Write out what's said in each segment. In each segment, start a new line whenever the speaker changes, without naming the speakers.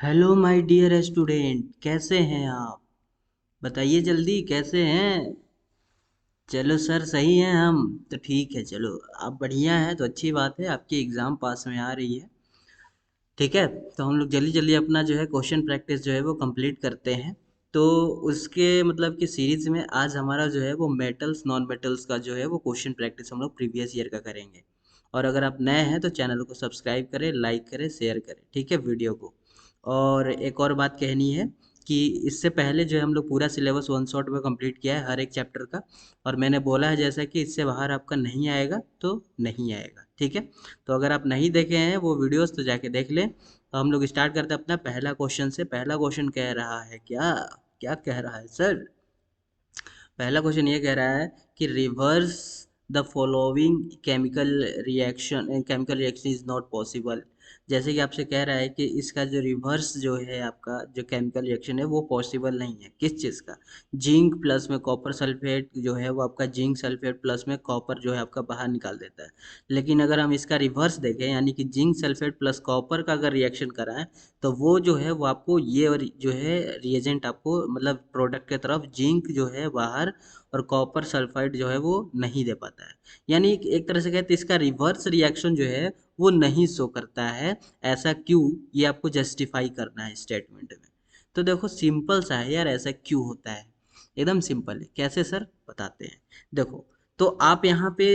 Hello my dear student, कैसे हैं आप? बताइए जल्दी, कैसे हैं? चलो सर, सही हैं हम। तो ठीक है, चलो। आप बढ़िया हैं तो अच्छी बात है, आपकी एग्ज़ाम पास में आ रही है। ठीक है। तो हम लोग जल्दी जल्दी अपना जो है क्वेश्चन प्रैक्टिस जो है वो कंप्लीट करते हैं। तो उसके मतलब कि सीरीज में आज हमारा जो है वो मेटल्स नॉन मेटल्स का जो है वो क्वेश्चन प्रैक्टिस हम लोग प्रीवियस ईयर का करेंगे। और अगर आप नए हैं तो चैनल को सब्सक्राइब करें, लाइक करें, शेयर करें, ठीक है, वीडियो को। और एक और बात कहनी है कि इससे पहले जो है हम लोग पूरा सिलेबस वन शॉट में कंप्लीट किया है हर एक चैप्टर का। और मैंने बोला है जैसा कि इससे बाहर आपका नहीं आएगा तो नहीं आएगा, ठीक है। तो अगर आप नहीं देखे हैं वो वीडियोस तो जाके देख लें। तो हम लोग स्टार्ट करते हैं अपना पहला क्वेश्चन से। पहला क्वेश्चन कह रहा है क्या? क्या कह रहा है सर? पहला क्वेश्चन ये कह रहा है कि reverse the following chemical reaction is not possible. जैसे कि आपसे कह रहा है कि इसका जो रिवर्स जो है आपका जो केमिकल रिएक्शन है वो पॉसिबल नहीं है। किस चीज़ का? जिंक प्लस में कॉपर सल्फेट जो है वो आपका जिंक सल्फेट प्लस में कॉपर जो है आपका बाहर निकाल देता है। लेकिन अगर हम इसका रिवर्स देखें, यानी कि जिंक सल्फेट प्लस कॉपर का अगर रिएक्शन कराएं, तो वो जो है वो आपको ये और जो है रिएजेंट आपको मतलब प्रोडक्ट के तरफ जिंक जो है बाहर और कॉपर सल्फाइड जो है वो नहीं दे पाता है। यानी एक तरह से कहते हैं इसका रिवर्स रिएक्शन जो है वो नहीं शो करता है। ऐसा क्यों, ये आपको जस्टिफाई करना है स्टेटमेंट में। तो देखो सिंपल सा है यार, ऐसा क्यों होता है? एकदम सिंपल है। कैसे सर? बताते हैं। देखो, तो आप यहाँ पे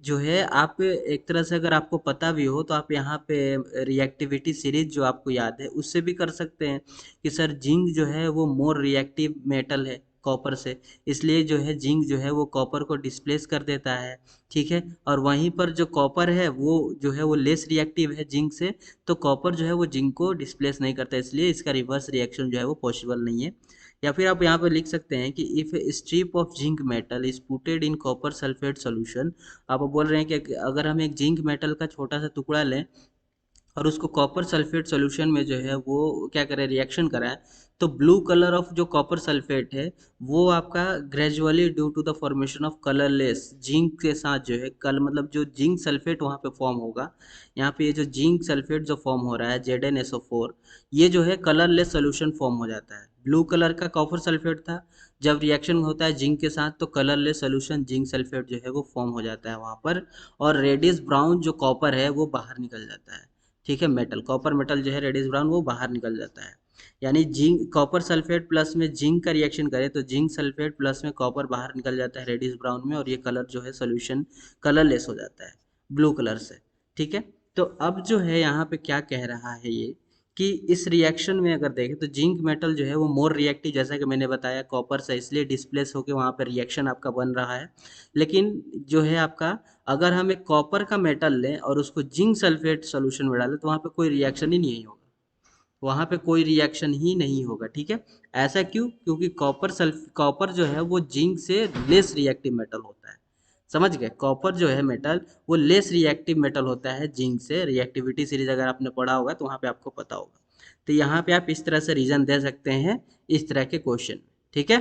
जो है आप एक तरह से अगर आपको पता भी हो तो आप यहाँ पे रिएक्टिविटी सीरीज जो आपको याद है उससे भी कर सकते हैं कि सर जिंक जो है वो मोर रिएक्टिव मेटल है कॉपर से। इसलिए जो है जिंक जो है वो कॉपर को डिस्प्लेस कर देता है। ठीक है। और वहीं पर जो कॉपर है वो जो है वो लेस रिएक्टिव है जिंक से। तो कॉपर जो है वो जिंक को डिस्प्लेस नहीं करता, इसलिए इसका रिवर्स रिएक्शन जो है वो पॉसिबल नहीं है। या फिर आप यहाँ पर लिख सकते हैं कि if A strip of zinc metal is putted in copper sulphate solution. आप बोल रहे हैं कि अगर हम एक जिंक मेटल का छोटा सा टुकड़ा लें और उसको कॉपर सल्फेट सॉल्यूशन में जो है वो क्या करें, रिएक्शन कराएं, तो ब्लू कलर ऑफ जो कॉपर सल्फेट है वो आपका gradually due to the formation of colourless zinc के साथ जो है कल मतलब जो जिंक सल्फेट वहाँ पे फॉर्म होगा। यहाँ पे ये जो जिंक सल्फेट जो फॉर्म हो रहा है ZnSO4, ये जो है कलरलेस सोल्यूशन फॉर्म हो जाता है। ब्लू कलर का कॉपर सल्फेट था, जब रिएक्शन होता है जिंक के साथ तो कलरलेस सोल्यूशन जिंक सल्फेट जो है वो फॉर्म हो जाता है वहाँ पर। और रेडिश ब्राउन जो कॉपर है वो बाहर निकल जाता है। ठीक है, मेटल कॉपर मेटल जो है रेडिश ब्राउन वो बाहर निकल जाता है। यानी जिंक कॉपर सल्फेट प्लस में जिंक का रिएक्शन करें तो जिंक सल्फेट प्लस में कॉपर बाहर निकल जाता है रेडिश ब्राउन में, और ये कलर जो है सोल्यूशन कलरलेस हो जाता है ब्लू कलर से। ठीक है। तो अब जो है यहाँ पे क्या कह रहा है ये कि इस रिएक्शन में अगर देखें तो जिंक मेटल जो है वो मोर रिएक्टिव, जैसा कि मैंने बताया, कॉपर से, इसलिए डिस्प्लेस होकर वहाँ पर रिएक्शन आपका बन रहा है। लेकिन जो है आपका, अगर हम एक कॉपर का मेटल लें और उसको जिंक सल्फेट सॉल्यूशन में डालें तो वहाँ पे कोई रिएक्शन ही नहीं होगा। वहाँ पे कोई रिएक्शन ही नहीं होगा। ठीक है। ऐसा क्यों? क्योंकि कॉपर जो है वो जिंक से लेस रिएक्टिव मेटल होता है। समझ गए? कॉपर जो है मेटल वो लेस रिएक्टिव मेटल होता है जिंक से। रिएक्टिविटी सीरीज अगर आपने पढ़ा होगा तो वहाँ पे आपको पता होगा। तो यहाँ पे आप इस तरह से रीजन दे सकते हैं इस तरह के क्वेश्चन। ठीक है,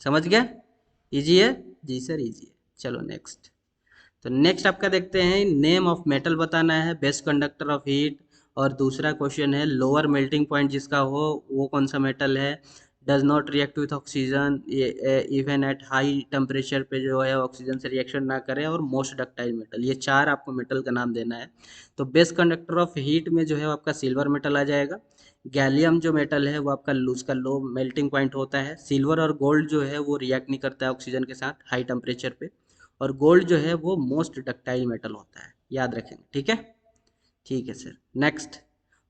समझ गए? इजी है? जी सर, इजी है। चलो नेक्स्ट। तो नेक्स्ट आपका देखते हैं, नेम ऑफ मेटल बताना है, बेस्ट कंडक्टर ऑफ हीट। और दूसरा क्वेश्चन है लोअर मेल्टिंग पॉइंट जिसका हो वो कौन सा मेटल है। Does not react with oxygen, even at high temperature पे जो है ऑक्सीजन से रिएक्शन ना करे, और मोस्ट डक्टाइल मेटल। ये चार आपको मेटल का नाम देना है। तो बेस्ट कंडक्टर ऑफ हीट में जो है आपका सिल्वर मेटल आ जाएगा। गैलियम जो मेटल है वो आपका उसका लो मेल्टिंग पॉइंट होता है। सिल्वर और गोल्ड जो है वो रिएक्ट नहीं करता है ऑक्सीजन के साथ हाई टेम्परेचर पे। और गोल्ड जो है वो मोस्ट डक्टाइल मेटल होता है, याद रखेंगे। ठीक है, ठीक है sir. Next,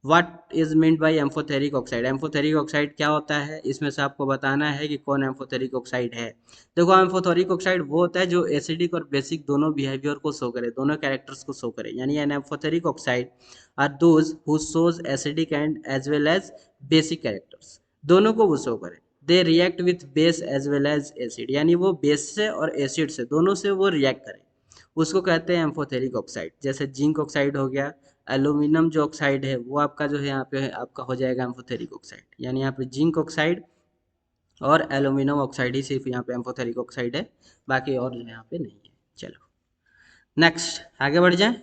what is meant by amphoteric oxide. Amphoteric oxide क्या होता है, इसमें से आपको बताना है कि कौन एम्फोथेरिक ऑक्साइड है। देखो, एम्फोथेरिक ऑक्साइड वो होता है जो एसिडिक और बेसिक दोनों बिहेवियर को शो करे, दोनों कैरेक्टर्स को शो करे। यानी an amphoteric oxide are those who shows acidic and as well as basic characters, दोनों को वो शो करे। They react with base as well as acid, यानी वो बेस से और एसिड से दोनों से वो रिएक्ट करे, उसको कहते हैं एम्फोथेरिक ऑक्साइड। जैसे जिंक ऑक्साइड हो गया, एल्यूमिनियम जो ऑक्साइड है वो आपका जो है यहाँ पे आपका हो जाएगा एम्फोथेरिक ऑक्साइड। यानी यहाँ पे जिंक ऑक्साइड और एल्यूमिनियम ऑक्साइड ही सिर्फ यहाँ पे एम्फोथेरिक ऑक्साइड है, बाकी और जो यहाँ पे नहीं है। चलो नेक्स्ट आगे बढ़ जाए।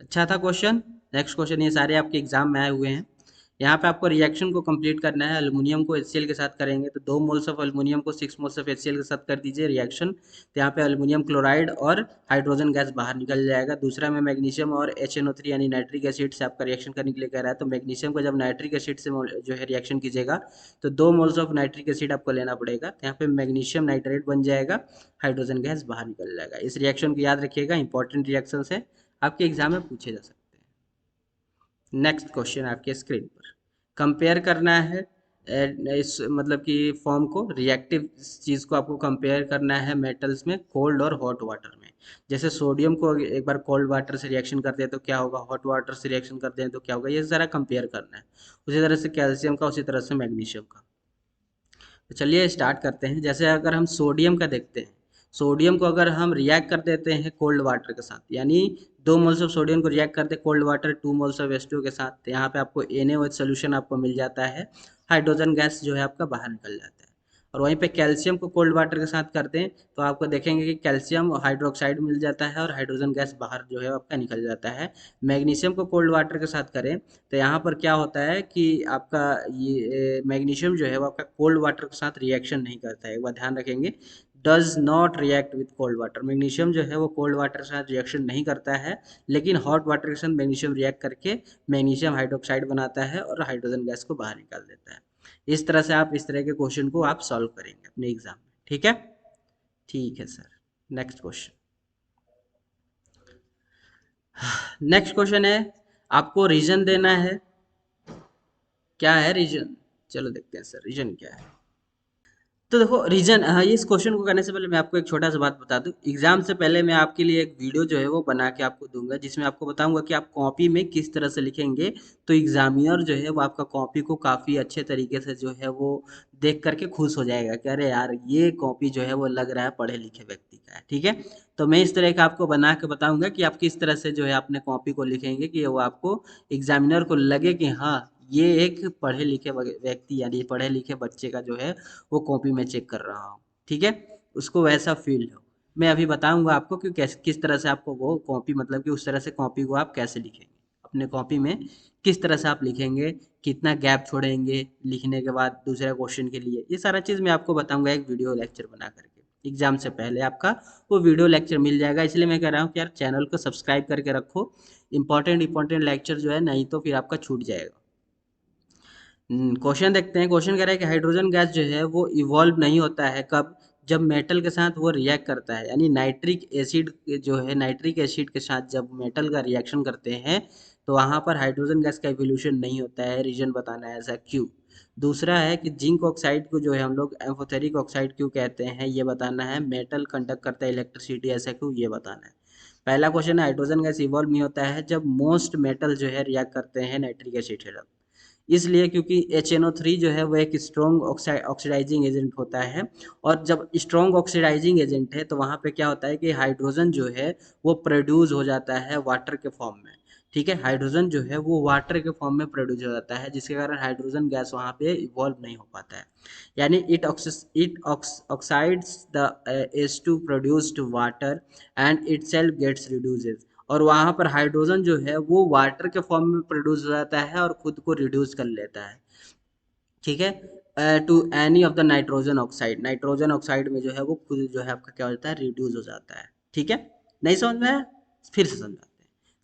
अच्छा था क्वेश्चन। नेक्स्ट क्वेश्चन, ये सारे आपके एग्जाम में आए हुए हैं। यहाँ पे आपको रिएक्शन को कंप्लीट करना है। एल्युमिनियम को HCl के साथ करेंगे तो 2 मोल्स ऑफ एल्युमिनियम को 6 मोल्स ऑफ HCl के साथ कर दीजिए रिएक्शन, तो यहाँ पे एल्युमिनियम क्लोराइड और हाइड्रोजन गैस बाहर निकल जाएगा। दूसरा में मैग्नीशियम और HNO3 यानी नाइट्रिक एसिड से आपका रिएक्शन करने के लिए कह रहा है, तो मैग्नीशियम को जब नाइट्रिक एसिड से जो है रिएक्शन कीजिएगा तो 2 मोल्स ऑफ नाइट्रिक एसिड आपको लेना पड़ेगा, तो यहाँ पे मैग्नीशियम नाइट्रेट बन जाएगा, हाइड्रोजन गैस बाहर निकल जाएगा। इस रिएक्शन को याद रखिएगा, इंपॉर्टेंट रिएक्शन है, आपके एग्जाम में पूछे जा सकते हैं। नेक्स्ट क्वेश्चन आपके स्क्रीन पर कंपेयर करना है इस मतलब कि फॉर्म को, रिएक्टिव चीज़ को आपको कंपेयर करना है मेटल्स में कोल्ड और हॉट वाटर में। जैसे सोडियम को एक बार कोल्ड वाटर से रिएक्शन करते हैं तो क्या होगा, हॉट वाटर से रिएक्शन करते हैं तो क्या होगा, ये सारा कंपेयर करना है। उसी तरह से कैल्शियम का, उसी तरह से मैग्नीशियम का। तो चलिए स्टार्ट करते हैं। जैसे अगर हम सोडियम का देखते हैं, सोडियम को अगर हम रिएक्ट कर देते हैं कोल्ड वाटर के साथ, यानी 2 मोल्स ऑफ सोडियम को रिएक्ट करते हैं cold water 2 moles of H2O के साथ, तो यहाँ पे आपको NaOH सोल्यूशन आपको मिल जाता है, हाइड्रोजन गैस जो है आपका बाहर निकल जाता है। और वहीं पे कैल्शियम को कोल्ड वाटर के साथ करते हैं तो आपको देखेंगे कि कैल्शियम हाइड्रोक्साइड मिल जाता है और हाइड्रोजन गैस बाहर जो है आपका निकल जाता है। मैग्नीशियम को कोल्ड वाटर के साथ करें तो यहाँ पर क्या होता है कि आपका ये मैग्नीशियम जो है वो आपका कोल्ड वाटर के साथ रिएक्शन नहीं करता है, एक बार ध्यान रखेंगे, does not react with cold water. Magnesium जो है वो कोल्ड वाटर के साथ रिएक्शन नहीं करता है, लेकिन हॉट वाटर के साथ मैग्नीशियम रिएक्ट करके मैग्नीशियम हाइड्रोक्साइड बनाता है और हाइड्रोजन गैस को बाहर निकाल देता है। इस तरह से आप इस तरह के क्वेश्चन को आप सॉल्व करेंगे अपने एग्जाम में, ठीक है। ठीक है sir, next question. Next question है, आपको रीजन देना है। क्या है रीजन, चलो देखते हैं सर रीजन क्या है। तो देखो रीजन, हाँ, इस क्वेश्चन को करने से पहले मैं आपको एक छोटा सा बात बता दूं। एग्जाम से पहले मैं आपके लिए एक वीडियो जो है वो बना के आपको दूंगा, जिसमें आपको बताऊंगा कि आप कॉपी में किस तरह से लिखेंगे, तो एग्जामिनर जो है वो आपका कॉपी को काफ़ी अच्छे तरीके से जो है वो देख करके खुश हो जाएगा कि अरे यार ये कॉपी जो है वो लग रहा है पढ़े लिखे व्यक्ति का है, ठीक है। तो मैं इस तरह का आपको बना के बताऊंगा कि आप किस तरह से जो है अपने कॉपी को लिखेंगे कि वो आपको एग्जामिनर को लगे कि हाँ ये एक पढ़े लिखे व्यक्ति यानी पढ़े लिखे बच्चे का जो है वो कॉपी में चेक कर रहा हूँ, ठीक है, उसको वैसा फील हो। मैं अभी बताऊंगा आपको कि कैसे किस तरह से आपको वो कॉपी मतलब कि उस तरह से कॉपी को आप कैसे लिखेंगे अपने कॉपी में, किस तरह से आप लिखेंगे, कितना गैप छोड़ेंगे लिखने के बाद दूसरे क्वेश्चन के लिए, ये सारा चीज़ मैं आपको बताऊंगा एक वीडियो लेक्चर बना करके। एग्जाम से पहले आपका वो वीडियो लेक्चर मिल जाएगा, इसलिए मैं कह रहा हूँ कि यार चैनल को सब्सक्राइब करके रखो, इंपॉर्टेंट लेक्चर जो है, नहीं तो फिर आपका छूट जाएगा। क्वेश्चन देखते हैं। क्वेश्चन कह रहा है कि हाइड्रोजन गैस जो है वो इवॉल्व नहीं होता है कब, जब मेटल के साथ वो रिएक्ट करता है, यानी नाइट्रिक एसिड जो है, नाइट्रिक एसिड के साथ जब मेटल का रिएक्शन करते हैं तो वहाँ पर हाइड्रोजन गैस का इवोल्यूशन नहीं होता है। रीजन बताना है ऐसा क्यों। दूसरा है कि जिंक ऑक्साइड को जो है हम लोग एम्फोथेरिक ऑक्साइड क्यों कहते हैं, ये बताना है। मेटल कंडक्ट करता है इलेक्ट्रिसिटी, ऐसा क्यों, ये बताना है। पहला क्वेश्चन है हाइड्रोजन गैस इवॉल्व नहीं होता है जब मोस्ट मेटल जो है रिएक्ट करते हैं नाइट्रिक एसिड से, इसलिए क्योंकि HNO3 जो है वो एक स्ट्रॉन्ग ऑक्सीडाइजिंग एजेंट होता है, और जब स्ट्रॉन्ग ऑक्सीडाइजिंग एजेंट है तो वहाँ पे क्या होता है कि हाइड्रोजन जो है वो प्रोड्यूस हो जाता है वाटर के फॉर्म में, ठीक है। हाइड्रोजन जो है वो वाटर के फॉर्म में प्रोड्यूस हो जाता है, जिसके कारण हाइड्रोजन गैस वहाँ पे इवॉल्व नहीं हो पाता है, यानी it oxides the H2 produced water and itself gets reduces, और वहाँ पर हाइड्रोजन जो है वो वाटर के फॉर्म में प्रोड्यूस हो जाता है और खुद को रिड्यूस कर लेता है, ठीक है, to any of the nitrogen oxide. Nitrogen oxide में जो है वो खुद जो है आपका क्या होता है, रिड्यूस हो जाता है, ठीक है। नहीं समझ में आया, फिर से समझाते हैं।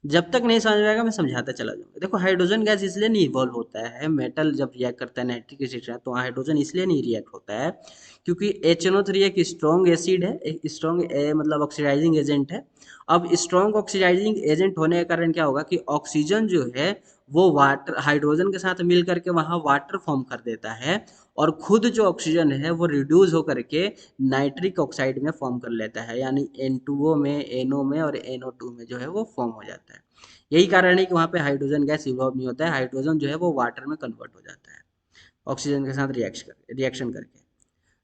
जब तक नहीं समझ में आएगा मैं समझाता चला जाऊंगा। देखो हाइड्रोजन गैस इसलिए नहीं इवॉल्व होता है, मेटल जब रिएक्ट करता है नाइट्रिक एसिड से तो हाइड्रोजन इसलिए नहीं रिएक्ट होता है क्योंकि HNO3 एक स्ट्रॉन्ग एसिड है, एक स्ट्रॉन्ग मतलब ऑक्सीडाइजिंग एजेंट है। अब स्ट्रॉन्ग ऑक्सीडाइजिंग एजेंट होने के कारण क्या होगा कि ऑक्सीजन जो है वो वाटर हाइड्रोजन के साथ मिल करके वहाँ वाटर फॉर्म कर देता है, और खुद जो ऑक्सीजन है वो रिड्यूस होकर के नाइट्रिक ऑक्साइड में फॉर्म कर लेता है, यानी N2O में, NO में और NO2 में जो है वो फॉर्म हो जाता है। यही कारण है कि वहाँ पे हाइड्रोजन गैस इवॉल्व नहीं होता है, हाइड्रोजन जो है वो वाटर में कन्वर्ट हो जाता है ऑक्सीजन के साथ रिएक्शन करके।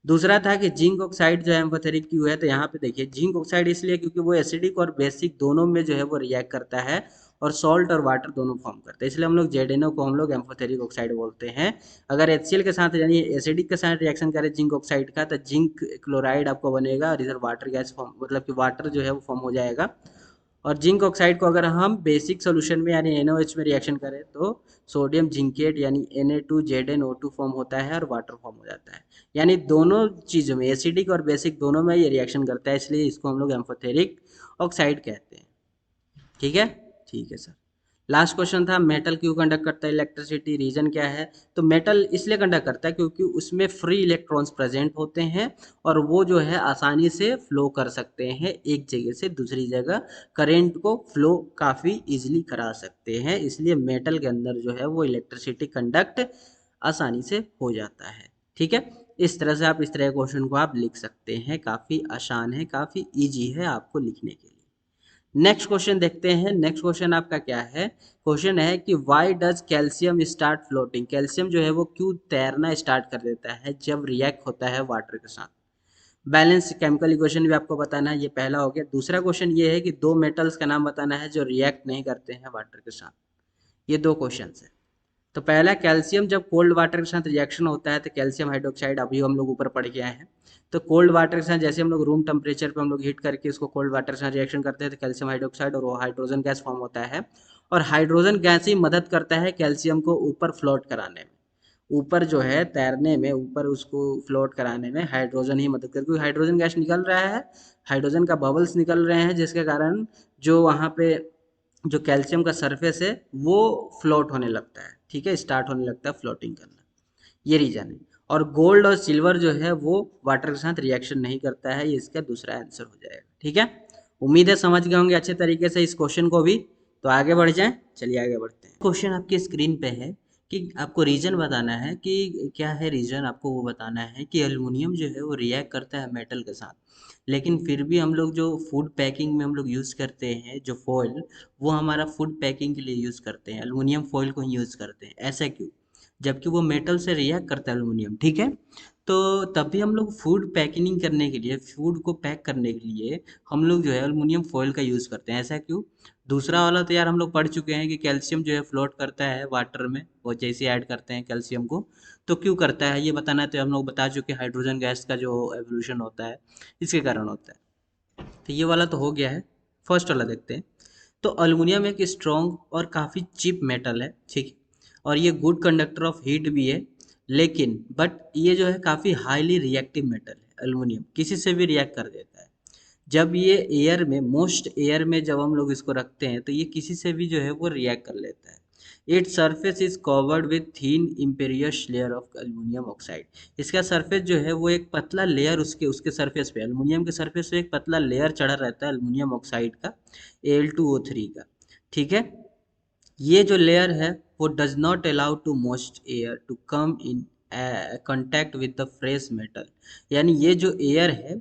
दूसरा था कि जिंक ऑक्साइड जो है एम्फोथेरिक क्यों है, तो यहाँ पे देखिए जिंक ऑक्साइड इसलिए क्योंकि वो एसिडिक और बेसिक दोनों में जो है वो रिएक्ट करता है और सॉल्ट और वाटर दोनों फॉर्म करते हैं, इसलिए हम लोग ZNO को हम लोग एम्फोथेरिक ऑक्साइड बोलते हैं। अगर HCl के साथ यानी एसिडिक के साथ रिएक्शन करे जिंक ऑक्साइड का तो जिंक क्लोराइड आपको बनेगा और इधर वाटर गैस फॉर्म मतलब कि वाटर जो है वो फॉर्म हो जाएगा, और जिंक ऑक्साइड को अगर हम बेसिक सोल्यूशन में यानी NaOH में रिएक्शन करें तो सोडियम जिंकेट यानी Na2ZnO2 फॉर्म होता है और वाटर फॉर्म हो जाता है। यानी दोनों चीज़ों में एसिडिक और बेसिक दोनों में ये रिएक्शन करता है, इसलिए इसको हम लोग एम्फोथेरिक ऑक्साइड कहते हैं। ठीक है, ठीक है सर। लास्ट क्वेश्चन था मेटल क्यों कंडक्ट करता है इलेक्ट्रिसिटी, रीजन क्या है? तो मेटल इसलिए कंडक्ट करता है क्योंकि उसमें फ्री इलेक्ट्रॉन्स प्रेजेंट होते हैं और वो जो है आसानी से फ्लो कर सकते हैं एक जगह से दूसरी जगह, करंट को फ्लो काफ़ी इजीली करा सकते हैं, इसलिए मेटल के अंदर जो है वो इलेक्ट्रिसिटी कंडक्ट आसानी से हो जाता है। ठीक है, इस तरह से आप इस तरह के क्वेश्चन को आप लिख सकते हैं, काफ़ी आसान है, काफ़ी ईजी है आपको लिखने के लिए। नेक्स्ट क्वेश्चन देखते हैं। नेक्स्ट क्वेश्चन आपका क्या है? क्वेश्चन है कि why does calcium start floating? Calcium जो है वो क्यों तैरना स्टार्ट कर देता है जब रिएक्ट होता है वाटर के साथ? बैलेंस केमिकल इक्वेशन भी आपको बताना है, ये पहला हो गया। दूसरा क्वेश्चन ये है कि दो मेटल्स का नाम बताना है जो रिएक्ट नहीं करते हैं वाटर के साथ। ये दो क्वेश्चन है। तो पहला, कैल्शियम जब कोल्ड वाटर के साथ रिएक्शन होता है तो कैल्शियम हाइड्रोक्साइड, अभी हम लोग ऊपर पढ़ के आए हैं। तो कोल्ड वाटर के साथ जैसे हम लोग रूम टेम्परेचर पे हम लोग हीट करके इसको कोल्ड वाटर के साथ रिएक्शन करते हैं तो कैल्शियम हाइड्रोक्साइड और वो हाइड्रोजन गैस फॉर्म होता है। और हाइड्रोजन गैस ही मदद करता है कैल्शियम को ऊपर फ्लोट कराने में, ऊपर जो है तैरने में, ऊपर उसको फ्लोट कराने में हाइड्रोजन ही मदद करता है, क्योंकि हाइड्रोजन गैस निकल रहा है, हाइड्रोजन का बबल्स निकल रहे हैं, जिसके कारण जो वहाँ पे जो कैल्शियम का सरफेस है वो फ्लोट होने लगता है। ठीक है, स्टार्ट होने लगता है फ्लोटिंग करना, ये रीजन है। और गोल्ड और सिल्वर जो है वो वाटर के साथ रिएक्शन नहीं करता है, ये इसका दूसरा आंसर हो जाएगा। ठीक है, उम्मीद है समझ गए होंगे अच्छे तरीके से इस क्वेश्चन को भी। तो आगे बढ़ जाएं, चलिए आगे बढ़ते हैं। क्वेश्चन आपकी स्क्रीन पे है कि आपको रीजन बताना है कि क्या है रीजन, आपको वो बताना है कि एल्युमिनियम जो है वो रिएक्ट करता है मेटल के साथ, लेकिन फिर भी हम लोग जो फूड पैकिंग में हम लोग यूज़ करते हैं जो फॉइल, वो हमारा फूड पैकिंग के लिए यूज़ करते हैं, एल्युमिनियम फॉइल को ही यूज़ करते हैं, ऐसा क्यों? जबकि वो मेटल से रिएक्ट करता है एल्युमिनियम। ठीक है, तो तब भी हम लोग फूड पैकिंग करने के लिए, फूड को पैक करने के लिए हम लोग जो है एल्युमिनियम फॉइल का यूज़ करते हैं, ऐसा क्यों? दूसरा वाला तो यार हम लोग पढ़ चुके हैं कि कैल्शियम जो है फ्लोट करता है वाटर में, वो जैसे ऐड करते हैं कैल्शियम को, तो क्यों करता है ये बताना है। तो हम लोग बता चुके हैं हाइड्रोजन गैस का जो एवोल्यूशन होता है इसके कारण होता है। तो ये वाला तो हो गया है। फर्स्ट वाला देखते हैं। तो एल्युमिनियम एक स्ट्रॉन्ग और काफ़ी चीप मेटल है, ठीक है, और ये गुड कंडक्टर ऑफ हीट भी है, लेकिन बट ये जो है काफ़ी हाईली रिएक्टिव मेटल है। एल्युमिनियम किसी से भी रिएक्ट कर देता है। जब ये एयर में, मोस्ट एयर में जब हम लोग इसको रखते हैं तो ये किसी से भी जो है वो रिएक्ट कर लेता है। Its surface is covered with thin impervious layer of aluminium oxide. इसका सरफेस जो है वो एक पतला लेयर, उसके उसके सरफेस पे, एल्युमिनियम के सरफेस पे एक पतला लेयर चढ़ा रहता है एल्युमिनियम ऑक्साइड का, Al2O3 का। ठीक है, ये जो लेयर है वो does not allow to most air to come in contact with the fresh metal. यानी ये जो एयर है,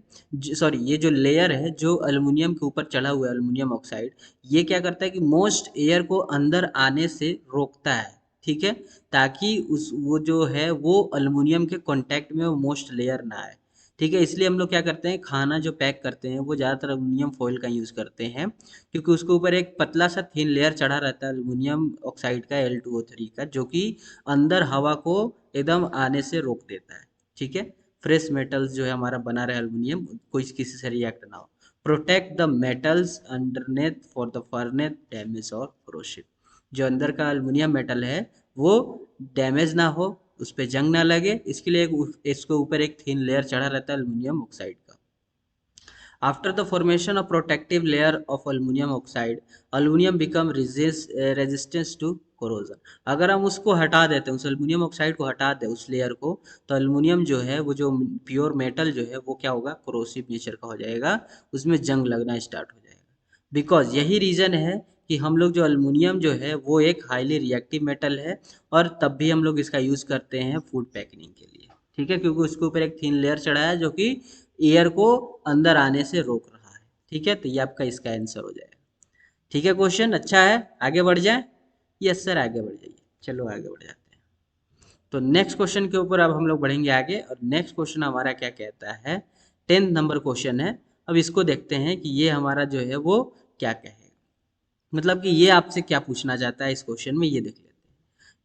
सॉरी ये जो लेयर है जो एल्युमिनियम के ऊपर चढ़ा हुआ है एल्युमिनियम ऑक्साइड, ये क्या करता है कि मोस्ट एयर को अंदर आने से रोकता है। ठीक है, ताकि उस वो जो है वो एल्युमिनियम के कांटेक्ट में वो मोस्ट लेयर ना आए। ठीक है, इसलिए हम लोग क्या करते हैं, खाना जो पैक करते हैं वो ज़्यादातर एल्युमिनियम फॉइल का यूज़ करते हैं, क्योंकि उसके ऊपर एक पतला सा थिन लेयर चढ़ा रहता है एल्युमिनियम ऑक्साइड का, Al2O3 का, जो कि अंदर हवा को एकदम आने से रोक देता है। ठीक है, फ्रेश मेटल्स जो है हमारा बना रहे एल्युमिनियम, कोई किसी से रिएक्ट ना हो। Protect the metals underneath for the further damage और कोरोसिव। जो अंदर का एल्युमिनियम मेटल है वो डैमेज ना हो, उस पर जंग ना लगे, इसके लिए इसके ऊपर एक थिन लेयर चढ़ा रहता है एल्युमिनियम ऑक्साइड का। After the formation of protective layer of aluminum oxide, aluminum become resistance to corrosion। अगर हम उसको हटा देते हैं, उस एल्युमिनियम ऑक्साइड को हटा दें उस लेयर को, तो एल्युमिनियम जो है वो जो प्योर मेटल जो है वो क्या होगा, कोरोसिव नेचर का हो जाएगा, उसमें जंग लगना स्टार्ट हो जाएगा। बिकॉज यही रीज़न है कि हम लोग जो एल्युमिनियम जो है वो एक हाईली रिएक्टिव मेटल है, और तब भी हम लोग इसका यूज़ करते हैं फूड पैकिंग के लिए। ठीक है, क्योंकि उसके ऊपर एक थिन लेयर चढ़ा है जो कि एयर को अंदर आने से रोक रहा है। ठीक है, तो ये आपका इसका आंसर हो जाएगा। ठीक है, क्वेश्चन अच्छा है, आगे बढ़ जाए। यस सर, आगे बढ़ जाइए। चलो आगे बढ़ जाते हैं। तो नेक्स्ट क्वेश्चन के ऊपर अब हम लोग बढ़ेंगे आगे, और नेक्स्ट क्वेश्चन हमारा क्या कहता है, 10th नंबर क्वेश्चन है। अब इसको देखते हैं कि ये हमारा जो है वो क्या कहेगा, मतलब कि ये आपसे क्या पूछना चाहता है इस क्वेश्चन में, ये देख लेते हैं।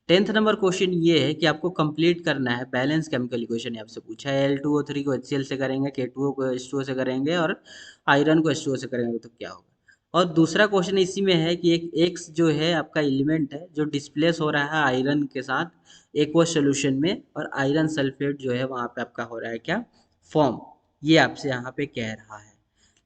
10th नंबर क्वेश्चन ये है कि आपको कंप्लीट करना है बैलेंस केमिकल इक्वेशन। आपसे पूछा है Al2O3 को HCl से करेंगे, K2O को H2O से करेंगे, और आयरन को H2O से करेंगे तो क्या होगा। और दूसरा क्वेश्चन इसी में है कि एक एक्स जो है आपका एलिमेंट है जो डिस्प्लेस हो रहा है आयरन के साथ एक्वस सोल्यूशन में, और आयरन सल्फेट जो है वहाँ पे आपका हो रहा है क्या, फॉर्म। ये आपसे यहाँ पे कह रहा है।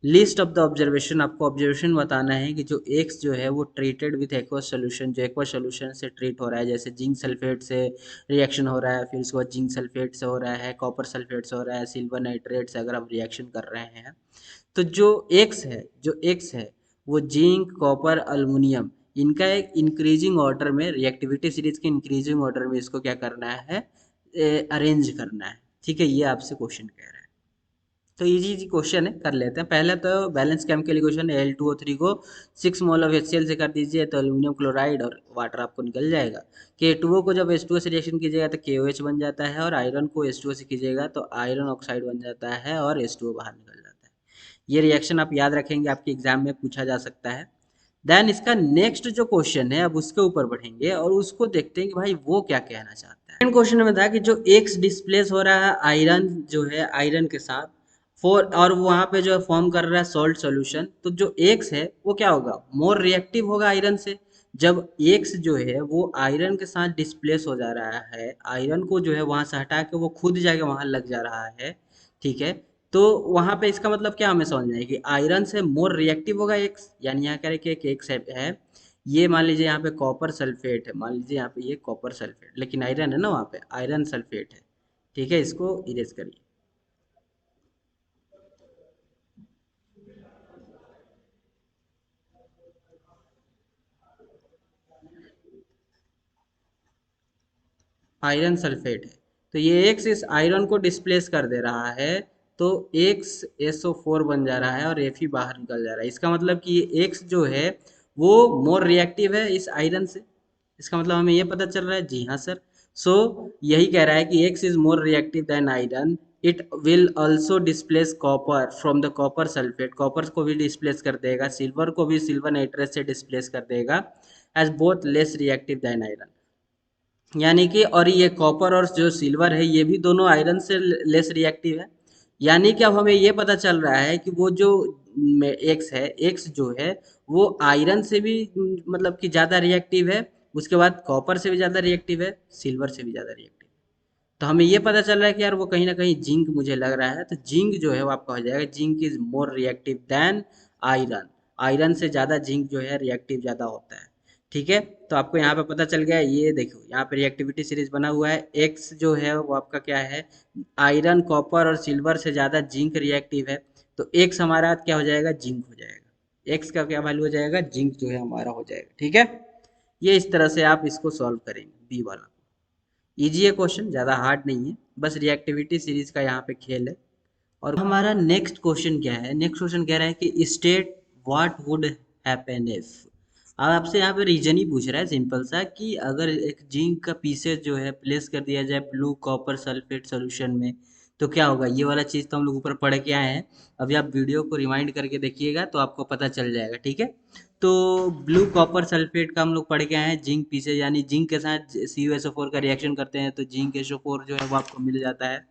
लिस्ट ऑफ द ऑब्जर्वेशन, आपको ऑब्जर्वेशन बताना है कि जो एक्स जो है वो ट्रीटेड विथ एक्वस सोल्यूशन, जो एक्वस सोल्यूशन से ट्रीट हो रहा है, जैसे जिंक सल्फेट से रिएक्शन हो रहा है, फिर उसके बाद जिंक सल्फेट से हो रहा है, कॉपर सल्फेट से हो रहा है, सिल्वर नाइट्रेट से अगर हम रिएक्शन कर रहे हैं, तो जो एक्स है वो जिंक कॉपर अल्युमिनियम, इनका एक इंक्रीजिंग ऑर्डर में, रिएक्टिविटी सीरीज के इंक्रीजिंग ऑर्डर में इसको क्या करना है, अरेंज करना है। ठीक है, ये आपसे क्वेश्चन कह रहा है। तो इजी इजी क्वेश्चन है, कर लेते हैं। पहले तो बैलेंस केमिकल इक्वेशन Al2O3 को 6 मोल ऑफ HCl से कर दीजिए तो एल्यूमिनियम क्लोराइड और वाटर आपको निकल जाएगा। K2O को जब H2O से रिएक्शन कीजिएगा तो KOH बन जाता है, और आयरन को H2O से कीजिएगा तो आयरन ऑक्साइड बन जाता है और H2O बाहर निकल जाता है। ये रिएक्शन आप याद रखेंगे, आपके एग्जाम में पूछा जा सकता है। देन इसका नेक्स्ट जो क्वेश्चन है, अब उसके ऊपर बढ़ेंगे और उसको देखते हैं कि भाई वो क्या कहना चाहता है। सेकंड क्वेश्चन में था कि जो एक्स डिस्प्लेस हो रहा है आयरन जो है आयरन के साथ फोर, और वहां पे जो है फॉर्म कर रहा है सॉल्ट सॉल्यूशन, तो जो एक्स है वो क्या होगा, मोर रिएक्टिव होगा आयरन से। जब एक्स जो है वो आयरन के साथ डिस्प्लेस हो जा रहा है, आयरन को जो है वहां से हटा के वो खुद जाके वहां लग जा रहा है, ठीक है, तो वहां पे इसका मतलब क्या हमें समझ में आए कि आयरन से मोर रिएक्टिव होगा एक्स, यानी यहाँ कह रहे कि एक एक्स है, ये मान लीजिए यहाँ पे कॉपर सल्फेट है, मान लीजिए यहाँ पे ये कॉपर सल्फेट, लेकिन आयरन है ना वहाँ पे, आयरन सल्फेट है। ठीक है, इसको इरेज करिए। आयरन सल्फेट है, तो ये एक्स इस आयरन को डिस्प्लेस कर दे रहा है, तो एक्स SO4 बन जा रहा है और Fe बाहर निकल जा रहा है। इसका मतलब कि ये एक्स जो है वो मोर रिएक्टिव है इस आयरन से। इसका मतलब हमें ये पता चल रहा है, जी हाँ सर। सो यही कह रहा है कि x is more reactive than iron, it will also displace copper from the copper sulphate, copper को भी डिस्प्लेस कर देगा, सिल्वर को भी सिल्वर नाइट्रेट से डिस्प्लेस कर देगा, as both less reactive than iron. यानी कि, और ये कॉपर और जो सिल्वर है ये भी दोनों आयरन से लेस रिएक्टिव है। यानी कि अब हमें ये पता चल रहा है कि वो जो एक्स है, एक्स जो है वो आयरन से भी मतलब कि ज़्यादा रिएक्टिव है, उसके बाद कॉपर से भी ज़्यादा रिएक्टिव है, सिल्वर से भी ज़्यादा रिएक्टिव है। तो हमें ये पता चल रहा है कि यार वो कहीं ना कहीं जिंक मुझे लग रहा है, तो जिंक जो है वो आपका हो जाएगा, zinc is more reactive than iron, iron से ज़्यादा जिंक जो है रिएक्टिव ज़्यादा होता है। ठीक है, तो आपको यहाँ पे पता चल गया, ये देखो यहाँ पे रिएक्टिविटी सीरीज बना हुआ है, एक्स जो है वो आपका क्या है, आयरन कॉपर और सिल्वर से ज़्यादा जिंक रिएक्टिव है, तो एक्स हमारा क्या हो जाएगा, जिंक हो जाएगा। एक्स का क्या वैल्यू हो जाएगा, जिंक जो है हमारा हो जाएगा। ठीक है, ये इस तरह से आप इसको सॉल्व करेंगे बी वाला। इजी है क्वेश्चन, ज़्यादा हार्ड नहीं है, बस रिएक्टिविटी सीरीज का यहाँ पे खेल है। और हमारा नेक्स्ट क्वेश्चन क्या है, नेक्स्ट क्वेश्चन कह रहा है कि state what would happen if. अब आपसे यहाँ पे रीजन ही पूछ रहा है सिंपल सा, कि अगर एक जिंक का पीसेज जो है प्लेस कर दिया जाए ब्लू कॉपर सल्फेट सोल्यूशन में, तो क्या होगा। ये वाला चीज़ तो हम लोग ऊपर पढ़ के आए हैं, अभी आप वीडियो को रिमाइंड करके देखिएगा तो आपको पता चल जाएगा। ठीक है, तो ब्लू कॉपर सल्फेट का हम लोग पढ़ के आए हैं, जिंक पीसेज यानी जिंक के साथ CuSO4 का रिएक्शन करते हैं तो जिंक SO4 जो है वो आपको मिल जाता है।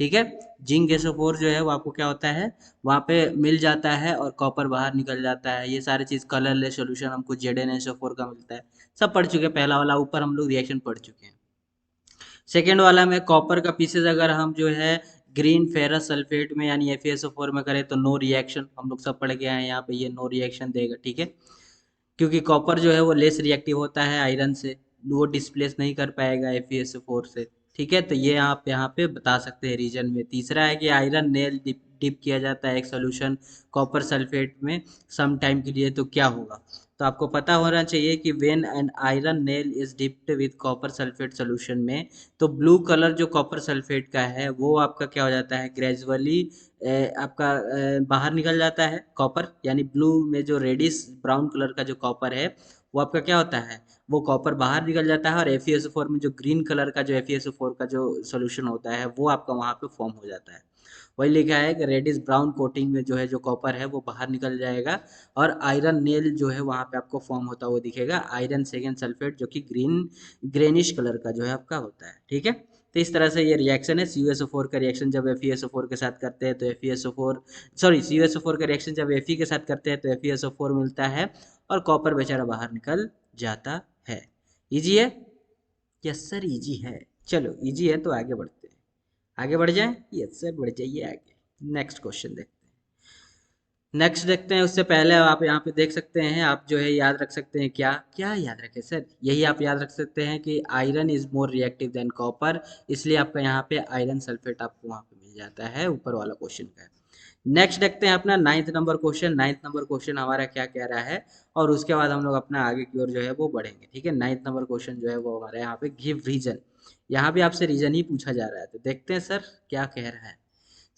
ठीक है, जिंक SO4 जो है वो आपको क्या होता है, वहाँ पे मिल जाता है और कॉपर बाहर निकल जाता है। ये सारी चीज़ कलरलेस सॉल्यूशन हमको ZnSO4 का मिलता है। सब पढ़ चुके हैं, पहला वाला ऊपर हम लोग रिएक्शन पढ़ चुके हैं। सेकेंड वाला में कॉपर का पीसेज अगर हम जो है ग्रीन फेरस सल्फेट में यानी FeSO4 में करें तो नो रिएक्शन, हम लोग सब पढ़ के आए हैं, यहाँ पे ये नो रिएक्शन देगा। ठीक है, क्योंकि कॉपर जो है वो लेस रिएक्टिव होता है आयरन से, वो डिस्प्लेस नहीं कर पाएगा FeSO4 से। ठीक है, तो ये आप यहाँ पे बता सकते हैं रीजन में। तीसरा है कि आयरन नेल डिप किया जाता है एक सोल्यूशन कॉपर सल्फेट में सम टाइम के लिए, तो क्या होगा। तो आपको पता होना चाहिए कि when an iron nail is dipped with copper sulphate solution में, तो ब्लू कलर जो कॉपर सल्फेट का है वो आपका क्या हो जाता है, ग्रेजुअली आपका बाहर निकल जाता है कॉपर, यानी ब्लू में जो रेडिश ब्राउन कलर का जो कॉपर है वो आपका क्या होता है, वो कॉपर बाहर निकल जाता है, और FeSO4 में जो ग्रीन कलर का जो FeSO4 का जो सोल्यूशन होता है वो आपका वहाँ पे फॉर्म हो जाता है। वही लिखा है कि रेडिश ब्राउन कोटिंग में जो है जो कॉपर है वो बाहर निकल जाएगा और आयरन नेल जो है वहाँ पे आपको फॉर्म होता हुआ दिखेगा, आयरन सेकेंड सल्फेट जो कि ग्रेनिश कलर का जो है आपका होता है। ठीक है, तो इस तरह से ये रिएक्शन है। CuSO4 का रिएक्शन जब FeSO4 के साथ करते हैं तो FeSO4 सॉरी CuSO4 का रिएक्शन जब Fe के साथ करते हैं तो FeSO4 मिलता है और कॉपर बेचारा बाहर निकल जाता है। इजी है? यस सर इजी है। चलो इजी है तो आगे बढ़ते हैं। आगे बढ़ जाएं? यस सर बढ़ जाइए आगे। नेक्स्ट क्वेश्चन देखते हैं। नेक्स्ट देखते हैं, उससे पहले आप यहाँ पे देख सकते हैं, आप जो है याद रख सकते हैं, क्या क्या याद रखें सर, यही आप याद रख सकते हैं कि iron is more reactive than copper, इसलिए आपका यहाँ पे आयरन सल्फेट आपको वहाँ पे मिल जाता है ऊपर वाला क्वेश्चन का। नेक्स्ट देखते हैं अपना 9th number question. 9th number question हमारा क्या कह रहा है और उसके बाद हम लोग अपना आगे की ओर जो है वो बढ़ेंगे। ठीक है, 9th नंबर क्वेश्चन जो है वो हमारे यहाँ पे गिव रीजन, यहाँ भी आपसे रीजन ही पूछा जा रहा है, तो देखते हैं सर क्या कह रहा है।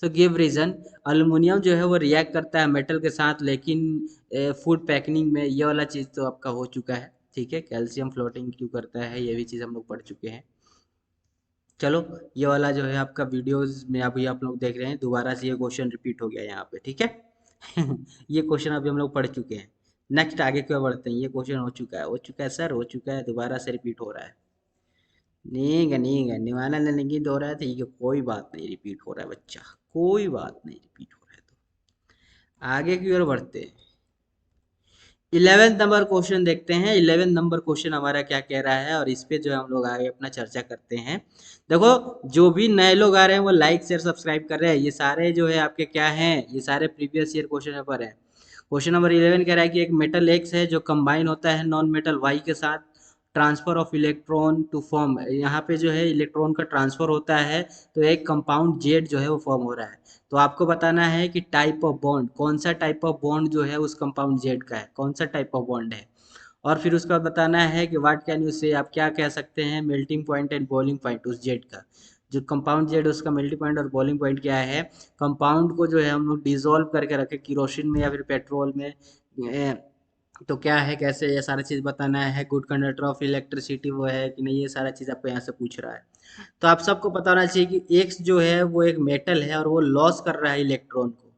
सो गिव रीजन, अल्युमिनियम जो है वो रिएक्ट करता है मेटल के साथ, लेकिन फूड पैकिंग में ये वाला चीज़ तो आपका हो चुका है। ठीक है, कैल्शियम फ्लोटिंग क्यों करता है ये भी चीज़ हम लोग पढ़ चुके हैं। चलो ये वाला जो है आपका वीडियोस में अभी आप लोग देख रहे हैं, दोबारा से ये क्वेश्चन रिपीट हो गया यहाँ पे। ठीक है ये क्वेश्चन अभी हम लोग पढ़ चुके हैं। नेक्स्ट आगे क्यों बढ़ते हैं, ये क्वेश्चन हो चुका है सर, हो चुका है, दोबारा से रिपीट हो रहा है। नहीं है निवाना नहीं हो रहा है, ठीक है कोई बात नहीं, रिपीट हो रहा है बच्चा, कोई बात नहीं, रिपीट हो रहा है तो आगे की ओर बढ़ते हैं। 11th नंबर क्वेश्चन देखते हैं। 11th नंबर क्वेश्चन हमारा क्या कह रहा है और इस पे जो है हम लोग आगे अपना चर्चा करते हैं। देखो जो भी नए लोग आ रहे हैं वो लाइक शेयर सब्सक्राइब कर रहे हैं, ये सारे जो है आपके क्या हैं, ये सारे प्रीवियस ईयर क्वेश्चन पेपर हैं। क्वेश्चन नंबर 11 कह रहा है कि एक मेटल एक्स है जो कंबाइन होता है नॉन मेटल वाई के साथ, transfer of electron to form, यहाँ पे जो है इलेक्ट्रॉन का ट्रांसफर होता है तो एक कंपाउंड जेड जो है वो फॉर्म हो रहा है। तो आपको बताना है कि टाइप ऑफ बॉन्ड, कौन सा टाइप ऑफ बॉन्ड जो है उस कंपाउंड जेड का है, कौन सा टाइप ऑफ बॉन्ड है। और फिर उसका बताना है कि व्हाट कैन यू से, आप क्या कह सकते हैं melting point and boiling point उस जेड का, जो कंपाउंड जेड उसका मेल्टिंग पॉइंट और बॉइलिंग पॉइंट क्या है। कंपाउंड को जो है हम लोग डिजोल्व करके रखे किरोसिन में या फिर पेट्रोल में, तो क्या है कैसे, ये सारा चीज़ बताना है। गुड कंडक्टर ऑफ इलेक्ट्रिसिटी वो है कि नहीं, ये सारा चीज़ आपको यहाँ से पूछ रहा है। तो आप सबको पता होना चाहिए कि एक्स जो है वो एक मेटल है और वो लॉस कर रहा है इलेक्ट्रॉन को,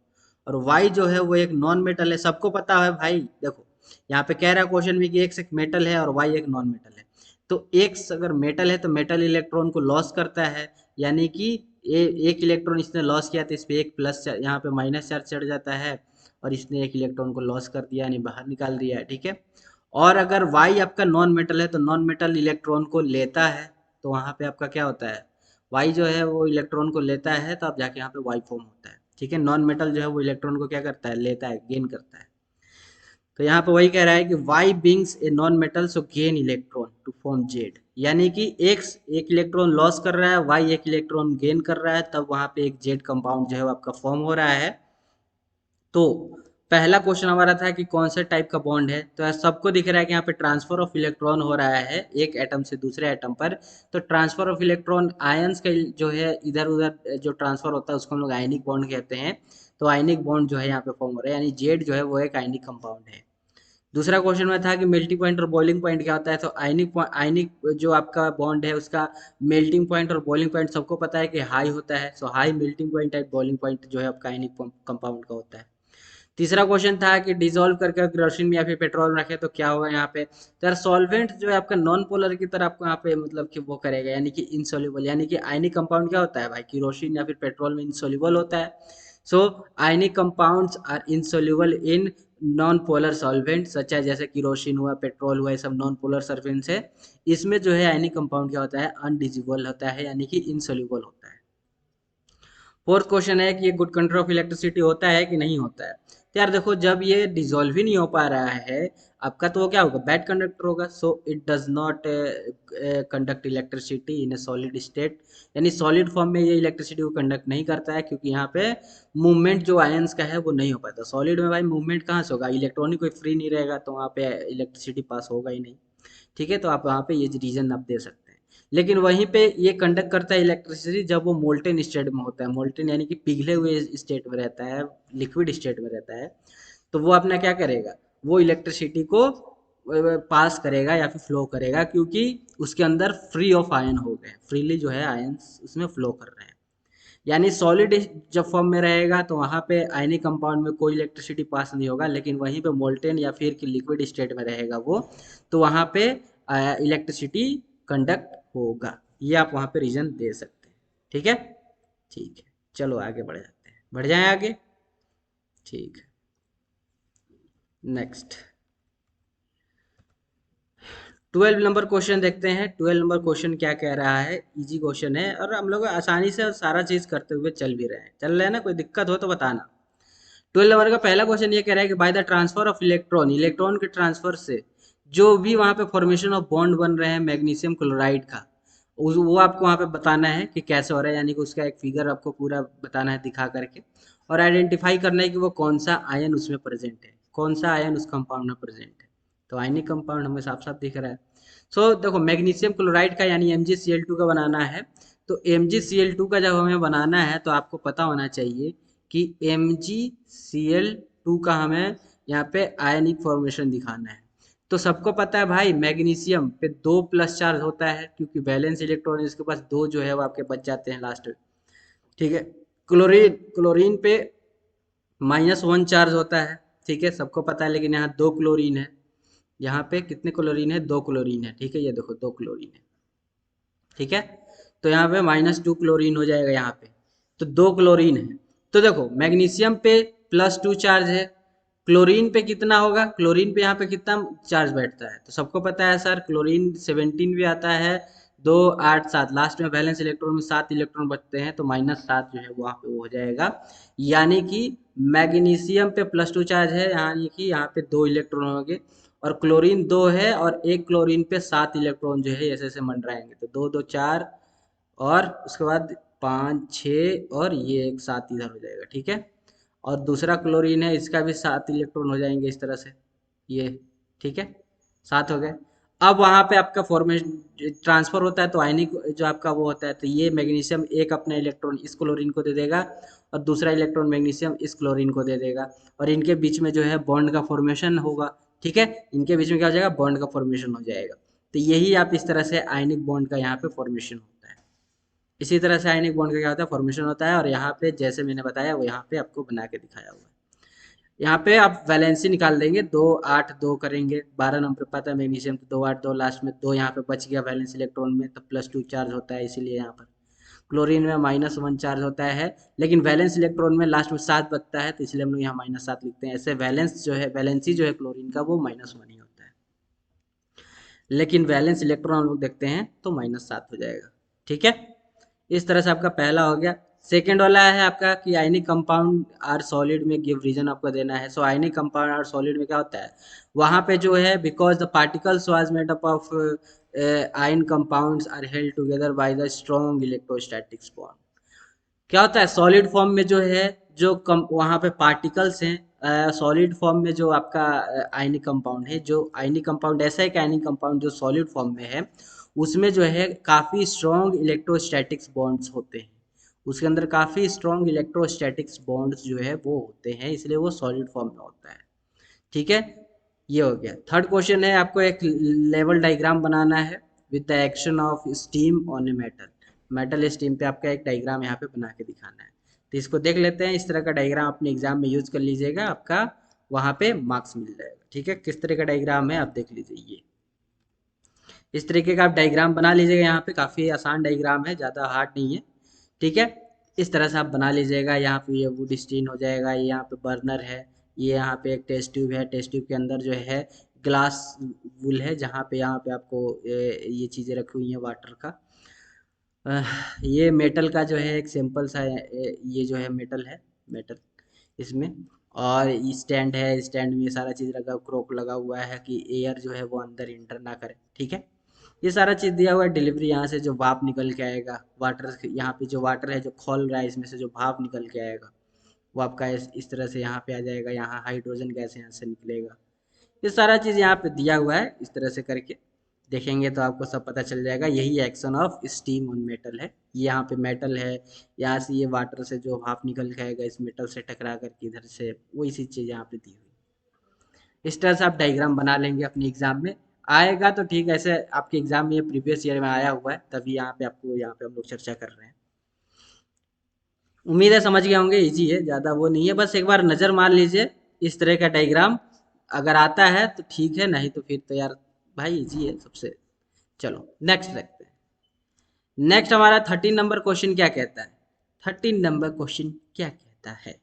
और वाई जो है वो एक नॉन मेटल है, सबको पता है भाई। देखो यहाँ पे कह रहा है क्वेश्चन में कि एक्स एक मेटल है और वाई एक नॉन मेटल है, तो एक्स अगर मेटल है तो मेटल इलेक्ट्रॉन को लॉस करता है, यानी कि एक इलेक्ट्रॉन इसने लॉस किया तो इस पे एक प्लस यहाँ पे माइनस चार्ज चढ़ जाता है और इसने एक इलेक्ट्रॉन को लॉस कर दिया यानी बाहर निकाल दिया है। ठीक है, और अगर वाई आपका नॉन मेटल है तो नॉन मेटल इलेक्ट्रॉन को लेता है, तो वहाँ पे आपका क्या होता है, वाई जो है वो इलेक्ट्रॉन को लेता है, तो अब जाके यहाँ पे वाई फॉर्म होता है। ठीक है, नॉन मेटल जो है वो इलेक्ट्रॉन को क्या करता है, लेता है, गेन करता है। तो यहाँ पे वही कह रहा है कि Y beings a non metal so gain electron to form Z, यानी कि एक्स एक इलेक्ट्रॉन लॉस कर रहा है, वाई एक इलेक्ट्रॉन गेन कर रहा है, तब वहाँ पे एक जेड कंपाउंड जो है वो आपका फॉर्म हो रहा है। तो पहला क्वेश्चन हमारा था कि कौन से टाइप का बॉन्ड है, तो सबको दिख रहा है कि यहाँ पे ट्रांसफर ऑफ इलेक्ट्रॉन हो रहा है एक एटम से दूसरे एटम पर। तो ट्रांसफर ऑफ इलेक्ट्रॉन आयंस का जो है इधर उधर जो ट्रांसफर होता है उसको हम लोग आयनिक बॉन्ड कहते हैं। तो आयनिक बॉन्ड जो है यहाँ पे फॉर्म हो रहा है, यानी जेड जो है वो एक आयनिक कंपाउंड है। दूसरा क्वेश्चन में था कि मेल्टिंग पॉइंट और बॉइलिंग पॉइंट क्या होता है, तो आयनिक जो आपका बॉन्ड है उसका मेल्टिंग पॉइंट और बॉइलिंग पॉइंट सबको पता है कि हाई होता है, so high melting point and boiling point जो है आपका आयनिक कंपाउंड का होता है। तीसरा क्वेश्चन था कि डिसॉल्व करके केरोसिन में या फिर पेट्रोल में रखे तो क्या होगा यहाँ पे, तो यार सॉल्वेंट जो है आपका नॉन पोलर की तरह आपको यहाँ पे मतलब कि वो करेगा, यानी कि इनसोल्यूबल, यानी कि आयनिक कंपाउंड क्या होता है भाई, केरोसिन या फिर पेट्रोल में इनसोल्यूबल होता है। So ionic compounds are insoluble in non polar solvent such है, जैसे केरोसिन हुआ, पेट्रोल हुआ, ये सब नॉन पोलर सॉल्वेंट्स है। इसमें जो है आयनिक कंपाउंड क्या होता है, अनडिजिबल होता है, यानी कि इनसोल्यूबल होता है। फोर्थ क्वेश्चन है कि ये गुड कंडक्टर ऑफ इलेक्ट्रिसिटी होता है कि नहीं होता है, तो यार देखो जब ये डिसॉल्व ही नहीं हो पा रहा है आपका, तो वो क्या होगा, बैड कंडक्टर होगा। So it does not conduct electricity in A solid state, यानी सॉलिड फॉर्म में ये इलेक्ट्रिसिटी को कंडक्ट नहीं करता है, क्योंकि यहाँ पे मूवमेंट जो आयंस का है वो नहीं हो पाता। सॉलिड में भाई मूवमेंट कहाँ से होगा, इलेक्ट्रॉनिक कोई फ्री नहीं रहेगा तो वहाँ पे इलेक्ट्रिसिटी पास होगा ही नहीं। ठीक है, तो आप वहाँ पे ये रीजन आप दे सकते हैं। लेकिन वहीं पे ये कंडक्ट करता है इलेक्ट्रिसिटी जब वो मोल्टेन स्टेट में होता है, मोल्टेन यानी कि पिघले हुए स्टेट में रहता है, लिक्विड स्टेट में रहता है, तो वो अपना क्या करेगा, वो इलेक्ट्रिसिटी को पास करेगा या फिर फ्लो करेगा, क्योंकि उसके अंदर फ्री ऑफ आयन हो गए, फ्रीली जो है आयन उसमें फ्लो कर रहे हैं। यानी सॉलिड जब फॉर्म में रहेगा तो वहाँ पे आयनिक कंपाउंड में कोई इलेक्ट्रिसिटी पास नहीं होगा, लेकिन वहीं पे मोल्टेन या फिर कि लिक्विड स्टेट में रहेगा वो, तो वहाँ पे इलेक्ट्रिसिटी कंडक्ट होगा। ये आप वहाँ पे रीजन दे सकते हैं। ठीक है, ठीक है, चलो आगे बढ़ जाते हैं, बढ़ जाएं आगे। ठीक है, नेक्स्ट 12 नंबर क्वेश्चन देखते हैं। 12 नंबर क्वेश्चन क्या कह रहा है, इजी क्वेश्चन है और हम लोग आसानी से सारा चीज करते हुए चल भी रहे हैं, चल रहे हैं ना, कोई दिक्कत हो तो बताना। 12 नंबर का पहला क्वेश्चन ये कह रहा है कि by the transfer of electron, electron के ट्रांसफर से जो भी वहां पे फॉर्मेशन ऑफ बॉन्ड बन रहे हैं मैग्नीशियम क्लोराइड का, वो आपको वहां पे बताना है कि कैसे हो रहा है, यानी कि उसका एक फिगर आपको पूरा बताना है दिखा करके, और आइडेंटिफाई करना है कि वो कौन सा आयन उसमें प्रेजेंट है, कौन सा आयन उस कंपाउंड में प्रेजेंट है। तो आयनिक कंपाउंड हमें साफ साफ दिख रहा है। सो देखो मैग्नीशियम क्लोराइड का यानी MgCl2 का बनाना है, तो MgCl2 का जब हमें बनाना है तो आपको पता होना चाहिए कि MgCl2 का हमें यहाँ पे आयनिक फॉर्मेशन दिखाना है। तो सबको पता है भाई मैग्नीशियम पे 2 प्लस चार्ज होता है, क्योंकि वैलेंस इलेक्ट्रॉन इसके पास 2 जो है वो आपके बच जाते हैं लास्ट में। ठीक है, क्लोरीन क्लोरीन पे -1 चार्ज होता है। ठीक है, सबको पता है, लेकिन यहाँ 2 क्लोरीन है। यहाँ पे कितने क्लोरीन है, 2 क्लोरीन है। ठीक है, ये देखो 2 क्लोरीन है। ठीक है, तो यहाँ पे -2 क्लोरीन हो जाएगा यहाँ पे, तो 2 क्लोरीन है। तो देखो मैग्नीशियम पे +2 चार्ज है, क्लोरीन पे कितना होगा, क्लोरीन पे यहाँ पे कितना चार्ज बैठता है, तो सबको पता है सर क्लोरीन 17 भी आता है, 2 8 7, लास्ट में वैलेंस इलेक्ट्रॉन में 7 इलेक्ट्रॉन बचते हैं, तो -7 जो है वहाँ पे वो हो जाएगा। यानी कि मैग्नीशियम पे +2 चार्ज है, यानी कि यहाँ पे 2 इलेक्ट्रॉन होंगे, और क्लोरीन 2 है और एक क्लोरीन पे 7 इलेक्ट्रॉन जो है ऐसे ऐसे मंडराएंगे, तो 2 2 4, और उसके बाद 5 6, और ये एक 7 इधर हो जाएगा। ठीक है, और दूसरा क्लोरीन है, इसका भी 7 इलेक्ट्रॉन हो जाएंगे इस तरह से, ये। ठीक है, 7 हो गए। अब वहाँ पे आपका फॉर्मेशन ट्रांसफर होता है, तो आयनिक जो आपका वो होता है, तो ये मैग्नीशियम एक अपना इलेक्ट्रॉन इस क्लोरीन को दे देगा, और दूसरा इलेक्ट्रॉन मैग्नीशियम इस क्लोरीन को दे देगा, और इनके बीच में जो है बॉन्ड का फॉर्मेशन होगा। ठीक है, इनके बीच में क्या हो जाएगा, बॉन्ड का फॉर्मेशन हो जाएगा। तो यही आप इस तरह से आयनिक बॉन्ड का यहाँ पे फॉर्मेशन होता है। इसी तरह से आयनिक बॉन्ड का क्या होता है, फॉर्मेशन होता है, और यहाँ पे जैसे मैंने बताया वो यहाँ पे आपको बना के दिखाया हुआ है। यहाँ पे आप वैलेंसी निकाल देंगे, 2 8 2 करेंगे, 12 नंबर पता है मैग्नीशियम, तो 2 8 2, लास्ट में 2 यहाँ पे बच गया वैलेंस इलेक्ट्रॉन में, तो +2 चार्ज होता है, इसीलिए यहाँ पर क्लोरीन में -1 चार्ज होता है, लेकिन वैलेंस इलेक्ट्रॉन में लास्ट में 7 बचता है, तो इसलिए हम लोग यहाँ -7 लिखते हैं। ऐसे वैलेंस जो है, वैलेंसी जो है क्लोरीन का वो -1 ही होता है, लेकिन वैलेंस इलेक्ट्रॉन हम लोग देखते हैं तो -7 हो जाएगा। ठीक है, इस तरह से आपका पहला हो गया। सेकेंड वाला है आपका कि आयनिक कंपाउंड आर सॉलिड में गिव रीजन आपको देना है। So ionic compound are solid में क्या होता है, वहां पे जो है because the particles was made up of ion compounds are held together by the strong electrostatics bond. क्या होता है सॉलिड फॉर्म में जो है, जो कम वहाँ पे पार्टिकल्स हैं, सॉलिड फॉर्म में जो आपका आयनिक कंपाउंड है, जो आयनिक कंपाउंड ऐसा है कि आयनिक कंपाउंड जो सॉलिड फॉर्म में है उसमें जो है काफ़ी स्ट्रॉन्ग इलेक्ट्रोस्टैटिक्स बॉन्ड्स होते हैं, उसके अंदर काफ़ी स्ट्रॉन्ग इलेक्ट्रोस्टैटिक्स बॉन्ड्स जो है वो होते हैं, इसलिए वो सॉलिड फॉर्म में होता है। ठीक है, ये हो गया। थर्ड क्वेश्चन है, आपको एक लेवल डायग्राम बनाना है with the action of steam on a metal, metal steam पे आपका एक डायग्राम यहाँ पे बना के दिखाना है। तो इसको देख लेते हैं, इस तरह का डायग्राम अपने एग्जाम में यूज कर लीजिएगा, आपका वहाँ पे मार्क्स मिल जाएगा। ठीक है, किस तरह का डायग्राम है आप देख लीजिए, ये इस तरीके का आप डायग्राम बना लीजिएगा। यहाँ पे काफ़ी आसान डायग्राम है, ज़्यादा हार्ड नहीं है। ठीक है, इस तरह से आप बना लीजिएगा। यहाँ पे ये वुड स्टीन हो जाएगा, ये यहाँ पे बर्नर है, ये यहाँ पे एक टेस्ट ट्यूब है, टेस्ट ट्यूब के अंदर जो है ग्लास वुल है, जहाँ पे यहाँ पे आपको ये चीज़ें रखी हुई हैं वाटर का। ये मेटल का जो है एक सिंपल सा ये जो है मेटल है, मेटल इसमें, और स्टैंड है, स्टैंड में ये सारा चीज़ लगा, क्रोक लगा हुआ है कि एयर जो है वो अंदर इंटर ना करे। ठीक है, ये सारा चीज़ दिया हुआ है। डिलीवरी यहाँ से जो भाप निकल के आएगा, वाटर यहाँ पे जो वाटर है जो खोल रहा है, इसमें से जो भाप निकल के आएगा वो आपका इस तरह से यहाँ पे आ जाएगा, यहाँ हाइड्रोजन गैस यहाँ से निकलेगा। ये सारा चीज़ यहाँ पे दिया हुआ है, इस तरह से करके देखेंगे तो आपको सब पता चल जाएगा। यही action of steam on metal है। ये यहाँ पे मेटल है, यहाँ से ये वाटर से जो भाप निकल के आएगा इस मेटल से टकरा करके इधर से, वही सी चीज़ यहाँ पे दी हुई। इस तरह से आप डायग्राम बना लेंगे अपने एग्जाम में, आएगा तो ठीक है। ऐसे आपके एग्जाम में ये प्रीवियस ईयर में आया हुआ है, तभी यहाँ पे आपको यहाँ पे हम लोग चर्चा कर रहे हैं। उम्मीद है समझ गए होंगे, इजी है, ज़्यादा वो नहीं है, बस एक बार नज़र मार लीजिए इस तरह का डायग्राम, अगर आता है तो ठीक है, नहीं तो फिर तो यार भाई इजी है सबसे। चलो नेक्स्ट देखते हैं। नेक्स्ट हमारा 13 नंबर क्वेश्चन क्या कहता है, 13 नंबर क्वेश्चन क्या कहता है,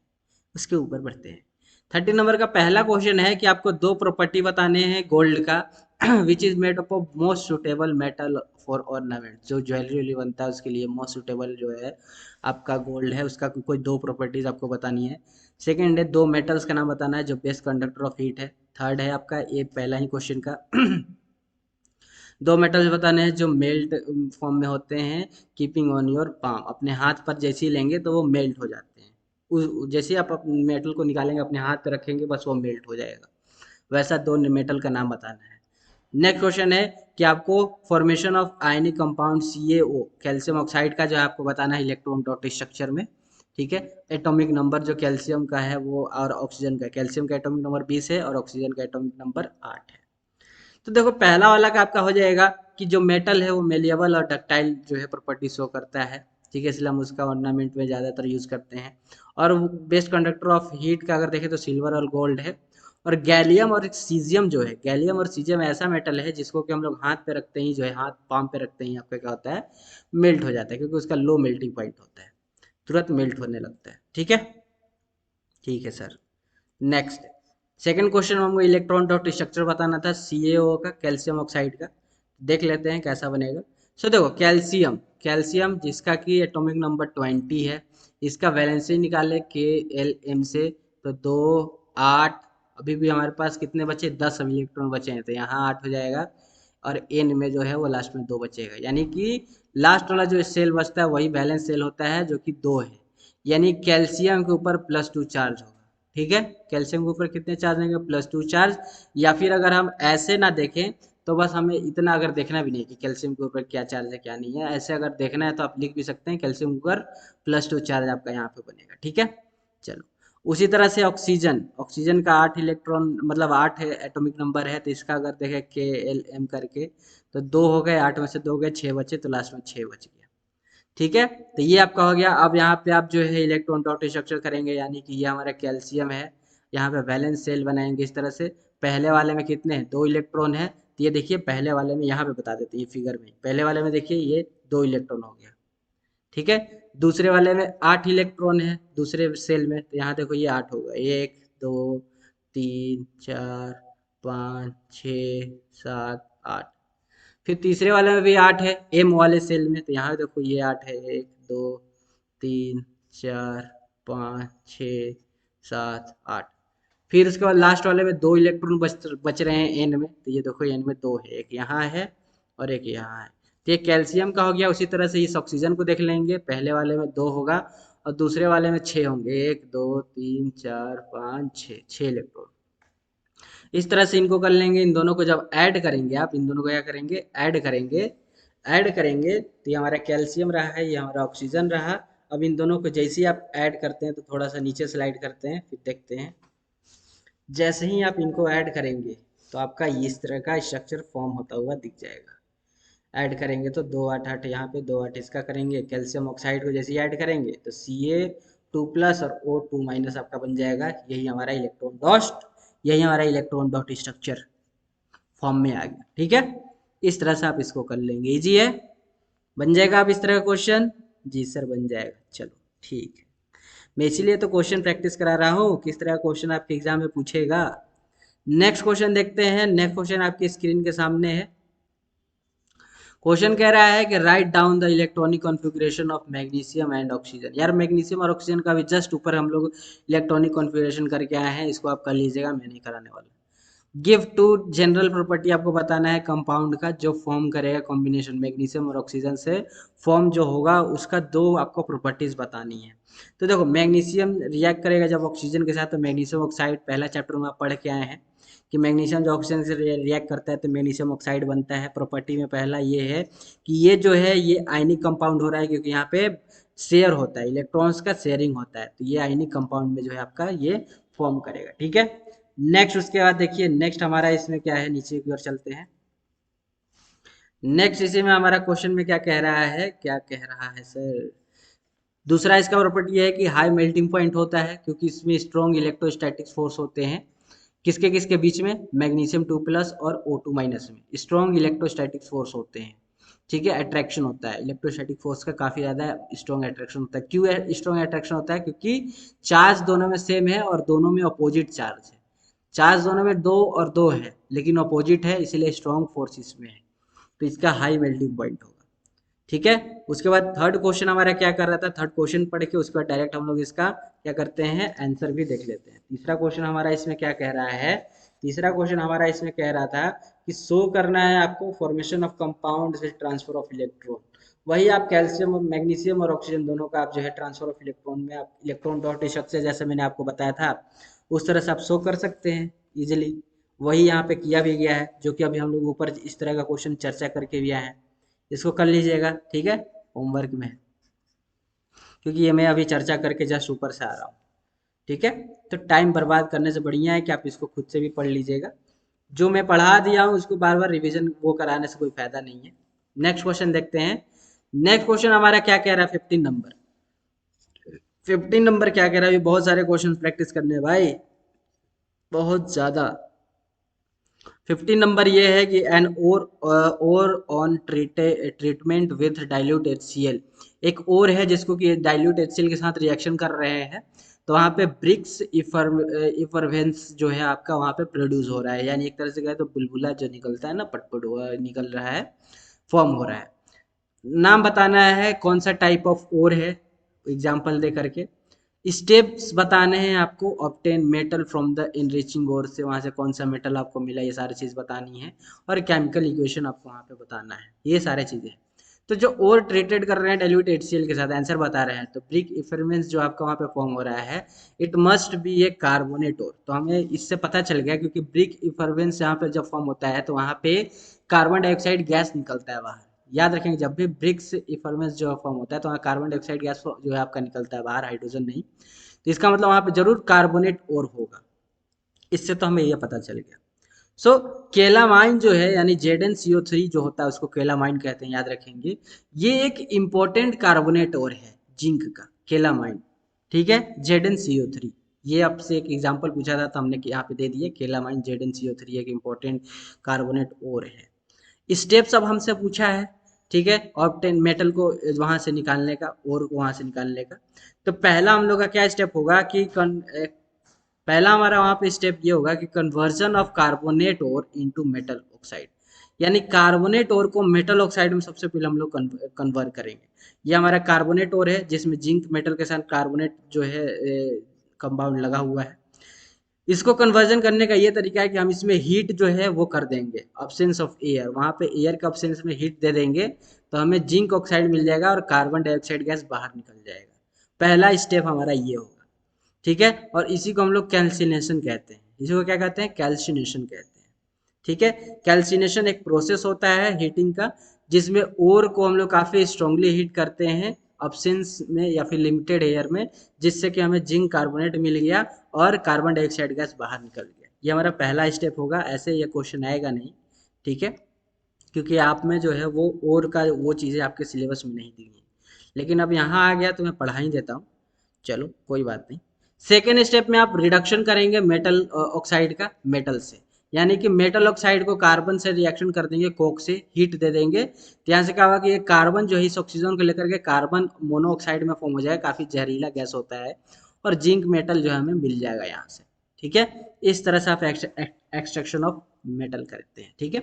उसके ऊपर बढ़ते हैं। 13 नंबर का पहला क्वेश्चन है कि आपको दो प्रॉपर्टी बताने हैं गोल्ड का, which is made up of most suitable metal for ornament, जो ज्वेलरी बनता है उसके लिए मोस्ट सुटेबल जो है आपका गोल्ड है, उसका कोई दो प्रॉपर्टीज आपको बतानी है। सेकंड है दो मेटल्स का नाम बताना है जो बेस्ट कंडक्टर ऑफ हीट है। थर्ड है आपका ये पहला ही क्वेश्चन का दो मेटल्स बताने हैं जो मेल्ट फॉर्म में होते हैं, कीपिंग ऑन योर पाम, अपने हाथ पर जैसे ही लेंगे तो वो मेल्ट हो जाते हैं, जैसे ही आप मेटल को निकालेंगे अपने हाथ पे रखेंगे बस वो मेल्ट हो जाएगा, वैसा दो मेटल का नाम बताना है। नेक्स्ट क्वेश्चन है कि आपको formation of ionic compound CaO, calcium oxide का जो है आपको बताना है इलेक्ट्रॉन डॉट स्ट्रक्चर में, ठीक है। एटॉमिक नंबर जो कैल्शियम का है वो और ऑक्सीजन का, कैल्शियम का एटॉमिक नंबर 20 है और ऑक्सीजन का एटॉमिक नंबर 8 है। तो देखो पहला वाला का आपका हो जाएगा कि जो मेटल है वो मेलिएबल और डक्टाइल जो है प्रॉपर्टी शो करता है, ठीक है, इसलिए हम उसका ऑर्नामेंट में ज़्यादातर यूज़ करते हैं। और बेस्ट कंडक्टर ऑफ हीट का अगर देखें तो सिल्वर और गोल्ड है। और गैलियम और सीजियम जो है, गैलियम और सीजियम ऐसा मेटल है जिसको कि हम लोग हाथ पे रखते ही जो है, हाथ पाम पे रखते ही आपका क्या होता है, मेल्ट हो जाता है, क्योंकि उसका लो मेल्टिंग पॉइंट होता है, तुरंत मेल्ट होने लगता है, ठीक है। ठीक है सर। नेक्स्ट सेकंड क्वेश्चन में हमको इलेक्ट्रॉन डॉट स्ट्रक्चर बताना था CaO का, कैल्शियम ऑक्साइड का, देख लेते हैं कैसा बनेगा। सो देखो कैल्शियम, कैल्शियम जिसका कि एटॉमिक नंबर 20 है, इसका वैलेंसी निकाले KLm से, तो 2 8, अभी भी हमारे पास कितने बचे, 10 इलेक्ट्रॉन बचे हैं, तो यहाँ 8 हो जाएगा, और एन में जो है वो लास्ट में 2 बचेगा, यानी कि लास्ट वाला जो सेल बचता है वही बैलेंस सेल होता है जो कि 2 है, यानी कैल्शियम के ऊपर +2 चार्ज होगा, ठीक है। कैल्शियम के ऊपर कितने चार्ज होंगे, +2 चार्ज। या फिर अगर हम ऐसे ना देखें तो बस हमें इतना अगर देखना भी नहीं कि कैल्शियम के ऊपर क्या चार्ज है क्या नहीं है, ऐसे अगर देखना है तो आप लिख भी सकते हैं कैल्शियम के ऊपर +2 चार्ज आपका यहाँ पे बनेगा, ठीक है। चलो उसी तरह से ऑक्सीजन, ऑक्सीजन का 8 इलेक्ट्रॉन मतलब 8 है एटॉमिक नंबर है, तो इसका अगर देखें KLm करके, तो 2 हो गए, 8 में से 2 गए, 6 बचे, तो लास्ट में 6 बच गया, ठीक है। तो ये आपका हो गया। अब यहाँ पे आप जो है इलेक्ट्रॉन डॉट स्ट्रक्चर करेंगे, यानी कि ये हमारा कैल्शियम है, यहाँ पे वैलेंस सेल बनाएंगे इस तरह से, पहले वाले में कितने हैं, 2 इलेक्ट्रॉन है, तो ये देखिए पहले वाले में यहाँ पे बता देते हैं ये फिगर में, पहले वाले में देखिए ये 2 इलेक्ट्रॉन हो गया, ठीक है। दूसरे वाले में 8 इलेक्ट्रॉन है दूसरे सेल में, तो यहाँ देखो ये 8 होगा, 1 2 3 4 5 6 7 8। फिर तीसरे वाले में भी 8 है एम वाले सेल में, तो यहाँ देखो ये 8 है, 1 2 3 4 5 6 7 8। फिर उसके बाद लास्ट वाले में 2 इलेक्ट्रॉन बच रहे हैं एन में, तो ये देखो एन में 2 है, एक यहाँ है और एक यहाँ है, तो ये कैल्शियम का हो गया। उसी तरह से इस ऑक्सीजन को देख लेंगे, पहले वाले में 2 होगा और दूसरे वाले में 6 होंगे, 1 2 3 4 5 6, 6 इलेक्ट्रॉन। इस तरह से इनको कर लेंगे, इन दोनों को जब ऐड करेंगे आप, इन दोनों को क्या करेंगे, ऐड करेंगे, ऐड करेंगे, तो ये हमारा कैल्शियम रहा है, ये हमारा ऑक्सीजन रहा। अब इन दोनों को जैसे ही आप ऐड करते हैं तो थोड़ा सा नीचे स्लाइड करते हैं, फिर देखते हैं, जैसे ही आप इनको ऐड करेंगे तो आपका इस तरह का स्ट्रक्चर फॉर्म होता हुआ दिख जाएगा। ऐड करेंगे तो 2 8 8 यहाँ पे 2 8 इसका करेंगे, कैल्शियम ऑक्साइड को जैसे ही ऐड करेंगे तो Ca2+ और O2- आपका बन जाएगा, यही हमारा इलेक्ट्रॉन डॉट, यही हमारा इलेक्ट्रॉन डॉट स्ट्रक्चर फॉर्म में आ गया, ठीक है। इस तरह से आप इसको कर लेंगे, इजी है, बन जाएगा आप इस तरह का क्वेश्चन, जी सर बन जाएगा, चलो ठीक है। मैं इसीलिए तो क्वेश्चन प्रैक्टिस करा रहा हूँ, किस तरह का क्वेश्चन आपके एग्जाम में पूछेगा। नेक्स्ट क्वेश्चन देखते हैं। नेक्स्ट क्वेश्चन आपकी स्क्रीन के सामने है। क्वेश्चन कह रहा है कि write down the electronic configuration of magnesium and oxygen. यार मैग्नीशियम और ऑक्सीजन का भी जस्ट ऊपर हम लोग इलेक्ट्रॉनिक कॉन्फ़िगरेशन करके आए हैं, इसको आप कर लीजिएगा, मैं नहीं कराने वाला। गिव टू जनरल प्रॉपर्टी आपको बताना है कंपाउंड का जो फॉर्म करेगा कॉम्बिनेशन मैग्नीशियम और ऑक्सीजन से, फॉर्म जो होगा उसका दो आपको प्रॉपर्टीज बतानी है। तो देखो मैग्नीशियम रिएक्ट करेगा जब ऑक्सीजन के साथ, तो मैग्नीशियम ऑक्साइड पहला चैप्टर में आप पढ़ के आए हैं कि मैग्नीशियम जो ऑक्सीजन से रिएक्ट करता है तो मैग्नीशियम ऑक्साइड बनता है। प्रॉपर्टी में पहला ये है कि ये जो है ये आयनिक कंपाउंड हो रहा है, क्योंकि यहाँ पे शेयर होता है, इलेक्ट्रॉन्स का शेयरिंग होता है, तो ये आयनिक कंपाउंड में जो है आपका ये फॉर्म करेगा, ठीक है। नेक्स्ट उसके बाद देखिए नेक्स्ट हमारा इसमें क्या है, नीचे की ओर चलते हैं। नेक्स्ट इसी में हमारा क्वेश्चन में क्या कह रहा है, क्या कह रहा है सर, दूसरा इसका प्रॉपर्टी है कि हाई मेल्टिंग पॉइंट होता है, क्योंकि इसमें स्ट्रॉन्ग इलेक्ट्रोस्टैटिक फोर्स होते हैं। किसके किसके बीच में? मैग्नीशियम 2+ और O2- में स्ट्रॉन्ग इलेक्ट्रोस्टैटिक फोर्स होते हैं। ठीक है, अट्रैक्शन होता है, इलेक्ट्रोस्टैटिक फोर्स का काफी ज्यादा स्ट्रॉन्ग अट्रैक्शन होता है। क्यों स्ट्रॉन्ग अट्रैक्शन होता है? क्योंकि चार्ज दोनों में सेम है और दोनों में अपोजिट चार्ज है। चार्ज दोनों में 2 और 2 है, लेकिन अपोजिट है, इसीलिए स्ट्रॉन्ग फोर्स इसमें है। तो इसका हाई मेल्टिंग पॉइंट होगा। ठीक है, उसके बाद थर्ड क्वेश्चन हमारा क्या कर रहा था, थर्ड क्वेश्चन पढ़ के उसके बाद डायरेक्ट हम लोग इसका क्या करते हैं, आंसर भी देख लेते हैं। तीसरा क्वेश्चन हमारा इसमें क्या कह रहा है, तीसरा क्वेश्चन हमारा इसमें कह रहा था कि शो करना है आपको formation of compound with transfer of electron. वही आप कैल्शियम और मैग्नीशियम और ऑक्सीजन दोनों का आप जो है ट्रांसफर ऑफ इलेक्ट्रॉन में आप इलेक्ट्रॉन डॉट स्ट्रक्चर जैसे मैंने आपको बताया था उस तरह से आप शो कर सकते हैं इजिली। वही यहाँ पे किया भी गया है, जो कि अभी हम लोग ऊपर इस तरह का क्वेश्चन चर्चा करके भी आए हैं। इसको कर लीजिएगा, ठीक है, होमवर्क में है, क्योंकि ये मैं अभी चर्चा करके जस्ट ऊपर से आ रहा हूँ। ठीक है, तो टाइम बर्बाद करने से बढ़िया है कि आप इसको खुद से भी पढ़ लीजिएगा। जो मैं पढ़ा दिया हूँ उसको बार बार रिवीजन वो कराने से कोई फायदा नहीं है। नेक्स्ट क्वेश्चन देखते हैं। नेक्स्ट क्वेश्चन हमारा क्या कह रहा है, 15 नंबर। 15 नंबर क्या कह रहा है, बहुत सारे क्वेश्चन प्रैक्टिस करने हैं भाई, बहुत ज्यादा। 15 नंबर ये है कि एन और on treatment with dilute HCl। एक और है जिसको कि डाइल्यूट HCl के साथ रिएक्शन कर रहे हैं, तो वहाँ पे ब्रिक्स इफरवेंस जो है आपका वहाँ पे प्रोड्यूस हो रहा है, यानी एक तरह से कहे तो बुलबुला जो निकलता है ना, पटपट हुआ निकल रहा है, फॉर्म हो रहा है। नाम बताना है कौन सा टाइप ऑफ ओर है, एग्जाम्पल दे करके। स्टेप्स बताने हैं आपको, obtain metal from the enriching ore से, वहां से कौन सा मेटल आपको मिला, ये सारी चीज बतानी है। और केमिकल इक्वेशन आपको वहां पे बताना है, ये सारे चीजें। तो जो और ट्रीटेड कर रहे हैं डाइल्यूट HCl के साथ, आंसर बता रहे हैं, तो ब्रिक इफरमेंस जो आपका वहाँ पे फॉर्म हो रहा है, it must be a carbonate ore. तो हमें इससे पता चल गया, क्योंकि ब्रिक इफरमेंस यहाँ पे जब फॉर्म होता है तो वहाँ पे कार्बन डाइऑक्साइड गैस निकलता है बाहर। याद रखेंगे, जब भी ब्रिक्स इफरमेंस जो फॉर्म होता है तो वहाँ कार्बन डाइऑक्साइड गैस जो है आपका निकलता है बाहर, हाइड्रोजन नहीं। तो इसका मतलब वहाँ पे जरूर कार्बोनेट और होगा। इससे तो हमें ये पता चल गया। सो केलामाइन जो है, यानी ZnCO3 जो होता है उसको केलामाइन कहते हैं, याद रखेंगे। ये एक इम्पोर्टेंट कार्बोनेट और है जिंक का, केलामाइन। ठीक है, ZnCO3, ये आपसे एक एग्जांपल पूछा था तो हमने यहाँ पे दे दिया, केलामाइन ZnCO3 एक इम्पोर्टेंट कार्बोनेट और है। स्टेप्स अब हमसे पूछा है, ठीक है, ऑब्टेन मेटल को वहां से निकालने का और वहां से निकालने का। तो पहला हम लोग का क्या स्टेप होगा कि पहला हमारा वहां पे स्टेप ये होगा कि conversion of carbonate ore into metal oxide, यानी कार्बोनेट ओर को मेटल ऑक्साइड में सबसे पहले हम लोग कन्वर्ट करेंगे। ये हमारा कार्बोनेट ओर है जिसमें जिंक मेटल के साथ कार्बोनेट जो है कंपाउंड लगा हुआ है। इसको कन्वर्जन करने का ये तरीका है कि हम इसमें हीट जो है वो कर देंगे, ऑब्सेंस ऑफ एयर, वहाँ पे एयर के ऑब्सेंस में हीट दे देंगे, तो हमें जिंक ऑक्साइड मिल जाएगा और कार्बन डाइऑक्साइड गैस बाहर निकल जाएगा। पहला स्टेप हमारा ये होगा। ठीक है, और इसी को हम लोग कैल्सिनेशन कहते हैं, इसी को क्या कहते हैं, कैल्सिनेशन कहते हैं। ठीक है, कैल्सिनेशन एक प्रोसेस होता है हीटिंग का, जिसमें ओर को हम लोग काफ़ी स्ट्रांगली हीट करते हैं ऑब्सेंस में या फिर लिमिटेड एयर में, जिससे कि हमें जिंक कार्बोनेट मिल गया और कार्बन डाइऑक्साइड गैस बाहर निकल गया। ये हमारा पहला स्टेप होगा, ऐसे ये क्वेश्चन आएगा नहीं। ठीक है, क्योंकि आप में जो है वो और का वो चीज़ें आपके सिलेबस में नहीं दी हैं, लेकिन अब यहाँ आ गया तो मैं पढ़ा ही देता हूँ। चलो कोई बात नहीं। सेकेंड स्टेप में आप रिडक्शन करेंगे मेटल ऑक्साइड का मेटल से, यानी कि मेटल ऑक्साइड को कार्बन से रिएक्शन कर देंगे, कोक से हीट दे देंगे, तो यहाँ से क्या होगा कि ये कार्बन जो है इस ऑक्सीजन को लेकर के कार्बन मोनोऑक्साइड में फॉर्म हो जाएगा, काफी जहरीला गैस होता है, और जिंक मेटल जो है हमें मिल जाएगा यहाँ से। ठीक है, इस तरह से आप एक्सट्रैक्शन ऑफ मेटल करते हैं। ठीक है,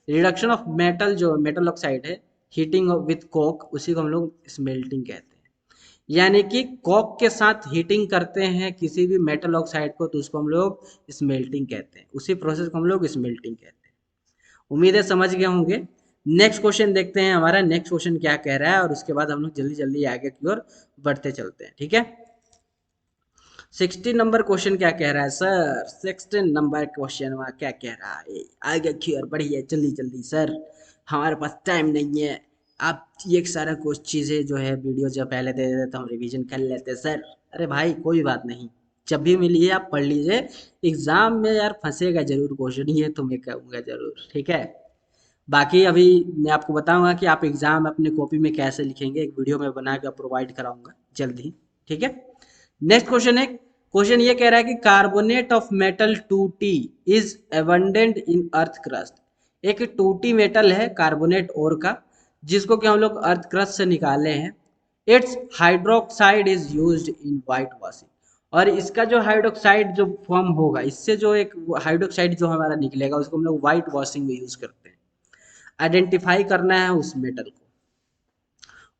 रिडक्शन ऑफ मेटल जो मेटल ऑक्साइड है, हीटिंग विथ कोक, उसी को हम लोग स्मेल्टिंग कहते हैं। यानी कि कॉक के साथ हीटिंग करते हैं किसी भी मेटल ऑक्साइड को, तो उसको हम लोग स्मेल्टिंग कहते हैं, उसी प्रोसेस को हम लोग स्मेल्टिंग कहते हैं। उम्मीद है समझ गए होंगे। नेक्स्ट क्वेश्चन देखते हैं, हमारा नेक्स्ट क्वेश्चन क्या कह रहा है, और उसके बाद हम लोग जल्दी जल्दी आगे की ओर बढ़ते चलते हैं। ठीक है, 16 नंबर क्वेश्चन क्या कह रहा है सर, 16 नंबर क्वेश्चन वहाँ क्या कह रहा है, आगे की ओर बढ़िए जल्दी जल्दी सर, हमारे पास टाइम नहीं है। आप ये सारा कुछ चीज़ें जो है वीडियो जब पहले दे देते तो हम रिवीजन कर लेते सर। अरे भाई कोई बात नहीं, जब भी मिलिए आप पढ़ लीजिए, एग्जाम में यार फंसेगा जरूर क्वेश्चन, ये तो मैं कहूँगा जरूर। ठीक है, बाकी अभी मैं आपको बताऊंगा कि आप एग्जाम अपने कॉपी में कैसे लिखेंगे, एक वीडियो में बना के प्रोवाइड कराऊंगा। जल्दी। ठीक है, नेक्स्ट क्वेश्चन है, क्वेश्चन ये कह रहा है कि carbonate of metal 2T is abundant in earth crust. एक 2T मेटल है कार्बोनेट ओर का, जिसको कि हम लोग अर्थ क्रस्ट से निकाले हैं। It's hydroxide is used in white washing. और इसका जो हाइड्रोक्साइड जो फॉर्म होगा, इससे जो एक हाइड्रोक्साइड जो हमारा निकलेगा, उसको हम लोग व्हाइट वॉशिंग में यूज करते हैं। आइडेंटिफाई करना है उस मेटल को,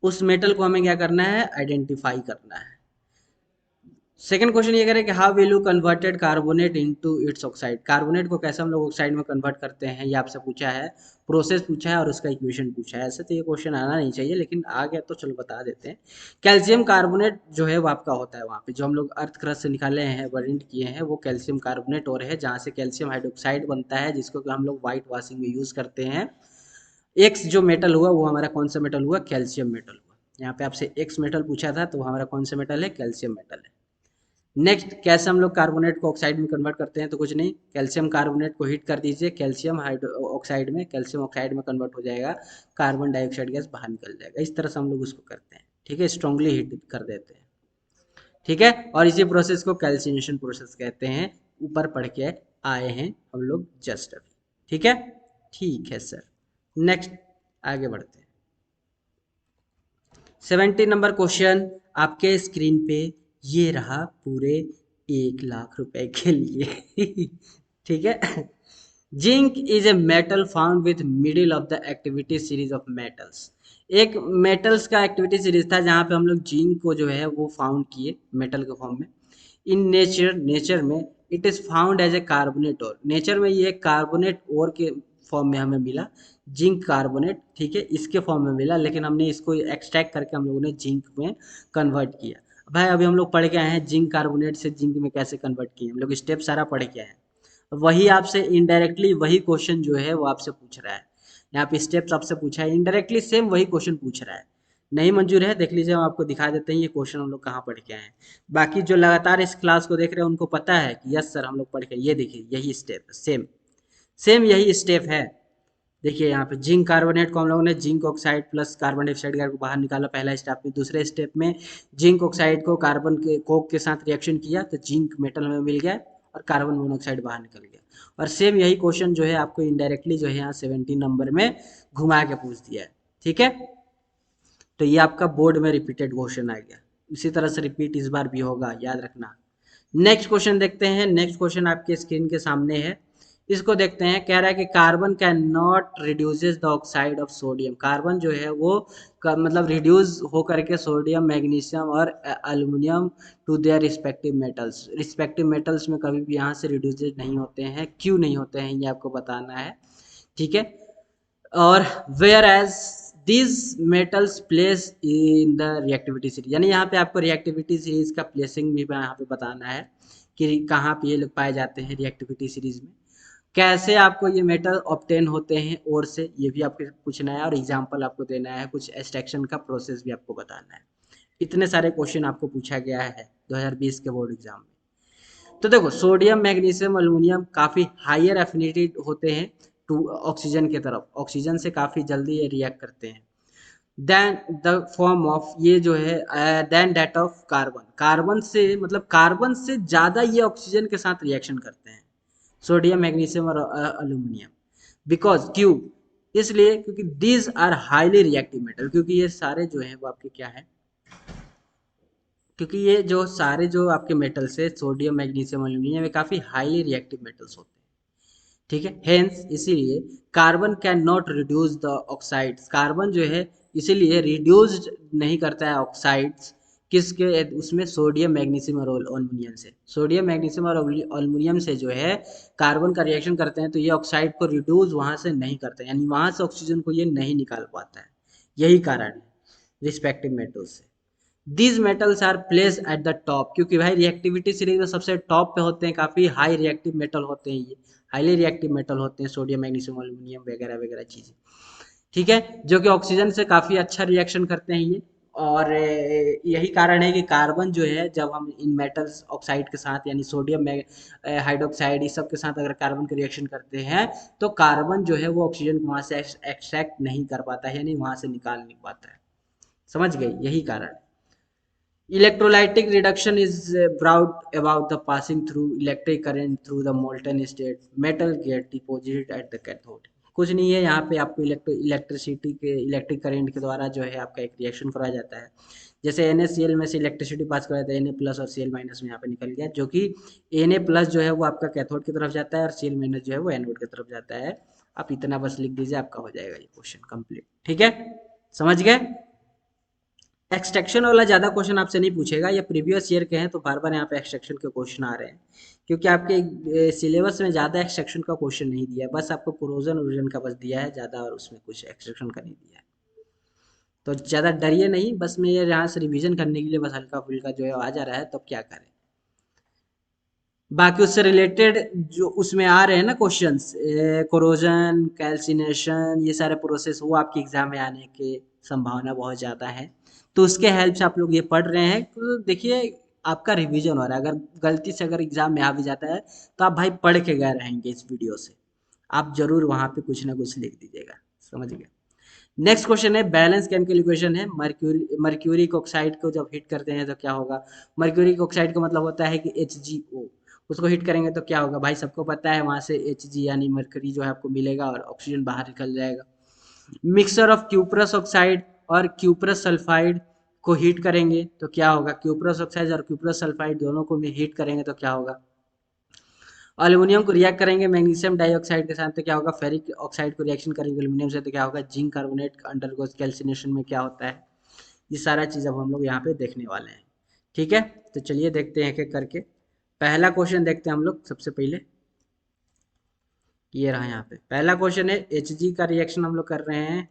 उस मेटल को हमें क्या करना है, आइडेंटिफाई करना है। सेकंड क्वेश्चन ये करें कि how will you converted carbonate into its oxide. Carbonate को कैसे हम लोग ऑक्साइड में कन्वर्ट करते हैं, ये आपसे पूछा है, प्रोसेस पूछा है और उसका इक्वेशन पूछा है। ऐसे तो ये क्वेश्चन आना नहीं चाहिए, लेकिन आ गया तो चलो बता देते हैं। कैल्शियम कार्बोनेट जो है वो आपका होता है वहाँ पे, जो हम लोग अर्थ क्रस्ट से निकाले हैं, बर्नेट किए हैं, वो कैल्शियम कार्बोनेट और है, जहाँ से कैल्शियम हाइड्रोक्साइड बनता है, जिसको कि हम लोग व्हाइट वॉशिंग में यूज करते हैं। एक्स जो मेटल हुआ वो हमारा कौन सा मेटल हुआ, कैल्शियम मेटल हुआ। यहाँ पे आपसे एक्स मेटल पूछा था, तो हमारा कौन सा मेटल है, कैल्शियम मेटल है। नेक्स्ट, कैसे हम लोग कार्बोनेट को ऑक्साइड में कन्वर्ट करते हैं, तो कुछ नहीं, कैल्शियम कार्बोनेट को हीट कर दीजिए, कैल्शियम ऑक्साइड में, कैल्शियम ऑक्साइड में कन्वर्ट हो जाएगा, कार्बन डाइऑक्साइड गैस बाहर निकल जाएगा। इस तरह से हम लोग उसको करते हैं। ठीक है, स्ट्रांगली हीट कर देते हैं। ठीक है, और इसी प्रोसेस को कैल्सिनेशन प्रोसेस कहते हैं। ऊपर पढ़ के आए हैं हम लोग जस्ट अभी। ठीक है, ठीक है सर। नेक्स्ट, आगे बढ़ते हैं। 70 नंबर क्वेश्चन आपके स्क्रीन पे ये रहा, पूरे 1 लाख रुपए के लिए। ठीक है, zinc is a metal found with middle of the activity series of metals. एक मेटल्स का एक्टिविटी सीरीज था, जहाँ पे हम लोग जिंक को जो है वो फाउंड किए मेटल के फॉर्म में। इन नेचर, नेचर में it is found as a carbonate ore, nature में ये कार्बोनेट ओर के फॉर्म में हमें मिला, जिंक कार्बोनेट। ठीक है, इसके फॉर्म में मिला, लेकिन हमने इसको एक्सट्रैक्ट करके हम लोगों ने जिंक में कन्वर्ट किया। भाई अभी हम लोग पढ़ के आए हैं जिंक कार्बोनेट से जिंक में कैसे कन्वर्ट किए, हम लोग स्टेप सारा पढ़ के आए हैं। वही आपसे इनडायरेक्टली वही क्वेश्चन जो है वो आपसे पूछ रहा है। यहाँ पे स्टेप्स आपसे पूछा है, इनडायरेक्टली सेम वही क्वेश्चन पूछ रहा है। नहीं मंजूर है, देख लीजिए, हम आपको दिखा देते हैं ये क्वेश्चन हम लोग कहाँ पढ़ के आए हैं। बाकी जो लगातार इस क्लास को देख रहे हैं उनको पता है कि यस सर हम लोग पढ़ के, ये देखिए यही स्टेप, सेम सेम यही स्टेप है। देखिए यहाँ पे जिंक कार्बोनेट को हम लोगों ने zinc oxide plus carbon dioxide gas को बाहर निकाला पहला स्टेप में। दूसरे स्टेप में जिंक ऑक्साइड को कार्बन के कोक के साथ रिएक्शन किया, तो जिंक मेटल हमें मिल गया और कार्बन मोनोऑक्साइड बाहर निकल गया। और सेम यही क्वेश्चन जो है आपको इनडायरेक्टली जो है यहाँ 17 नंबर में घुमा के पूछ दिया है। ठीक है, तो ये आपका बोर्ड में रिपीटेड क्वेश्चन आ गया, इसी तरह से रिपीट इस बार भी होगा, याद रखना। नेक्स्ट क्वेश्चन देखते हैं। नेक्स्ट क्वेश्चन आपके स्क्रीन के सामने है, इसको देखते हैं। कह रहा है कि carbon can not reduces the oxide of sodium. Carbon जो है वो मतलब रिड्यूस हो करके सोडियम, मैग्नीशियम और aluminium to their respective metals, respective metals में कभी भी यहाँ से रिड्यूसेस नहीं होते हैं। क्यों नहीं होते हैं ये आपको बताना है। ठीक है, और whereas this metals place in the reactivity series, यानी यहाँ पे आपको रिएक्टिविटी सीरीज का प्लेसिंग भी यहाँ पे बताना है कि कहाँ पे ये लोग पाए जाते हैं रिएक्टिविटी सीरीज में। कैसे आपको ये मेटल ऑब्टेन होते हैं और से, ये भी आपको पूछना है, और एग्जाम्पल आपको देना है, कुछ एक्सट्रैक्शन का प्रोसेस भी आपको बताना है। इतने सारे क्वेश्चन आपको पूछा गया है 2020 के बोर्ड एग्जाम में। तो देखो, सोडियम, मैग्नीशियम, अल्युमिनियम काफ़ी हायर एफिनिटी होते हैं टू ऑक्सीजन के तरफ, ऑक्सीजन से काफ़ी जल्दी ये रिएक्ट करते हैं देन द फॉर्म ऑफ, ये जो है then that of carbon, carbon से मतलब कार्बन से ज़्यादा ये ऑक्सीजन के साथ रिएक्शन करते हैं, सोडियम, मैग्नीशियम और अल्यूमिनियम। बिकॉज क्यों, इसलिए क्योंकि these are highly reactive metal, क्योंकि ये सारे जो हैं वो आपके क्या है, क्योंकि ये जो सारे जो आपके मेटल्स है, सोडियम, मैग्नीशियम, अल्यूमिनियम, ये काफ़ी हाईली रिएक्टिव मेटल्स होते हैं। ठीक है, हेंस इसीलिए carbon can not reduce the oxides, carbon जो है इसीलिए रिड्यूस्ड नहीं करता है ऑक्साइड्स, किसके, उसमें सोडियम, मैग्नीशियम और अल्युमिनियम से, सोडियम, मैग्नीशियम और अल्युमिनियम से जो है कार्बन का रिएक्शन करते हैं, तो ये ऑक्साइड को रिड्यूस वहाँ से नहीं करते, यानी वहाँ से ऑक्सीजन को ये नहीं निकाल पाता है। यही कारण है रिस्पेक्टिव मेटल्स से। These metals are place at the top, क्योंकि भाई रिएक्टिविटी सीरीज में सबसे टॉप पे होते हैं, काफ़ी हाई रिएक्टिव मेटल होते हैं, ये हाईली रिएक्टिव मेटल होते हैं, सोडियम, मैग्नीशियम, अल्युमिनियम वगैरह वगैरह चीज़ें। ठीक है, जो कि ऑक्सीजन से काफ़ी अच्छा रिएक्शन करते हैं ये। और यही कारण है कि कार्बन जो है, जब हम इन मेटल्स ऑक्साइड के साथ, यानी सोडियम में हाइड्रोक्साइड, इस सब के साथ अगर कार्बन के रिएक्शन करते हैं, तो कार्बन जो है वो ऑक्सीजन को वहाँ से एक्सट्रैक्ट नहीं कर पाता है, यानी वहाँ से निकाल नहीं पाता है। समझ गए, यही कारण है। Electrolytic reduction is brought about the passing through electric current through the molten state. Metal get deposited at the cathode. कुछ नहीं है, यहाँ पे आपको इलेक्ट्रिसिटी के इलेक्ट्रिक करंट के द्वारा जो है आपका एक रिएक्शन कराया जाता है। जैसे NaCl में से इलेक्ट्रिसिटी पास कराया जाता है, Na प्लस और Cl माइनस में यहाँ पे निकल गया, जो कि Na प्लस जो है वो आपका कैथोड की तरफ जाता है और Cl माइनस जो है वो एनोड की तरफ जाता है। आप इतना बस लिख दीजिए, आपका हो जाएगा ये क्वेश्चन कंप्लीट। ठीक है, समझ गए। एक्सट्रैक्शन वाला ज़्यादा क्वेश्चन आपसे नहीं पूछेगा, ये प्रीवियस ईयर के हैं तो बार बार यहाँ पे एक्सट्रैक्शन के क्वेश्चन आ रहे हैं, क्योंकि आपके सिलेबस में ज़्यादा एक्सट्रैक्शन का क्वेश्चन नहीं दिया है, बस आपको कोरोजन वोरोजन का बस दिया है ज़्यादा, और उसमें कुछ एक्सट्रैक्शन का नहीं दिया है। तो ज़्यादा डरिए नहीं, बस मैं ये यहाँ से रिविजन करने के लिए बस हल्का फुल्का जो है आ जा रहा है, तो क्या करें। बाकी उससे रिलेटेड जो उसमें आ रहे हैं ना क्वेश्चंस, कोरोजन, कैल्सिनेशन, ये सारे प्रोसेस वो आपके एग्जाम में आने की संभावना बहुत ज़्यादा है, तो उसके हेल्प से आप लोग ये पढ़ रहे हैं, तो देखिए आपका रिवीजन हो रहा है। अगर गलती से अगर एग्जाम में आ भी जाता है तो आप भाई पढ़ के गए रहेंगे इस वीडियो से, आप जरूर वहाँ पे कुछ ना कुछ लिख दीजिएगा, समझ गए। नेक्स्ट क्वेश्चन है, बैलेंस केमिकल इक्वेशन है। मर्क्यूरिक ऑक्साइड को जब हिट करते हैं तो क्या होगा। मर्क्यूरिक ऑक्साइड का मतलब होता है कि HgO, उसको हिट करेंगे तो क्या होगा भाई, सबको पता है, वहां से Hg यानी मरकरी जो है आपको मिलेगा और ऑक्सीजन बाहर निकल जाएगा। मिक्सचर ऑफ क्यूप्रस ऑक्साइड और क्यूप्रस सल्फाइड को हीट करेंगे तो क्या होगा। क्यूप्रस ऑक्साइड और क्यूप्रस सल्फाइड दोनों को हीट करेंगे तो क्या होगा। एल्यूमिनियम को रिएक्ट करेंगे मैग्नीशियम डाइऑक्साइड के साथ तो क्या होगा। फेरिक ऑक्साइड को रिएक्शन करेंगे एल्यूमिनियम से तो क्या होगा। जिंक कार्बोनेट अंडरगोज कैल्सिनेशन में क्या होता है। ये सारा चीज़ अब हम लोग यहाँ पे देखने वाले हैं। ठीक है, तो चलिए देखते हैं एक एक करके। पहला क्वेश्चन देखते हैं हम लोग सबसे पहले, ये रहा यहाँ पे पहला क्वेश्चन है। Hg का रिएक्शन हम लोग कर रहे हैं,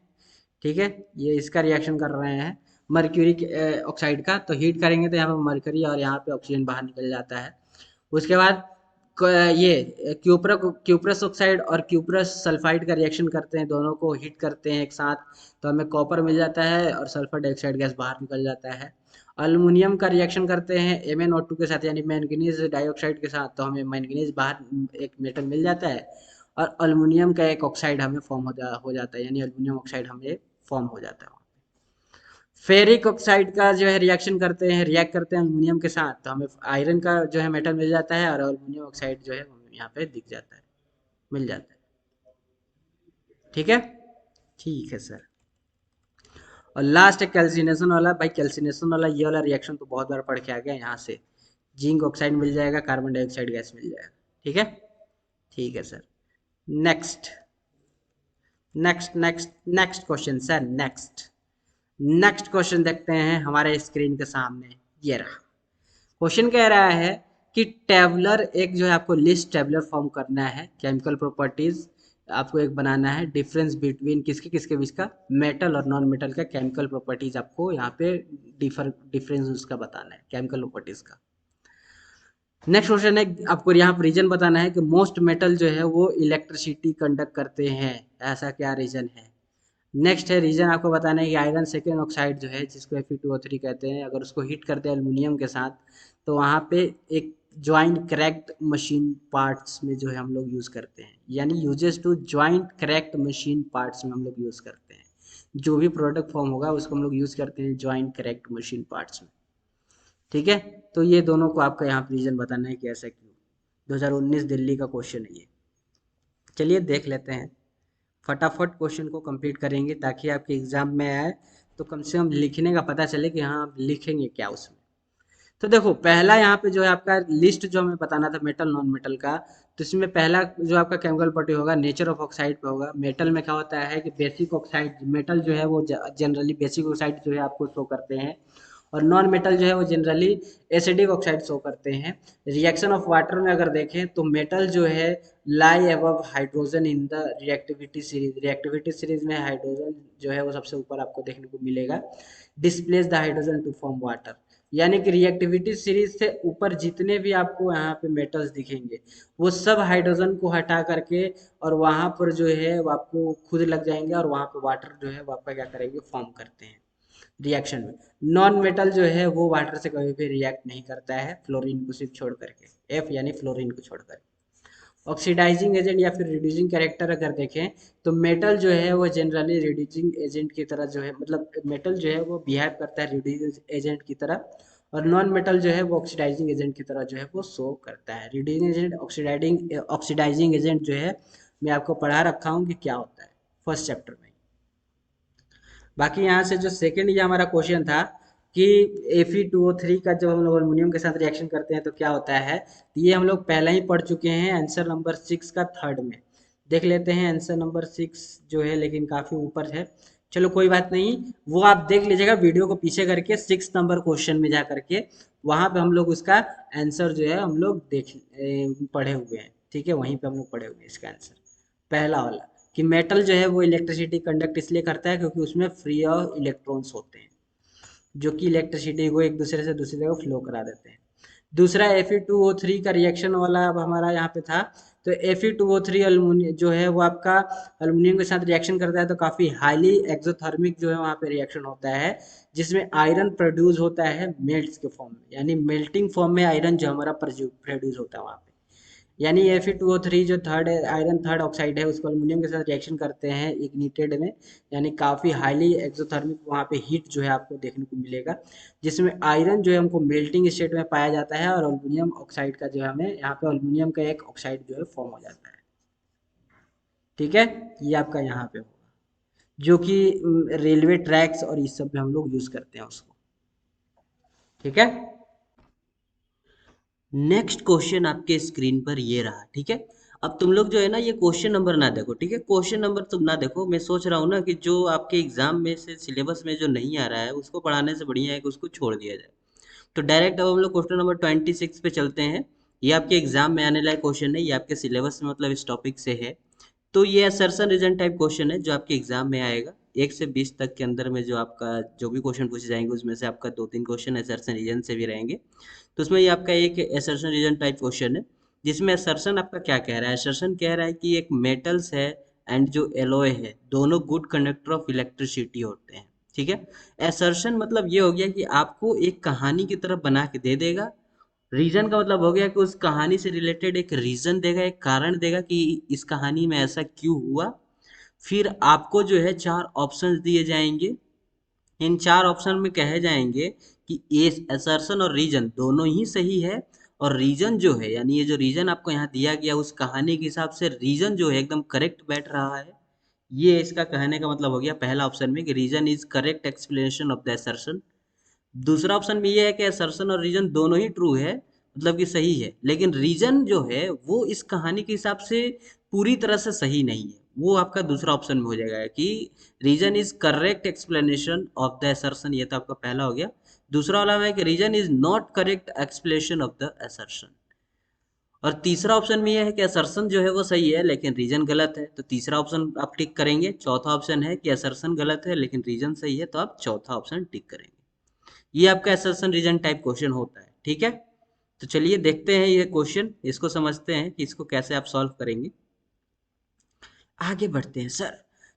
ठीक है, ये इसका रिएक्शन कर रहे हैं मर्क्यूरिक ऑक्साइड का, तो हीट करेंगे तो यहाँ पे मर्करी और यहाँ पे ऑक्सीजन बाहर निकल जाता है। उसके बाद ये क्यूप्रस ऑक्साइड और क्यूप्रस सल्फाइड का रिएक्शन करते हैं, दोनों को हीट करते हैं एक साथ, तो हमें कॉपर मिल जाता है और सल्फर डाइऑक्साइड गैस बाहर निकल जाता है। अल्युमिनियम का रिएक्शन करते हैं MnO2 के साथ यानी मैंगनीज डाइऑक्साइड के साथ, तो हमें मैंगनीज बाहर एक मेटल मिल जाता है और अल्युमिनियम का एक ऑक्साइड हमें फॉर्म हो जाता है, यानी अल्युमिनियम ऑक्साइड हमें फॉर्म हो जाता है। फेरिक ऑक्साइड का जो है रिएक्शन करते हैं, रिएक्ट करते हैं अल्युमिनियम के साथ, तो हमें आयरन का जो है मेटल मिल जाता है और अल्युमिनियम ऑक्साइड जो है यहाँ पे दिख जाता है, मिल जाता है। ठीक है, ठीक है सर। और लास्ट है कैल्सिनेशन वाला। भाई कैल्सिनेशन वाला ये वाला रिएक्शन तो बहुत बार पढ़ के आ गया, यहाँ से जिंक ऑक्साइड मिल जाएगा, कार्बन डाइऑक्साइड गैस मिल जाएगा। ठीक है, ठीक है sir. Next next next next question sir, next next question देखते हैं हमारे स्क्रीन के सामने। ये रहा क्वेश्चन, कह रहा है कि टेबलर एक जो है आपको लिस्ट टेबलर फॉर्म करना है, केमिकल प्रॉपर्टीज आपको एक बनाना है, डिफरेंस बिटवीन किसके किसके बीच का, मेटल और नॉन मेटल का केमिकल प्रॉपर्टीज आपको यहाँ पे डिफरेंस उसका बताना है, केमिकल प्रॉपर्टीज का। नेक्स्ट क्वेश्चन है, आपको यहाँ पर रीजन बताना है कि मोस्ट मेटल जो है वो इलेक्ट्रिसिटी कंडक्ट करते हैं, ऐसा क्या रीजन है। नेक्स्ट है रीजन आपको बताना है कि आयरन सेकेंड ऑक्साइड जो है जिसको Fe2O3 कहते हैं, अगर उसको हीट करते हैं एल्युमिनियम के साथ तो वहाँ पे एक ज्वाइंट क्रैक्ड मशीन पार्ट्स में जो है हम लोग यूज़ करते हैं, यानी uses to joint cracked machine parts में हम लोग यूज़ करते हैं, जो भी प्रोडक्ट फॉर्म होगा उसको हम लोग यूज़ करते हैं ज्वाइंट क्रैक्ड मशीन पार्ट्स में। ठीक है, तो ये दोनों को आपका यहाँ पे रीजन बताना है कि ऐसा क्यों। 2019 दिल्ली का क्वेश्चन है ये। चलिए देख लेते हैं, फटाफट क्वेश्चन को कंप्लीट करेंगे ताकि आपके एग्जाम में आए तो कम से कम लिखने का पता चले कि हाँ आप लिखेंगे क्या उसमें। तो देखो पहला यहाँ पे जो है आपका लिस्ट जो हमें बताना था मेटल नॉन मेटल का, तो इसमें पहला जो आपका केमिकल प्रॉपर्टी होगा नेचर ऑफ ऑक्साइड पे होगा। मेटल में क्या होता है कि बेसिक ऑक्साइड, मेटल जो है वो जनरली बेसिक ऑक्साइड जो है आपको शो करते हैं, और नॉन मेटल जो है वो जनरली एसिडिक ऑक्साइड शो करते हैं। रिएक्शन ऑफ वाटर में अगर देखें तो मेटल जो है lie above hydrogen in the reactivity series, reactivity series में हाइड्रोजन जो है वो सबसे ऊपर आपको देखने को मिलेगा। Displace the hydrogen to form water, यानी कि रिएक्टिविटी सीरीज से ऊपर जितने भी आपको यहाँ पे मेटल्स दिखेंगे वो सब हाइड्रोजन को हटा करके और वहां पर जो है वो आपको खुद लग जाएंगे और वहां पर वाटर जो है वो आपका क्या करेंगे, फॉर्म करते हैं रिएक्शन में। नॉन मेटल जो है वो वाटर से कभी भी रिएक्ट नहीं करता है, फ्लोरीन को सिर्फ छोड़ करके, एफ यानी फ्लोरीन को छोड़ करके। ऑक्सीडाइजिंग एजेंट या फिर रिड्यूसिंग कैरेक्टर अगर देखें तो मेटल जो है वो जनरली रिड्यूसिंग एजेंट की तरह जो है, मतलब मेटल जो है वो बिहेव करता है रिड्यूसिंग एजेंट की तरह, और नॉन मेटल जो है वो ऑक्सीडाइजिंग एजेंट की तरह जो है वो शो करता है। रिड्यूसिंग एजेंट, ऑक्सीडाइजिंग एजेंट जो है मैं आपको पढ़ा रखा हूँ कि क्या होता है फर्स्ट चैप्टर में। बाकी यहाँ से जो सेकेंड ये हमारा क्वेश्चन था कि Fe2O3 का जब हम लोग अल्मीनियम के साथ रिएक्शन करते हैं तो क्या होता है, तो ये हम लोग पहले ही पढ़ चुके हैं आंसर नंबर 6 का थर्ड में। देख लेते हैं आंसर नंबर 6 जो है, लेकिन काफ़ी ऊपर है। चलो कोई बात नहीं, वो आप देख लीजिएगा वीडियो को पीछे करके 6 नंबर क्वेश्चन में जा करके, वहाँ पे हम लोग उसका आंसर जो है हम लोग पढ़े हुए हैं। ठीक है, वहीं पे हम लोग पढ़े हुए हैं इसका आंसर, पहला वाला, कि मेटल जो है वो इलेक्ट्रिसिटी कंडक्ट इसलिए करता है क्योंकि उसमें फ्री ऑफ इलेक्ट्रॉन्स होते हैं, जो कि इलेक्ट्रिसिटी को एक दूसरे से दूसरी जगह फ्लो करा देते हैं। दूसरा Fe2O3 का रिएक्शन वाला अब हमारा यहाँ पे था, तो Fe2O3 अल्मीनियम जो है वो आपका अल्मीनियम के साथ रिएक्शन करता है तो काफ़ी हाईली एक्सोथर्मिक जो है वहाँ पे रिएक्शन होता है, जिसमें आयरन प्रोड्यूस होता है मेल्ट्स के फॉर्म में, यानी मेल्टिंग फॉर्म में आयरन जो हमारा प्रोड्यूस होता है वहाँ पे। यानी Fe2O3 जो थर्ड आयरन थर्ड ऑक्साइड है उसको अल्मीनियम के साथ रिएक्शन करते हैं इग्निटेड में, यानी काफ़ी हाईली एक्सोथर्मिक वहाँ पे हीट जो है आपको देखने को मिलेगा, जिसमें आयरन जो है हमको मेल्टिंग स्टेट में पाया जाता है और अल्मीनियम ऑक्साइड का जो है हमें यहाँ पे अल्मीनियम का एक ऑक्साइड जो है फॉर्म हो जाता है। ठीक है, ये आपका यहाँ पे होगा, जो कि रेलवे ट्रैक्स और इस सब में हम लोग यूज़ करते हैं उसको। ठीक है, नेक्स्ट क्वेश्चन आपके स्क्रीन पर ये रहा। ठीक है, अब तुम लोग जो है ना ये क्वेश्चन नंबर ना देखो, ठीक है, क्वेश्चन नंबर तुम ना देखो। मैं सोच रहा हूँ ना कि जो आपके एग्जाम में से सिलेबस में जो नहीं आ रहा है उसको पढ़ाने से बढ़िया है कि उसको छोड़ दिया जाए। तो डायरेक्ट अब हम लोग क्वेश्चन नंबर 26 पे चलते हैं। ये आपके एग्जाम में आने लायक क्वेश्चन है, ये आपके सिलेबस में मतलब इस टॉपिक से है। तो ये असर्शन रीजन टाइप क्वेश्चन है जो आपके एग्जाम में आएगा। 1 से 20 तक के अंदर में जो आपका जो भी क्वेश्चन पूछे जाएंगे उसमें से आपका 2-3 क्वेश्चन असर्शन रीजन से भी रहेंगे। तो उसमें ये आपका एक असर्शन रीजन टाइप क्वेश्चन है, जिसमें असर्शन आपका क्या कह रहा है। असर्शन कह रहा है कि एक मेटल्स है एंड जो एलॉय है दोनों गुड कंडक्टर ऑफ इलेक्ट्रिसिटी होते हैं। ठीक है, असर्शन मतलब ये हो गया कि आपको एक कहानी की तरफ बना के दे देगा। रीजन का मतलब हो गया कि उस कहानी से रिलेटेड एक रीजन देगा, एक कारण देगा कि इस कहानी में ऐसा क्यों हुआ। फिर आपको जो है 4 ऑप्शंस दिए जाएंगे। इन 4 ऑप्शन में कहे जाएंगे कि ए असर्शन और रीजन दोनों ही सही है, और रीजन जो है यानी ये जो रीजन आपको यहाँ दिया गया उस कहानी के हिसाब से रीजन जो है एकदम करेक्ट बैठ रहा है। ये इसका कहने का मतलब हो गया पहला ऑप्शन में कि reason is correct explanation of the assertion. दूसरा ऑप्शन में ये है कि असर्शन और रीजन दोनों ही ट्रू है, मतलब कि सही है, लेकिन रीजन जो है वो इस कहानी के हिसाब से पूरी तरह से सही नहीं है। वो आपका दूसरा ऑप्शन में हो जाएगा कि reason is correct explanation of the assertion, ये तो आपका पहला हो गया। दूसरा वाला है कि reason is not correct explanation of the assertion. और तीसरा ऑप्शन में यह है कि असर्शन जो है वो सही है लेकिन रीजन गलत है, तो तीसरा ऑप्शन आप टिक करेंगे। चौथा ऑप्शन है कि असर्शन गलत है लेकिन रीजन सही है, तो आप चौथा ऑप्शन टिक करेंगे। ये आपका असर्शन रीजन टाइप क्वेश्चन होता है। ठीक है, तो चलिए देखते हैं ये क्वेश्चन, इसको समझते हैं कि इसको कैसे आप सॉल्व करेंगे। आगे बढ़ते हैं सर।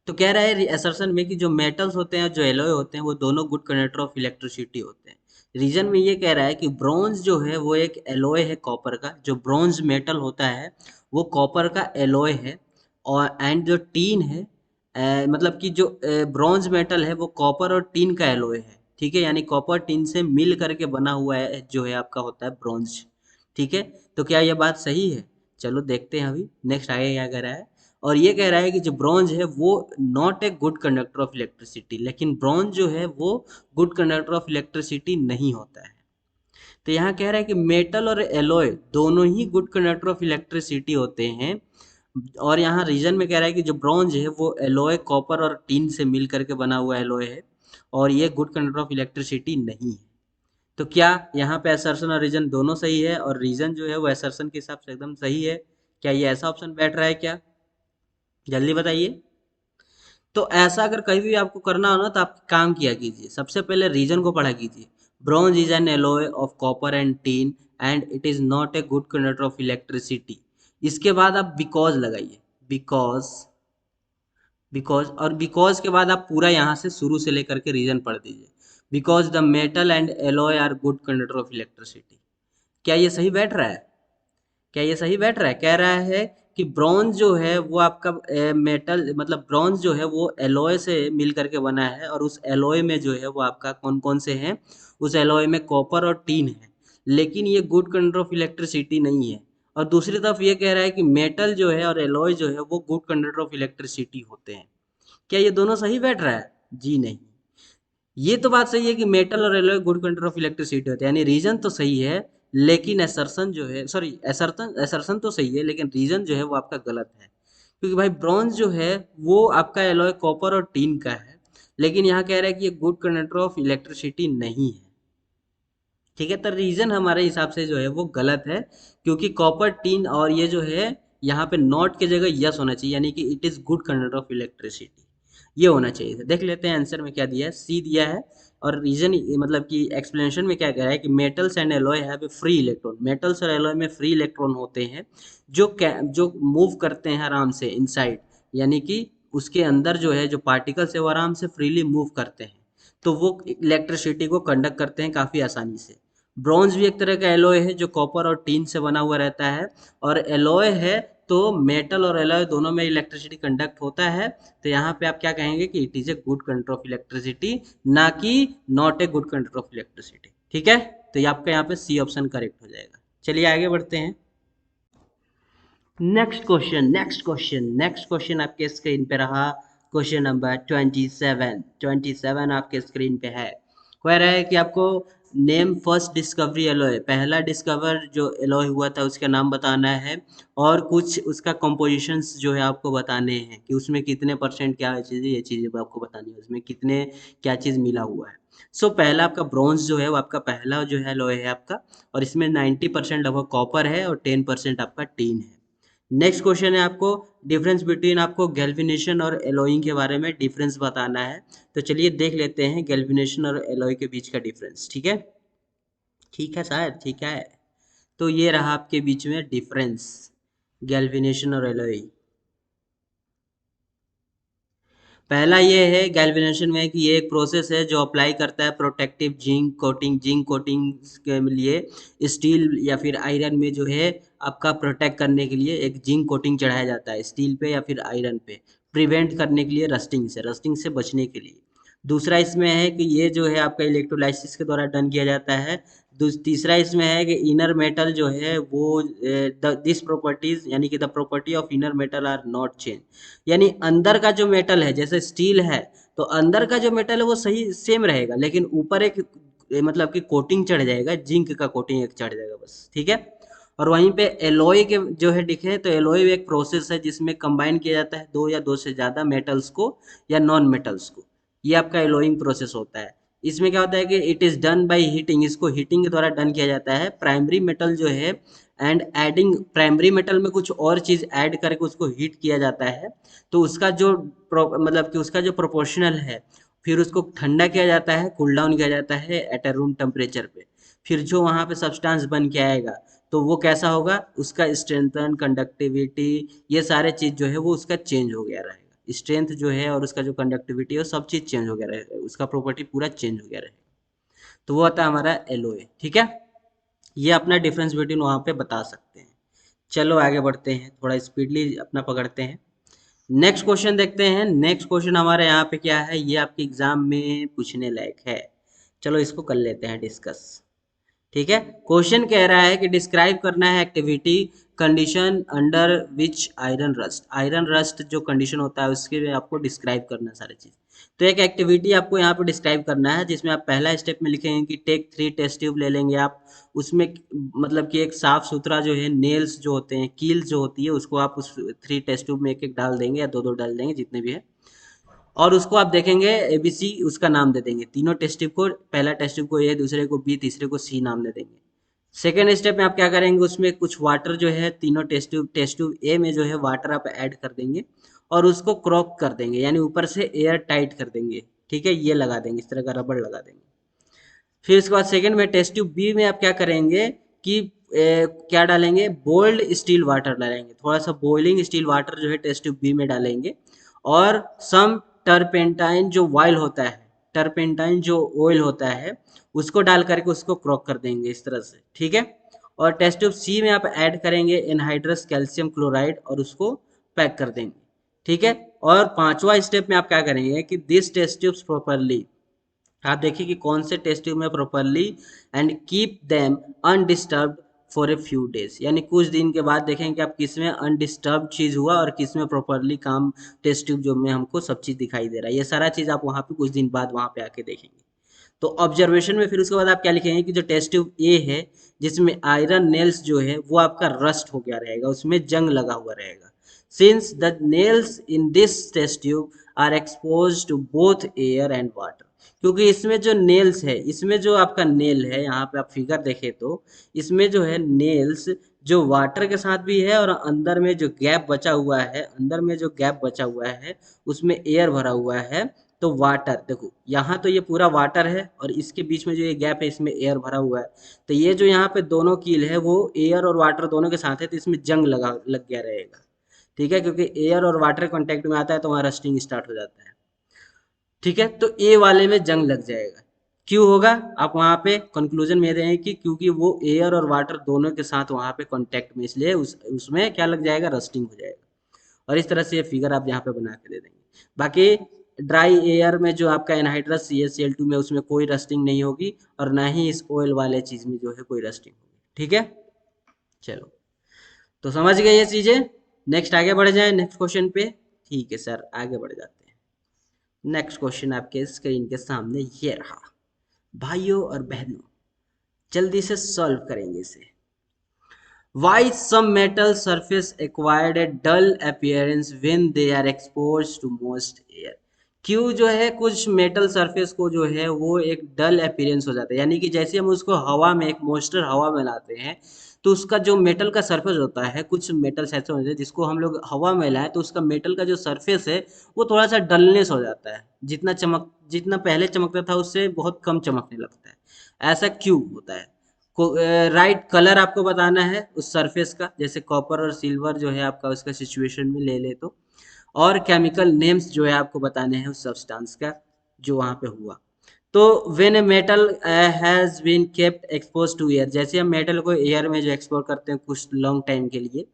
तो कह रहा है असर्शन में कि जो मेटल्स होते हैं और जो एलॉय होते हैं वो दोनों गुड कंडक्टर ऑफ इलेक्ट्रिसिटी होते हैं। रीजन में ये कह रहा है कि ब्रॉन्ज जो है वो एक एलॉय है कॉपर का, जो ब्रॉन्ज मेटल होता है वो कॉपर का एलॉय है। और एंड जो टीन है मतलब कि जो ब्रॉन्ज मेटल है वो कॉपर और टीन का एलॉय है। ठीक है, यानी कॉपर टीन से मिल करके बना हुआ है जो है आपका होता है ब्रॉन्ज। ठीक है, तो क्या यह बात सही है? चलो देखते हैं अभी नेक्स्ट आगे क्या कह रहा है। और ये कह रहा है कि जो ब्रॉन्ज है वो not a good conductor of electricity, लेकिन ब्रॉन्ज जो है वो गुड कंडक्टर ऑफ इलेक्ट्रिसिटी नहीं होता है। तो यहाँ कह रहा है कि मेटल और एलॉय दोनों ही गुड कंडक्टर ऑफ इलेक्ट्रिसिटी होते हैं। और यहाँ रीजन में कह रहा है कि जो ब्रॉन्ज है वो एलॉय कॉपर और टीन से मिल करके बना हुआ एलॉय है, और ये गुड कंडक्टर ऑफ इलेक्ट्रिसिटी नहीं है। तो क्या यहाँ पे असर्शन और रीजन दोनों सही है और रीजन जो है वो असर्शन के हिसाब से एकदम सही है? क्या ये ऐसा ऑप्शन बैठ रहा है क्या? जल्दी बताइए। तो ऐसा अगर कहीं भी आपको करना हो ना तो आप काम किया कीजिए, सबसे पहले रीजन को पढ़ा कीजिए। Bronze is an alloy of copper and teen and it is not a good conductor of electricity. इसके बाद आप बिकॉज लगाइए, बिकॉज, बिकॉज, और बिकॉज के बाद आप पूरा यहाँ से शुरू से लेकर के रीजन पढ़ दीजिए। Because the metal and alloy are good conductor of electricity. क्या ये सही बैठ रहा है? क्या ये सही बैठ रहा है? कह रहा है कि ब्रॉन्ज जो है वो आपका मेटल मतलब ब्रॉन्ज जो है वो एलॉय से मिल करके बना है, और उस एलॉय में जो है वो आपका कौन कौन से हैं, उस एलॉय में कॉपर और टीन है, लेकिन ये गुड कंडक्टर ऑफ इलेक्ट्रिसिटी नहीं है। और दूसरी तरफ ये कह रहा है कि मेटल जो है और एलॉय जो है वो गुड कंडक्टर ऑफ इलेक्ट्रिसिटी होते हैं। क्या ये दोनों सही बैठ रहा है? जी नहीं। ये तो बात सही है कि मेटल और alloy good conductor of electricity होते हैं, यानी रीजन तो सही है, लेकिन असर्शन जो है, सॉरी, असर्शन असर्शन तो सही है लेकिन रीजन जो है वो आपका गलत है। क्योंकि भाई ब्रॉन्ज जो है वो आपका एलॉय कॉपर और टीन का है, लेकिन यहाँ कह रहा है कि ये गुड कंडक्टर ऑफ इलेक्ट्रिसिटी नहीं है। ठीक है, तो रीजन हमारे हिसाब से जो है वो गलत है, क्योंकि कॉपर टीन और ये जो है यहाँ पे नॉट की जगह यस होना चाहिए, यानी कि it is good conductor of electricity, ये होना चाहिए था। देख लेते हैं आंसर में क्या दिया है, सी दिया है। और रीजन मतलब कि एक्सप्लेनेशन में क्या कह रहा है कि metals and alloy have a free electron, metals और एलॉय में फ्री इलेक्ट्रॉन होते हैं जो मूव करते हैं आराम से इनसाइड, यानी कि उसके अंदर जो है जो पार्टिकल्स है वो आराम से फ्रीली मूव करते हैं, तो वो इलेक्ट्रिसिटी को कंडक्ट करते हैं काफ़ी आसानी से। ब्रॉन्ज भी एक तरह का एलॉय है जो कॉपर और टीन से बना हुआ रहता है, और एलॉय है तो मेटल और एलॉय दोनों में इलेक्ट्रिसिटी कंडक्ट होता है। तो यहाँ पे आप क्या कहेंगे कि it is a good conductor of electricity, ना कि not a good conductor of electricity. ठीक है, तो ये आपका यहाँ पे सी ऑप्शन करेक्ट हो जाएगा। चलिए आगे बढ़ते हैं। नेक्स्ट क्वेश्चन आपके स्क्रीन पे रहा। क्वेश्चन नंबर 27 आपके स्क्रीन पे है। कह रहा है कि आपको नेम फर्स्ट डिस्कवरी एलॉय, पहला डिस्कवर जो एलॉय हुआ था उसका नाम बताना है, और कुछ उसका कंपोजिशंस जो है आपको बताने हैं कि उसमें कितने परसेंट क्या चीज़ है, ये चीज़ें आपको बतानी है, उसमें कितने क्या चीज़ मिला हुआ है। सो पहला आपका ब्रॉन्ज जो है वो आपका पहला जो है एलॉय है आपका, और इसमें 90% लगभग कॉपर है और 10% आपका टीन है। नेक्स्ट क्वेश्चन है आपको डिफरेंस बिटवीन, आपको गैल्वेनेशन और एलॉइंग के बारे में डिफरेंस बताना है। तो चलिए देख लेते हैं गैल्वेनेशन और एलॉय के बीच का डिफरेंस। ठीक है, ठीक है शायद, ठीक है। तो ये रहा आपके बीच में डिफरेंस, गैल्वेनेशन और एलॉय। पहला ये है गैल्वेनेशन में कि ये एक प्रोसेस है जो अप्लाई करता है प्रोटेक्टिव जिंक कोटिंग के लिए स्टील या फिर आयरन में जो है आपका प्रोटेक्ट करने के लिए एक जिंक कोटिंग चढ़ाया जाता है स्टील पे या फिर आयरन पे, प्रिवेंट करने के लिए, रस्टिंग से बचने के लिए। दूसरा इसमें है कि ये जो है आपका इलेक्ट्रोलाइसिस के द्वारा डन किया जाता है। तीसरा इसमें है कि इनर मेटल जो है वो दिस प्रॉपर्टीज, यानी कि the property of inner metal are not change, यानी अंदर का जो मेटल है जैसे स्टील है, तो अंदर का जो मेटल है वो सही सेम रहेगा, लेकिन ऊपर एक मतलब कि कोटिंग चढ़ जाएगा, जिंक का कोटिंग एक चढ़ जाएगा बस। ठीक है, और वहीं पे एलॉय के जो है दिखे, तो एलॉय एक प्रोसेस है जिसमें कंबाइन किया जाता है दो या दो से ज़्यादा मेटल्स को या नॉन मेटल्स को, ये आपका एलॉइंग प्रोसेस होता है। इसमें क्या होता है कि it is done by heating, इसको हीटिंग के द्वारा डन किया जाता है। प्राइमरी मेटल जो है एंड एडिंग, प्राइमरी मेटल में कुछ और चीज़ ऐड करके उसको हीट किया जाता है, तो उसका जो मतलब कि उसका जो प्रोपोर्शनल है, फिर उसको ठंडा किया जाता है, कूल डाउन किया जाता है एट अ रूम टेम्परेचर पे। फिर जो वहाँ पे सब्सटेंस बन के आएगा तो वो कैसा होगा, उसका स्ट्रेंथन, कंडक्टिविटी, ये सारे चीज़ जो है वो उसका चेंज हो गया रहेगा, स्ट्रेंथ जो है और उसका जो कंडक्टिविटी है सब चीज़ चेंज हो गया रहेगा, उसका प्रॉपर्टी पूरा चेंज हो गया रहेगा। तो वो आता है हमारा एलओए। ठीक है, ये अपना डिफरेंस बिटवीन वहाँ पे बता सकते हैं। चलो आगे बढ़ते हैं, थोड़ा स्पीडली अपना पकड़ते हैं। नेक्स्ट क्वेश्चन देखते हैं। नेक्स्ट क्वेश्चन हमारे यहाँ पे क्या है, ये आपके एग्जाम में पूछने लायक है। चलो इसको कर लेते हैं डिस्कस। ठीक है, क्वेश्चन कह रहा है कि डिस्क्राइब करना है activity condition under which iron rust जो कंडीशन होता है उसके लिए आपको डिस्क्राइब करना है सारी चीज़। तो एक एक्टिविटी आपको यहाँ पे डिस्क्राइब करना है जिसमें आप पहला स्टेप में लिखेंगे कि टेक 3 टेस्ट ट्यूब ले लेंगे आप, उसमें मतलब कि एक साफ सुथरा जो है नेल्स जो होते हैं, कील जो होती है, उसको आप उस 3 टेस्ट ट्यूब में एक एक डाल देंगे या दो दो डाल देंगे जितने भी है, और उसको आप देखेंगे एबीसी उसका नाम दे देंगे, तीनों टेस्ट ट्यूब को, पहला टेस्ट ट्यूब को ए, दूसरे को बी, तीसरे को सी नाम दे देंगे। सेकेंड स्टेप में आप क्या करेंगे, उसमें कुछ वाटर जो है तीनों टेस्ट ट्यूब ए में जो है वाटर आप ऐड कर देंगे और उसको क्रॉक कर देंगे, यानी ऊपर से एयर टाइट कर देंगे। ठीक है, ये लगा देंगे, इस तरह का रबड़ लगा देंगे। फिर उसके बाद सेकंड में टेस्ट ट्यूब बी में आप क्या करेंगे कि क्या डालेंगे, बोल्ड स्टील वाटर डालेंगे, थोड़ा सा बॉइलिंग स्टील वाटर जो है टेस्ट ट्यूब बी में डालेंगे, और सम टर्पेंटाइन जो ऑयल होता है, टर्पेंटाइन जो ऑयल होता है उसको डाल करके उसको क्रॉक कर देंगे इस तरह से। ठीक है, और टेस्ट ट्यूब सी में आप ऐड करेंगे एनहाइड्रस कैल्शियम क्लोराइड और उसको पैक कर देंगे, ठीक है। और पांचवा स्टेप में आप क्या करेंगे कि दिस टेस्ट ट्यूब्स प्रॉपरली, आप देखिए कि कौन से टेस्ट ट्यूब में properly and keep them undisturbed for a few days, यानी कुछ दिन के बाद देखेंगे कि आप किस में अनडिस्टर्ब चीज़ हुआ और किस में प्रॉपरली काम टेस्ट ट्यूब जो में हमको सब चीज़ दिखाई दे रहा है। ये सारा चीज़ आप वहाँ पे कुछ दिन बाद वहाँ पे आके देखेंगे। तो ऑब्जर्वेशन में फिर उसके बाद आप क्या लिखेंगे कि जो टेस्ट ट्यूब ए है जिसमें आयरन नेल्स जो है वो आपका रस्ट हो गया रहेगा, उसमें जंग लगा हुआ रहेगा। Since the nails in this test tube are expose to both air and water, क्योंकि इसमें जो नेल्स है, इसमें जो आपका नेल है, यहाँ पे आप फिगर देखें तो इसमें जो है नेल्स जो वाटर के साथ भी है और अंदर में जो गैप बचा हुआ है, अंदर में जो गैप बचा हुआ है उसमें एयर भरा हुआ है। तो वाटर देखो यहाँ तो ये पूरा वाटर है और इसके बीच में जो ये गैप है इसमें एयर भरा हुआ है। तो ये जो यहाँ पे दोनों कील है वो एयर और वाटर दोनों के साथ है, तो इसमें जंग लग गया रहेगा, ठीक है, क्योंकि एयर और वाटर कांटेक्ट में आता है तो वहाँ रस्टिंग स्टार्ट हो जाता है, ठीक है। तो ए वाले में जंग लग जाएगा। क्यों होगा, आप वहाँ पे कंक्लूजन में दें कि क्योंकि वो एयर और वाटर दोनों के साथ वहाँ पे कांटेक्ट में, इसलिए उसमें क्या लग जाएगा, रस्टिंग हो जाएगा। और इस तरह से ये फिगर आप यहाँ पे बना के दे देंगे। बाकी ड्राई एयर में जो आपका एनहाइड्रस CaCl2 में उसमें कोई रस्टिंग नहीं होगी और ना ही इस ऑयल वाले चीज में जो है कोई रस्टिंग होगी, ठीक है। चलो, तो समझ गए ये चीजें। नेक्स्ट आगे बढ़ जाए नेक्स्ट क्वेश्चन पे। ठीक है सर, आगे बढ़ जाते हैं। नेक्स्ट क्वेश्चन आपके स्क्रीन के सामने ये रहा। भाइयों और बहनों, जल्दी से सॉल्व करेंगे इसे। Why some metal surface acquired a dull appearance when they are exposed to moist air? क्यों जो है कुछ मेटल सरफेस को जो है वो एक डल अपीयरेंस हो जाता है, यानी कि जैसे हम उसको हवा में, एक मॉइस्चर हवा में लाते हैं तो उसका जो मेटल का सरफेस होता है, कुछ मेटल्स ऐसे होते हैं जिसको हम लोग हवा में लाए तो उसका मेटल का जो सरफेस है वो थोड़ा सा डलनेस हो जाता है, जितना पहले चमकता था उससे बहुत कम चमकने लगता है। ऐसा क्यों होता है? राइट कलर आपको बताना है उस सरफेस का, जैसे कॉपर और सिल्वर जो है आपका उसका सिचुएशन में ले ले तो, और केमिकल नेम्स जो है आपको बताने हैं उस सब्सटेंस का जो वहाँ पे हुआ। तो when a metal has been kept expose to air, जैसे हम मेटल को एयर में जो एक्सपोज करते हैं कुछ लॉन्ग टाइम के लिए,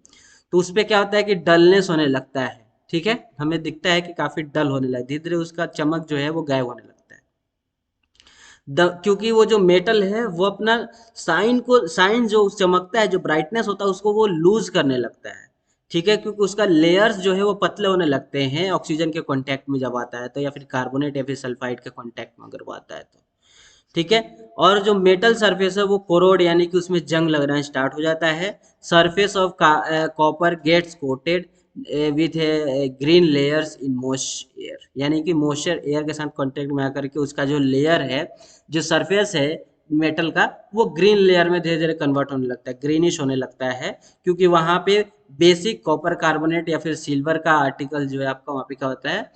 तो उस पर क्या होता है कि डलनेस होने लगता है, ठीक है, हमें दिखता है कि काफी डल होने लगता है, धीरे धीरे उसका चमक जो है वो गायब होने लगता है। क्योंकि वो जो मेटल है वो अपना साइन जो चमकता है, जो ब्राइटनेस होता है उसको वो लूज करने लगता है, ठीक है, क्योंकि उसका लेयर्स जो है वो पतले होने लगते हैं ऑक्सीजन के कांटेक्ट में जब आता है तो, या फिर कार्बोनेट या फिर सल्फाइड के कांटेक्ट में अगर वो आता है तो, ठीक है। और जो मेटल सरफेस है वो कोरोड यानी कि उसमें जंग लगना स्टार्ट हो जाता है। Surface of copper gets coated with green layers in moisture air, यानी कि मॉइस्चर एयर के साथ कांटेक्ट में आकर के उसका जो लेयर है, जो सरफेस है मेटल का, वो ग्रीन लेयर में धीरे धीरे कन्वर्ट होने लगता है, ग्रीनिश होने लगता है, क्योंकि वहाँ पे बेसिक कॉपर कार्बोनेट या फिर सिल्वर का आर्टिकल जो है आपका वहाँ पे क्या होता है,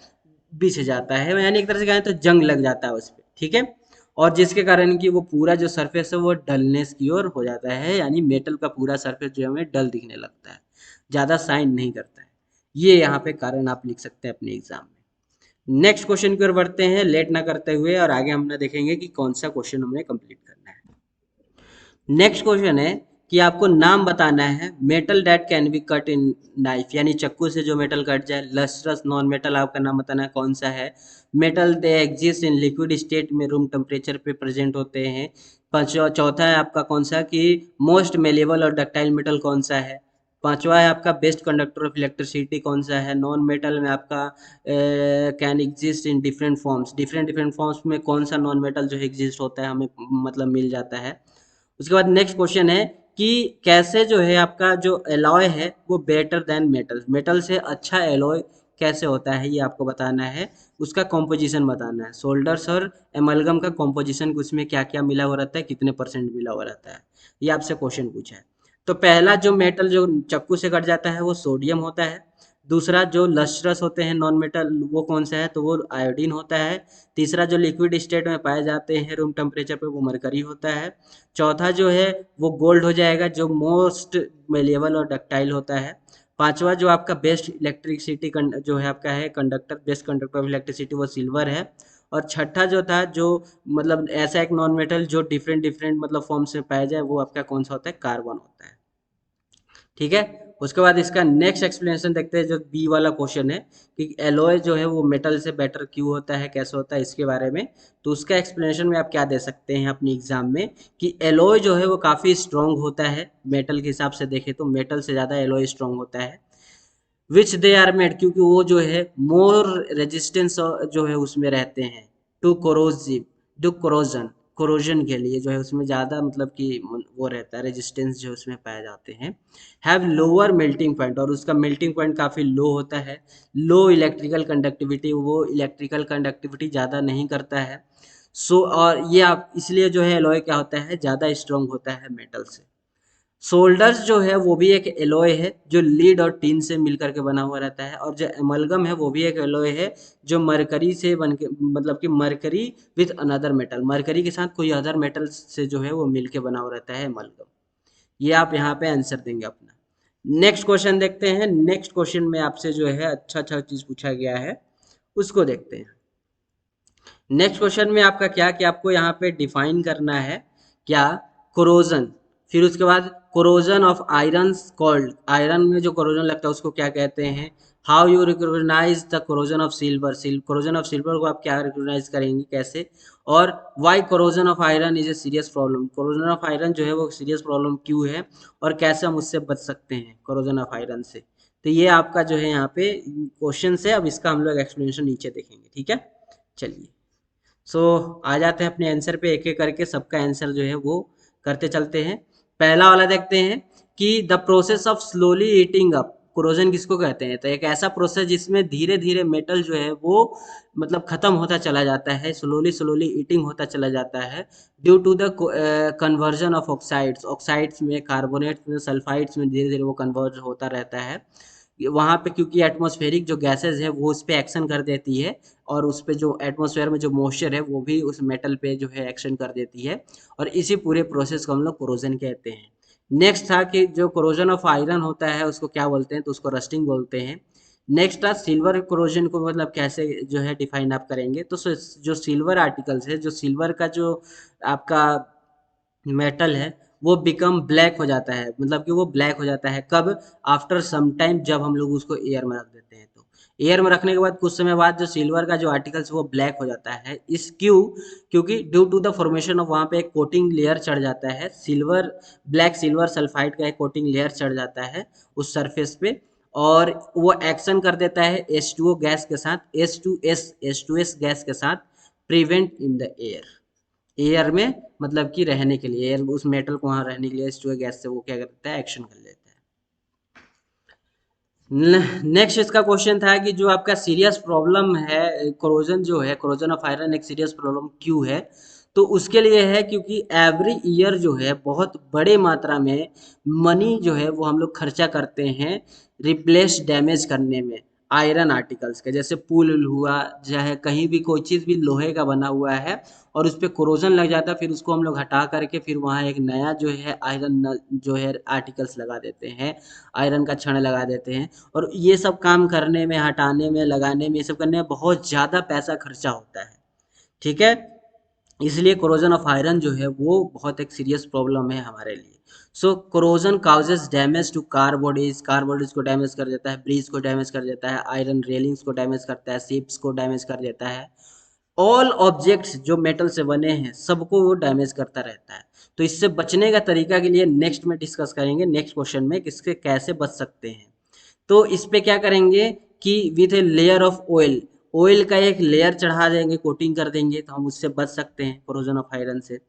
बिछ जाता है, यानी एक तरह से कहें तो जंग लग जाता है उस पर, ठीक है। और जिसके कारण कि वो पूरा जो सरफेस है वो डलनेस की ओर हो जाता है, यानी मेटल का पूरा सरफेस जो है हमें डल दिखने लगता है, ज़्यादा शाइन नहीं करता है। ये यहाँ पे कारण आप लिख सकते हैं अपने एग्जाम में। नेक्स्ट क्वेश्चन की ओर बढ़ते हैं लेट ना करते हुए, और आगे हमने देखेंगे कि कौन सा क्वेश्चन हमें कंप्लीट करना है। नेक्स्ट क्वेश्चन है कि आपको नाम बताना है metal that can be cut in knife, यानी चक्कू से जो मेटल कट जाए। लस्ट्रस नॉन मेटल आपका नाम बताना है कौन सा है। Metal they exist in liquid state में रूम टेम्परेचर पे प्रेजेंट होते हैं। चौथा है आपका कौन सा कि मोस्ट मेलेबल और डक्टाइल मेटल कौन सा है। पांचवा है आपका बेस्ट कंडक्टर ऑफ इलेक्ट्रिसिटी कौन सा है। नॉन मेटल में आपका can exist in different forms, different forms में कौन सा नॉन मेटल जो एग्जिस्ट होता है हमें मतलब मिल जाता है। उसके बाद नेक्स्ट क्वेश्चन है कि कैसे जो है आपका जो एलॉय है वो बेटर देन मेटल, मेटल से अच्छा एलॉय कैसे होता है ये आपको बताना है, उसका कॉम्पोजिशन बताना है। सोल्डर्स और एमलगम का कॉम्पोजिशन उसमें क्या क्या मिला हुआ रहता है, कितने परसेंट मिला हुआ रहता है, ये आपसे क्वेश्चन पूछा है। तो पहला जो मेटल जो चक्कू से कट जाता है वो सोडियम होता है। दूसरा जो लस्ट्रस होते हैं नॉन मेटल वो कौन सा है, तो वो आयोडीन होता है। तीसरा जो लिक्विड स्टेट में पाए जाते हैं रूम टेम्परेचर पे वो मरकरी होता है। चौथा जो है वो गोल्ड हो जाएगा जो मोस्ट मेलेबल और डक्टाइल होता है। पांचवा जो आपका बेस्ट इलेक्ट्रिसिटी जो है आपका है conductor, best conductor of electricity वो सिल्वर है। और छठा जो था, जो मतलब ऐसा एक नॉन मेटल जो डिफरेंट डिफरेंट मतलब फॉर्म्स में पाया जाए, वो आपका कौन सा होता है? कार्बन होता है। ठीक है। उसके बाद इसका नेक्स्ट एक्सप्लेनेशन देखते हैं, जो बी वाला क्वेश्चन है कि एलॉय जो है वो मेटल से बेटर क्यों होता है, कैसे होता है, इसके बारे में। तो उसका एक्सप्लेनेशन में आप क्या दे सकते हैं अपनी एग्जाम में कि एलॉय जो है वो काफ़ी स्ट्रांग होता है मेटल के हिसाब से देखें तो मेटल से ज़्यादा एलॉय स्ट्रांग होता है। विच दे आर मेड, क्योंकि वो जो है मोर रेजिस्टेंस जो है उसमें रहते हैं to corrosive, to corrosion, corrosion के लिए जो है उसमें ज़्यादा मतलब कि वो रहता है, रेजिस्टेंस जो उसमें पाए जाते हैं। हैव लोअर मेल्टिंग पॉइंट, और उसका मेल्टिंग पॉइंट काफ़ी लो होता है। लो इलेक्ट्रिकल कंडक्टिविटी, वो इलेक्ट्रिकल कंडक्टिविटी ज़्यादा नहीं करता है। सो और ये आप इसलिए जो है एलॉय क्या होता है, ज़्यादा स्ट्रॉन्ग होता है मेटल से। सोल्डर्स जो है वो भी एक एलॉय है जो लीड और टीन से मिल करके बना हुआ रहता है, और जो एमलगम है वो भी एक एलॉय है जो मरकरी से बन के मतलब कि mercury with another metal, mercury के साथ कोई अदर मेटल से जो है वो मिल के बना हुआ रहता है एमलगम। ये आप यहाँ पे आंसर देंगे अपना। नेक्स्ट क्वेश्चन देखते हैं। नेक्स्ट क्वेश्चन में आपसे जो है अच्छा अच्छा चीज पूछा गया है, उसको देखते हैं। नेक्स्ट क्वेश्चन में आपका क्या कि आपको यहाँ पे डिफाइन करना है क्या, कोरोजन। फिर उसके बाद corrosion of iron called, iron में जो कोरोजन लगता है उसको क्या कहते हैं। How you recognise the corrosion of silver, corrosion of silver को आप क्या रिकॉग्नाइज करेंगे, कैसे। और why corrosion of iron is a serious problem, corrosion of iron जो है वो सीरियस प्रॉब्लम क्यों है, और कैसे हम उससे बच सकते हैं कोरोजन ऑफ आयरन से। तो ये आपका जो है यहाँ पे क्वेश्चन है। अब इसका हम लोग एक्सप्लेनेशन नीचे देखेंगे, ठीक है। चलिए, आ जाते हैं अपने आंसर पे, एक एक करके सबका आंसर जो है वो करते चलते हैं। पहला वाला देखते हैं कि the process of slowly eating up, corrosion किसको कहते हैं। तो एक ऐसा प्रोसेस जिसमें धीरे धीरे मेटल जो है वो मतलब खत्म होता चला जाता है, स्लोली स्लोली ईटिंग होता चला जाता है, due to the conversion of oxides, oxides में, कार्बोनेट्स में, सल्फाइड्स में धीरे धीरे वो कन्वर्ज होता रहता है वहाँ पे, क्योंकि एटमॉस्फेरिक जो गैसेज है वो उस पे एक्शन कर देती है, और उस पे जो एटमॉस्फेयर में जो मॉइस्चर है वो भी उस मेटल पे जो है एक्शन कर देती है, और इसी पूरे प्रोसेस को हम लोग कोरोजन कहते हैं। नेक्स्ट था कि जो कोरोजन ऑफ आयरन होता है उसको क्या बोलते हैं, तो उसको रस्टिंग बोलते हैं। नेक्स्ट था सिल्वर कोरोजन को मतलब कैसे जो है डिफाइन आप करेंगे, तो जो सिल्वर आर्टिकल्स है, जो सिल्वर का जो आपका मेटल है वो बिकम ब्लैक हो जाता है, मतलब कि वो ब्लैक हो जाता है कब, आफ्टर सम टाइम, जब हम लोग उसको एयर में रख देते हैं। तो एयर में रखने के बाद कुछ समय बाद जो सिल्वर का जो आर्टिकल्स वो ब्लैक हो जाता है, इस क्यों, क्योंकि due to the formation of वहाँ पे एक कोटिंग लेयर चढ़ जाता है, सिल्वर, ब्लैक सिल्वर सल्फाइड का एक कोटिंग लेयर चढ़ जाता है उस सरफेस पे, और वो एक्शन कर देता है H2O गैस के साथ, H2S गैस के साथ, prevent in the air, air में मतलब कि रहने के लिए, एयर उस मेटल को वहां रहने के लिए H2O गैस से वो क्या करता है, एक्शन कर लेता है। नेक्स्ट इसका क्वेश्चन था कि जो आपका सीरियस प्रॉब्लम है कोरोजन जो है, कोरोजन ऑफ आयरन एक सीरियस प्रॉब्लम क्यों है। तो उसके लिए है क्योंकि एवरी ईयर जो है बहुत बड़े मात्रा में मनी जो है वो हम लोग खर्चा करते हैं रिप्लेस डैमेज करने में आयरन आर्टिकल्स के, जैसे पुल हुआ, चाहे कहीं भी कोई चीज़ भी लोहे का बना हुआ है और उस पर कोरोजन लग जाता है, फिर उसको हम लोग हटा करके फिर वहाँ एक नया जो है आयरन जो है आर्टिकल्स लगा देते हैं, आयरन का छड़ लगा देते हैं, और ये सब काम करने में, हटाने में, लगाने में, ये सब करने में बहुत ज़्यादा पैसा खर्चा होता है। ठीक है, इसलिए कोरोजन ऑफ आयरन जो है वो बहुत एक सीरियस प्रॉब्लम है हमारे लिए। So corrosion causes damage to car bodies, car bodies को डैमेज कर देता है, ब्रिज को डैमेज कर देता है, आयरन रेलिंग्स को डैमेज करता है, शिप्स को डैमेज कर देता है, ऑल ऑब्जेक्ट्स जो मेटल से बने हैं सबको वो डैमेज करता रहता है। तो इससे बचने का तरीका के लिए नेक्स्ट में डिस्कस करेंगे, नेक्स्ट क्वेश्चन में किसके कैसे बच सकते हैं। तो इस पे क्या करेंगे कि with a layer of oil, oil का एक लेयर चढ़ा देंगे, कोटिंग कर देंगे, तो हम उससे बच सकते हैं कोरोजन ऑफ आयरन से।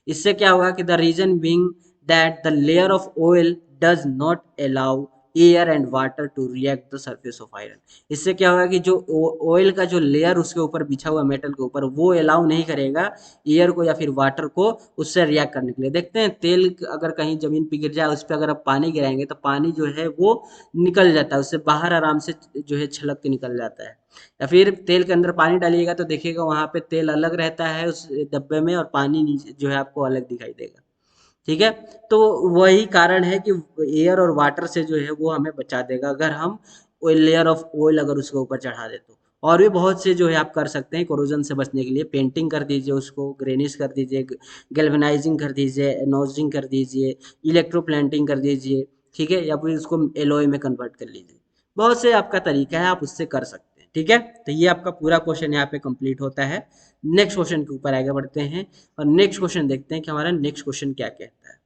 इससे क्या होगा कि the reason being that the layer of oil does not allow air and water to react the surface of iron. इससे क्या होगा कि जो ऑयल का जो लेयर उसके ऊपर बिछा हुआ मेटल के ऊपर, वो अलाउ नहीं करेगा एयर को या फिर वाटर को उससे रिएक्ट करने के लिए। देखते हैं तेल अगर कहीं जमीन पे गिर जाए, उस पर अगर आप पानी गिराएंगे तो पानी जो है वो निकल जाता है, उससे बाहर आराम से जो है छलक के निकल जाता है। या फिर तेल के अंदर पानी डालिएगा तो देखिएगा वहां पे तेल अलग रहता है उस डब्बे में, और पानी नीचे जो है आपको अलग दिखाई देगा। ठीक है, तो वही कारण है कि एयर और वाटर से जो है वो हमें बचा देगा अगर हम ऑयल, लेयर ऑफ ऑयल अगर उसके ऊपर चढ़ा दे तो। और भी बहुत से जो है आप कर सकते हैं कोरोजन से बचने के लिए। पेंटिंग कर दीजिए, उसको ग्रेनिश कर दीजिए, गैल्वेनाइजिंग कर दीजिए, नोजिंग कर दीजिए, इलेक्ट्रोप्लांटिंग कर दीजिए, ठीक है, या फिर उसको एलॉय में कन्वर्ट कर लीजिए। बहुत से आपका तरीका है, आप उससे कर सकते हैं, ठीक है। तो ये आपका पूरा क्वेश्चन यहाँ पे कंप्लीट होता है। नेक्स्ट क्वेश्चन के ऊपर आगे बढ़ते हैं और नेक्स्ट क्वेश्चन देखते हैं कि हमारा नेक्स्ट क्वेश्चन क्या कहता है।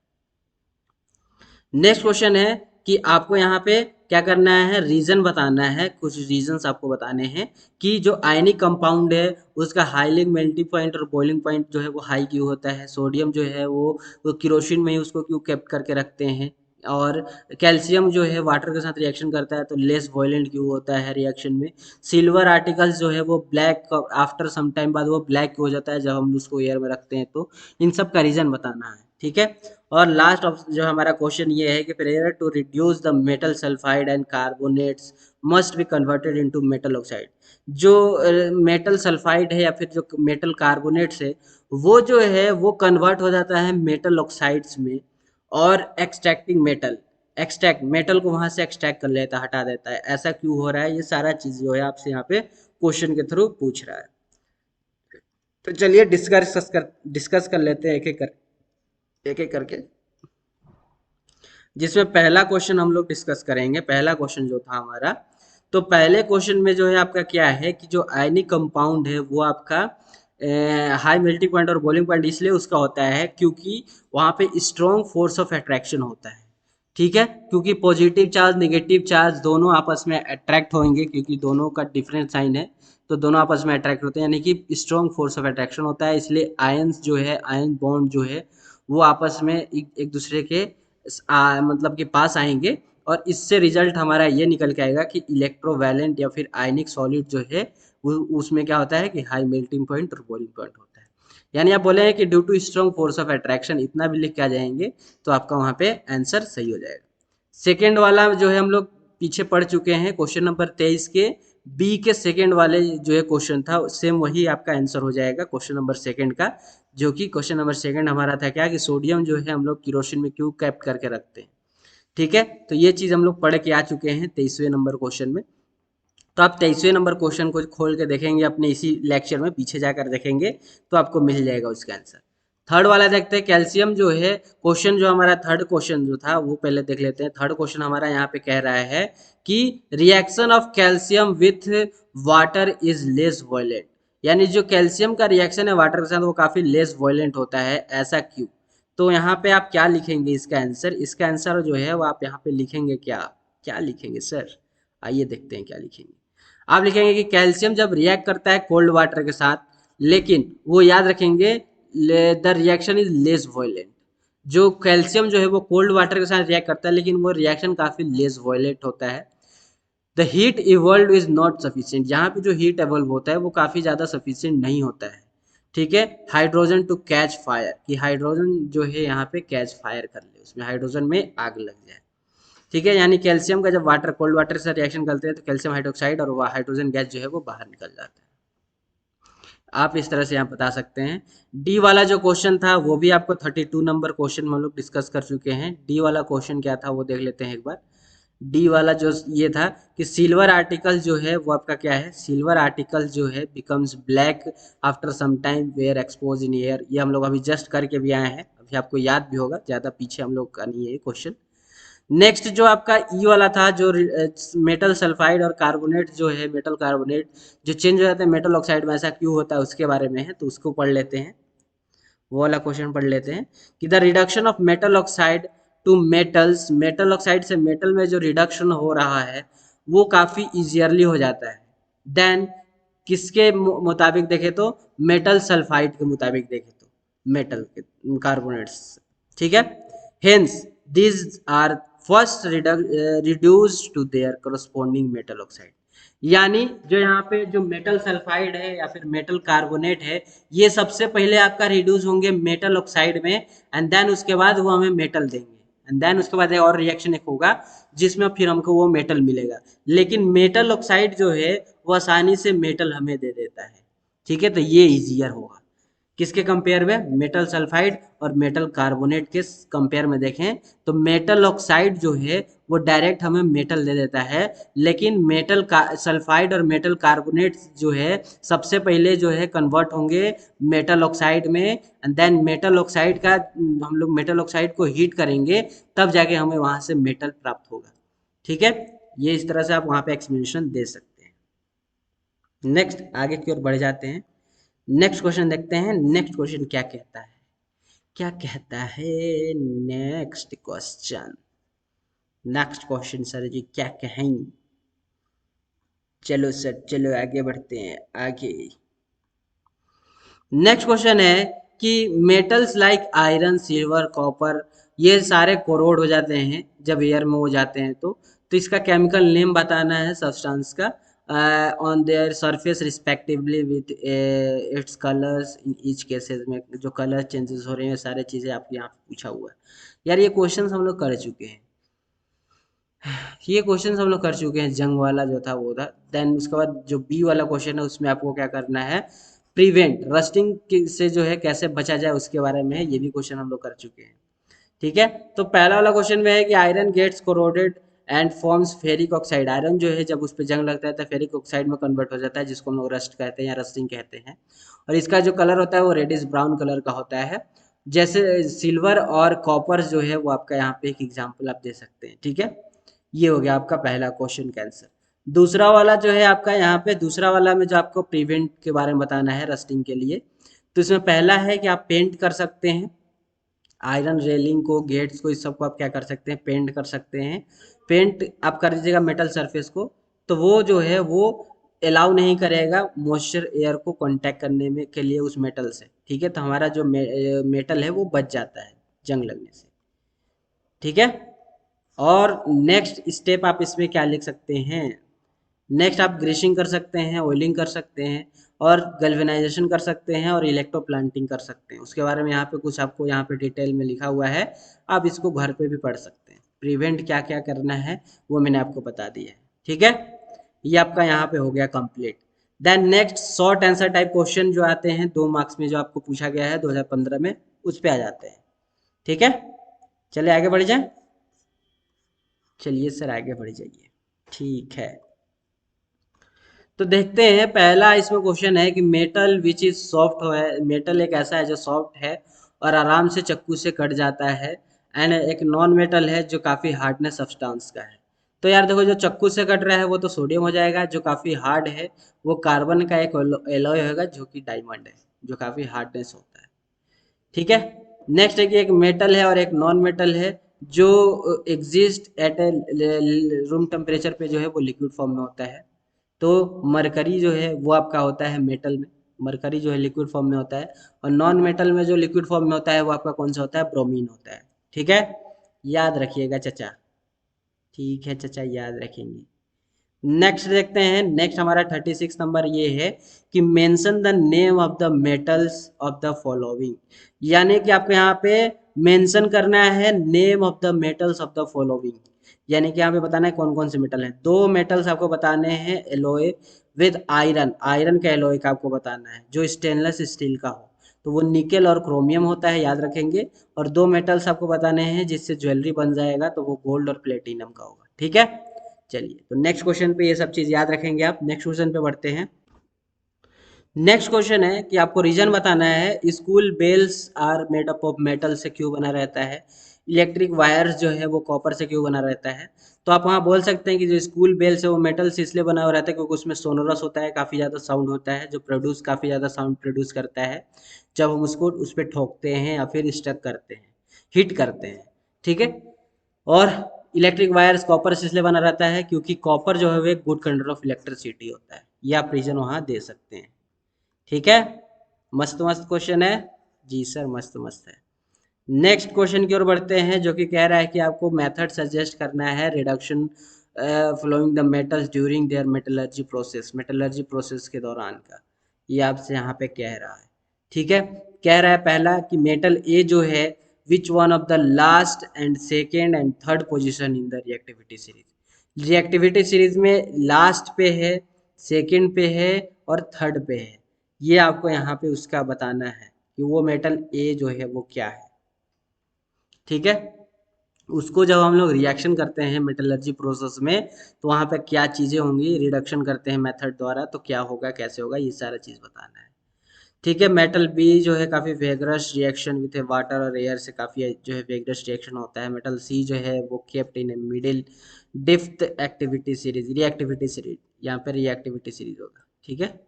नेक्स्ट क्वेश्चन है कि आपको यहाँ पे क्या करना है, रीजन बताना है, कुछ रीजंस आपको बताने हैं कि जो आयनिक कंपाउंड है उसका हाइलिंग मेल्टिंग पॉइंट और बॉइलिंग पॉइंट जो है वो हाई क्यों होता है, सोडियम जो है वो किरोसिन में ही उसको क्यों केप्ट करके रखते हैं, और कैल्शियम जो है वाटर के साथ रिएक्शन करता है तो लेस वॉयलेंट क्यों होता है रिएक्शन में, सिल्वर आर्टिकल्स जो है वो ब्लैक आफ्टर सम टाइम बाद वो ब्लैक हो जाता है जब हम उसको एयर में रखते हैं, तो इन सब का रीजन बताना है, ठीक है। और लास्ट जो हमारा क्वेश्चन ये है कि prior to reduce the metal sulphide and carbonates must be converted into metal oxide. जो मेटल सल्फाइड है या फिर जो मेटल कार्बोनेट्स है वो जो है वो कन्वर्ट हो जाता है मेटल ऑक्साइड्स में, और एक्सट्रैक्टिंग मेटल, एक्सट्रैक्ट मेटल को वहां से एक्सट्रैक्ट कर लेता है, हटा देता है। ऐसा क्यों हो रहा है, ये सारा चीज जो है आपसे यहाँ पे क्वेश्चन के थ्रू पूछ रहा है। तो चलिए डिस्कस कर लेते हैं एक एक करके। जिसमें पहला क्वेश्चन हम लोग डिस्कस करेंगे, पहला क्वेश्चन जो था हमारा, तो पहले क्वेश्चन में जो है आपका क्या है कि जो आयनिक कंपाउंड है वो आपका हाई मेल्टिंग पॉइंट और बॉइलिंग पॉइंट इसलिए उसका होता है क्योंकि वहाँ पे स्ट्रॉन्ग फोर्स ऑफ अट्रैक्शन होता है, ठीक है। क्योंकि पॉजिटिव चार्ज नेगेटिव चार्ज दोनों आपस में अट्रैक्ट होंगे, क्योंकि दोनों का डिफरेंट साइन है, तो दोनों आपस में अट्रैक्ट होते हैं, यानी कि स्ट्रॉन्ग फोर्स ऑफ अट्रैक्शन होता है, इसलिए आयंस जो है, आयन बॉन्ड जो है वो आपस में एक दूसरे के मतलब के पास आएंगे, और इससे रिजल्ट हमारा ये निकल के आएगा कि इलेक्ट्रोवैलेंट या फिर आयनिक सॉलिड जो है उसमें क्या होता है कि हाई मेल्टिंग पॉइंट और बॉइलिंग पॉइंट होता है। यानी आप बोले हैं कि due to strong force of attraction, इतना भी लिख के आ जाएंगे तो आपका वहां पे आंसर सही हो जाएगा। सेकेंड वाला जो है हम लोग पीछे पढ़ चुके हैं, क्वेश्चन नंबर 23 के बी के सेकेंड वाले जो है क्वेश्चन था, सेम वही आपका आंसर हो जाएगा क्वेश्चन नंबर सेकेंड का। जो कि क्वेश्चन नंबर सेकेंड हमारा था क्या कि सोडियम जो है हम लोग किरोसिन में क्यों कैप्ट करके रखते हैं, ठीक है। तो ये चीज हम लोग पढ़ के आ चुके हैं 23वें नंबर क्वेश्चन में। तो आप 23वें नंबर क्वेश्चन को खोल के देखेंगे अपने इसी लेक्चर में, पीछे जाकर देखेंगे तो आपको मिल जाएगा उसका आंसर। थर्ड वाला देखते हैं, कैल्शियम जो है क्वेश्चन, जो हमारा थर्ड क्वेश्चन जो था वो पहले देख लेते हैं। थर्ड क्वेश्चन हमारा यहाँ पे कह रहा है कि reaction of calcium with water is less violent, यानी जो कैल्शियम का रिएक्शन है वाटर के साथ वो काफी लेस वॉयलेंट होता है, ऐसा क्यों। तो यहाँ पे आप क्या लिखेंगे इसका आंसर, इसका आंसर जो है वो आप यहाँ पे लिखेंगे क्या, क्या लिखेंगे सर, आइए देखते हैं क्या लिखेंगे। आप लिखेंगे कि कैल्शियम जब रिएक्ट करता है कोल्ड वाटर के साथ, लेकिन वो याद रखेंगे the reaction is less violent. जो कैल्शियम जो है वो कोल्ड वाटर के साथ रिएक्ट करता है लेकिन वो रिएक्शन काफी लेस वॉयलेंट होता है। The heat evolve is not sufficient, यहाँ पे जो हीट इवॉल्व होता है वो काफी ज्यादा सफिशियंट नहीं होता है, ठीक है। हाइड्रोजन टू कैच फायर, कि हाइड्रोजन जो है यहाँ पे कैच फायर कर ले, उसमें हाइड्रोजन में आग लग जाए, ठीक है। यानी कैल्शियम का जब वाटर कोल्ड वाटर से रिएक्शन करते हैं तो कैल्शियम हाइड्रोक्साइड और हाइड्रोजन गैस जो है वो बाहर निकल जाता है। आप इस तरह से यहाँ बता सकते हैं। डी वाला जो क्वेश्चन था वो भी आपको 32 नंबर क्वेश्चन में हम लोग डिस्कस कर चुके हैं। डी वाला क्वेश्चन क्या था वो देख लेते हैं एक बार। डी वाला जो ये था कि सिल्वर आर्टिकल जो है वो आपका क्या है, सिल्वर आर्टिकल जो है becomes black after some time where expose in air. ये हम लोग अभी जस्ट करके भी आए हैं, अभी आपको याद भी होगा, ज़्यादा पीछे हम लोग का नहीं है ये क्वेश्चन। नेक्स्ट जो आपका ई वाला था, जो मेटल सल्फाइड और कार्बोनेट जो है, मेटल कार्बोनेट जो चेंज हो जाते हैं मेटल ऑक्साइड में, ऐसा क्यों होता है उसके बारे में है, तो उसको पढ़ लेते हैं। वो वाला क्वेश्चन पढ़ लेते हैं कि the reduction of metal oxide to metals, metal oxide से मेटल में जो रिडक्शन हो रहा है वो काफी इजियरली हो जाता है देन किसके मुताबिक देखे तो, मेटल सल्फाइड के मुताबिक देखे तो, मेटल के कार्बोनेट्स, ठीक है। Hence these are first reduced to their corresponding metal oxide, यानी जो यहाँ पे जो मेटल सल्फाइड है या फिर मेटल कार्बोनेट है ये सबसे पहले आपका रिड्यूस होंगे मेटल ऑक्साइड में, एंड देन उसके बाद वो हमें मेटल देंगे, एंड देन उसके बाद एक और रिएक्शन एक होगा जिसमें फिर हमको वो मेटल मिलेगा। लेकिन मेटल ऑक्साइड जो है वो आसानी से मेटल हमें दे देता है, ठीक है, तो ये इजियर होगा। किसके कंपेयर में? मेटल सल्फाइड और मेटल कार्बोनेट के कंपेयर में देखें तो मेटल ऑक्साइड जो है वो डायरेक्ट हमें मेटल दे देता है, लेकिन मेटल सल्फाइड और मेटल कार्बोनेट जो है सबसे पहले जो है कन्वर्ट होंगे मेटल ऑक्साइड में, एंड देन मेटल ऑक्साइड का हम लोग मेटल ऑक्साइड को हीट करेंगे, तब जाके हमें वहां से मेटल प्राप्त होगा। ठीक है, ये इस तरह से आप वहां पे एक्सप्लेनेशन दे सकते हैं। नेक्स्ट आगे की ओर बढ़ जाते हैं। नेक्स्ट क्वेश्चन देखते हैं, नेक्स्ट क्वेश्चन क्या कहता है, क्या कहता है next question. Next question sir जी क्या कहेंगे? चलो सर चलो आगे बढ़ते हैं आगे। नेक्स्ट क्वेश्चन है कि metals like iron silver copper ये सारे कोरोड हो जाते हैं जब एयर में हो जाते हैं, तो इसका केमिकल नेम बताना है सब्सटेंस का on their surface respectively with its colours in each cases में जो कलर चेंजेस हो रहे हैं सारे चीज़ें आपके यहाँ पे पूछा हुआ है। यार ये क्वेश्चन हम लोग कर चुके हैं, ये क्वेश्चन हम लोग कर चुके हैं, जंग वाला जो था वो था। देन उसके बाद जो बी वाला क्वेश्चन है उसमें आपको क्या करना है, प्रिवेंट रस्टिंग से जो है कैसे बचा जाए उसके बारे में है, ये भी क्वेश्चन हम लोग कर चुके हैं। ठीक है, तो पहला वाला क्वेश्चन में है कि iron gets corroded and forms ferric oxide. Iron जो है जब उस पर जंग लगता है तो फेरिक ऑक्साइड में कन्वर्ट हो जाता है, जिसको हम लोग रस्ट कहते हैं या रस्टिंग कहते हैं, और इसका जो कलर होता है वो रेडिश ब्राउन कलर का होता है। जैसे सिल्वर और कॉपर जो है वो आपका यहाँ पे एक एग्जाम्पल आप दे सकते हैं। ठीक है, ये हो गया आपका पहला क्वेश्चन का आंसर। दूसरा वाला जो है आपका यहाँ पे, दूसरा वाला में जो आपको प्रिवेंट के बारे में बताना है रस्टिंग के लिए, तो इसमें पहला है कि आप पेंट कर सकते हैं आयरन रेलिंग को, गेट्स को, इस सब को आप क्या कर सकते हैं, पेंट कर सकते हैं। पेंट आप कर दीजिएगा मेटल सरफेस को, तो वो जो है वो अलाउ नहीं करेगा मॉइस्चर एयर को कांटेक्ट करने में के लिए उस मेटल से। ठीक है, तो हमारा जो मेटल है वो बच जाता है जंग लगने से। ठीक है, और नेक्स्ट स्टेप आप इसमें क्या लिख सकते हैं, नेक्स्ट आप ग्रीसिंग कर सकते हैं, ऑयलिंग कर सकते हैं, और गल्वेनाइजेशन कर सकते हैं, और इलेक्ट्रो प्लांटिंग कर सकते हैं। उसके बारे में यहाँ पे कुछ आपको यहाँ पे डिटेल में लिखा हुआ है, आप इसको घर पे भी पढ़ सकते हैं। प्रिवेंट क्या क्या करना है वो मैंने आपको बता दिया है। ठीक है, ये आपका यहाँ पे हो गया complete. Then next short answer type question जो आते हैं 2 मार्क्स में, जो आपको पूछा गया है 2015 में, उस पे आ जाते हैं। ठीक है, चलिए आगे बढ़ जाए। चलिए सर आगे बढ़ जाइए। ठीक है, तो देखते हैं पहला इसमें क्वेश्चन है कि मेटल विच इज सॉफ्ट है, मेटल एक ऐसा है जो सॉफ्ट है और आराम से चक्कू से कट जाता है, एंड एक नॉन मेटल है जो काफ़ी हार्डनेस सब्सटेंस का है। तो यार देखो, जो चक्कू से कट रहा है वो तो सोडियम हो जाएगा, जो काफ़ी हार्ड है वो कार्बन का एक एलॉय होगा जो कि डायमंड है, जो काफ़ी हार्डनेस होता है। ठीक है, नेक्स्ट है कि एक मेटल है और एक नॉन मेटल है जो exist at A room temperature पे जो है वो लिक्विड फॉर्म में होता है। तो मरकरी जो है वो आपका होता है मेटल में, मरकरी जो है लिक्विड फॉर्म में होता है, और नॉन मेटल में जो लिक्विड फॉर्म में होता है वो आपका कौन सा होता है, ब्रोमीन होता है। ठीक है, याद रखिएगा चचा। ठीक है चचा, याद रखेंगे। नेक्स्ट देखते हैं, नेक्स्ट हमारा 36 नंबर ये है कि mention the name of the metals of the following. यानी कि आपको यहाँ पे मेंशन करना है name of the metals of the following, यानी कि यहाँ पे बताना है कौन कौन से मेटल हैं। 2 मेटल्स आपको बताने हैं एलोय विद आयरन, आयरन का एलोय का आपको बताना है जो स्टेनलेस स्टील का हो, तो वो निकेल और क्रोमियम होता है, याद रखेंगे। और 2 मेटल्स आपको बताने हैं जिससे ज्वेलरी बन जाएगा, तो वो गोल्ड और प्लेटिनम का होगा। ठीक है, चलिए तो नेक्स्ट क्वेश्चन पे ये सब चीज़ याद रखेंगे आप। नेक्स्ट क्वेश्चन पे बढ़ते हैं। नेक्स्ट क्वेश्चन है कि आपको रीजन बताना है school bells are made up of metal से क्यों बना रहता है, इलेक्ट्रिक वायर्स जो है वो कॉपर से क्यों बना रहता है। तो आप वहाँ बोल सकते हैं कि जो स्कूल बेल्स है वो मेटल से इसलिए बना हुआ रहता है क्योंकि उसमें सोनोरस होता है, काफ़ी ज़्यादा साउंड होता है, जो प्रोड्यूस काफ़ी ज़्यादा साउंड प्रोड्यूस करता है जब हम उसको उस पर ठोकते हैं या फिर स्ट्रक करते हैं, हिट करते हैं। ठीक है, और इलेक्ट्रिक वायर्स कॉपर से इसलिए बना रहता है क्योंकि कॉपर जो है वो एक गुड कंडक्टर ऑफ इलेक्ट्रिसिटी होता है। ये आप रीजन वहाँ दे सकते हैं। ठीक है, मस्त मस्त क्वेश्चन है जी सर, मस्त मस्त है। नेक्स्ट क्वेश्चन की ओर बढ़ते हैं जो कि कह रहा है कि आपको मेथड सजेस्ट करना है reduction following the metals during their metallurgy process, metallurgy process के दौरान का, ये आपसे यहाँ पे कह रहा है। ठीक है, कह रहा है पहला कि मेटल ए जो है which one of the last and second and third position in the reactivity series, reactivity series में लास्ट पे है, सेकेंड पे है और थर्ड पे है, ये आपको यहाँ पे उसका बताना है। कि वो मेटल ए जो है वो क्या है। ठीक है, उसको जब हम लोग रिएक्शन करते हैं मेटलर्जी प्रोसेस में, तो वहाँ पे क्या चीज़ें होंगी, रिडक्शन करते हैं मेथड द्वारा, तो क्या होगा कैसे होगा, ये सारा चीज़ बताना है। ठीक है, मेटल बी जो है काफ़ी वेगरस रिएक्शन विथ वाटर और एयर से काफ़ी जो है वेगरस रिएक्शन होता है। मेटल सी जो है वो kept in a middle depth activity series, reactivity series, यहाँ पे रिएक्टिविटी सीरीज होगा। ठीक है,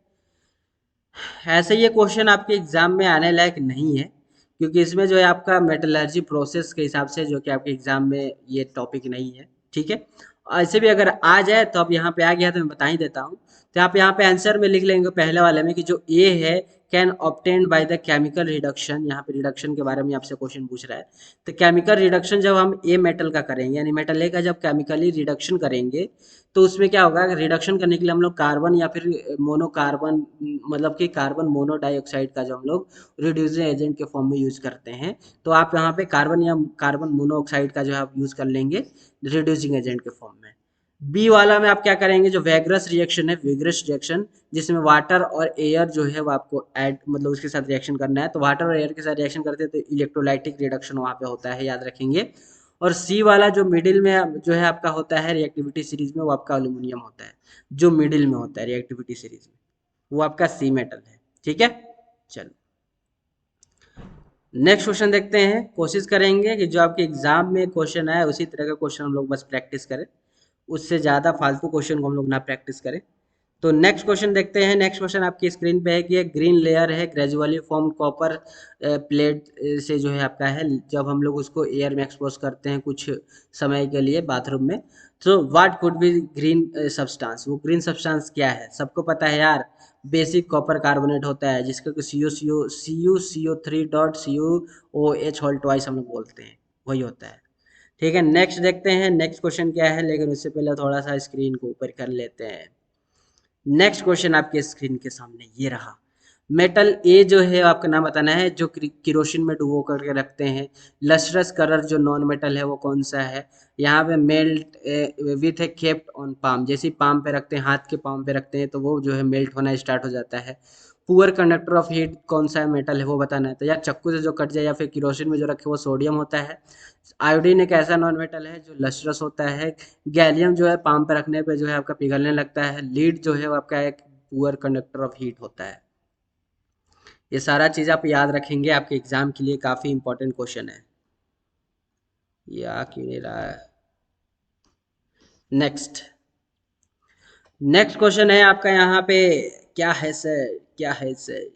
ऐसे ये क्वेश्चन आपके एग्जाम में आने लायक नहीं है, क्योंकि इसमें जो है आपका मेटलर्जी प्रोसेस के हिसाब से जो कि आपके एग्जाम में ये टॉपिक नहीं है। ठीक है, ऐसे भी अगर आ जाए तो अब यहाँ पे आ गया तो मैं बता ही देता हूँ। तो आप यहाँ पे आंसर में लिख लेंगे पहले वाले में कि जो ए है can obtained by the chemical reduction, यहाँ पे रिडक्शन के बारे में आपसे क्वेश्चन पूछ रहा है। तो केमिकल रिडक्शन जब हम ए मेटल का करेंगे, यानी मेटल ए का जब केमिकली रिडक्शन करेंगे, तो उसमें क्या होगा, रिडक्शन करने के लिए हम लोग कार्बन या फिर मोनोकार्बन, मतलब कि कार्बन मोनोडाइऑक्साइड का जो हम लोग रिड्यूसिंग एजेंट के फॉर्म में यूज करते हैं, तो आप यहाँ पे कार्बन या कार्बन मोनोऑक्साइड का जो है आप यूज कर लेंगे रिड्यूसिंग एजेंट के फॉर्म में। बी वाला में आप क्या करेंगे, जो वेगरस रिएक्शन है, वेगरस रिएक्शन जिसमें वाटर और एयर जो है वो आपको ऐड, मतलब उसके साथ रिएक्शन करना है, तो वाटर और एयर के साथ रिएक्शन करते हैं तो इलेक्ट्रोलाइटिक रिडक्शन वहाँ पे होता है, याद रखेंगे। और सी वाला जो मिडिल में जो है आपका होता है रिएक्टिविटी सीरीज में, वो आपका एल्यूमिनियम होता है, जो मिडिल में होता है रिएक्टिविटी सीरीज में, वो आपका सी मेटल है। ठीक है, चलो नेक्स्ट क्वेश्चन देखते हैं। कोशिश करेंगे कि जो आपके एग्जाम में क्वेश्चन आए उसी तरह का क्वेश्चन हम लोग बस प्रैक्टिस करें, उससे ज़्यादा फालतू क्वेश्चन को हम लोग ना प्रैक्टिस करें। तो नेक्स्ट क्वेश्चन देखते हैं। नेक्स्ट क्वेश्चन आपकी स्क्रीन पे है कि एक ग्रीन लेयर है ग्रेजुअली फॉर्म कॉपर प्लेट से जो है आपका है, जब हम लोग उसको एयर में एक्सपोज करते हैं कुछ समय के लिए बाथरूम में, तो what could be green substance, वो ग्रीन सब्सटेंस क्या है, सबको पता है यार, बेसिक कॉपर कार्बोनेट होता है जिसका CuCO3 dot CuOH whole twice हम लोग बोलते हैं, वही होता है। ठीक है, नेक्स्ट देखते हैं नेक्स्ट क्वेश्चन क्या है, लेकिन उससे पहले थोड़ा सा स्क्रीन को ऊपर कर लेते हैं। नेक्स्ट क्वेश्चन आपके स्क्रीन के सामने ये रहा। मेटल ए जो है आपका नाम बताना है, जो किरोसिन में डुबो करके रखते हैं। लस्ट्रस कलर जो नॉन मेटल है वो कौन सा है। यहाँ पे melt with A kept on palm, जैसे पाम पे रखते हैं, हाथ के पाम पे रखते हैं तो वो जो है मेल्ट होना स्टार्ट हो जाता है। पुअर कंडक्टर ऑफ हीट कौन सा मेटल है वो बताना है, तो यार चक्कू से जो कट जाए या फिर किरोसिन में जो रखे वो सोडियम होता है। आयोडीन एक ऐसा नॉन मेटल है जो लस्ट्रस होता है। गैलियम जो है पाम पे रखने पे जो है आपका पिघलने लगता है। लीड जो है वो आपका एक पुअर कंडक्टर ऑफ हीट होता है। ये सारा चीज़ आप याद रखेंगे, आपके एग्जाम के लिए काफ़ी इंपॉर्टेंट क्वेश्चन है। ये आ क्यों नहीं रहा है। नेक्स्ट नेक्स्ट क्वेश्चन है आपका यहाँ पे, क्या है सर, क्या है सर।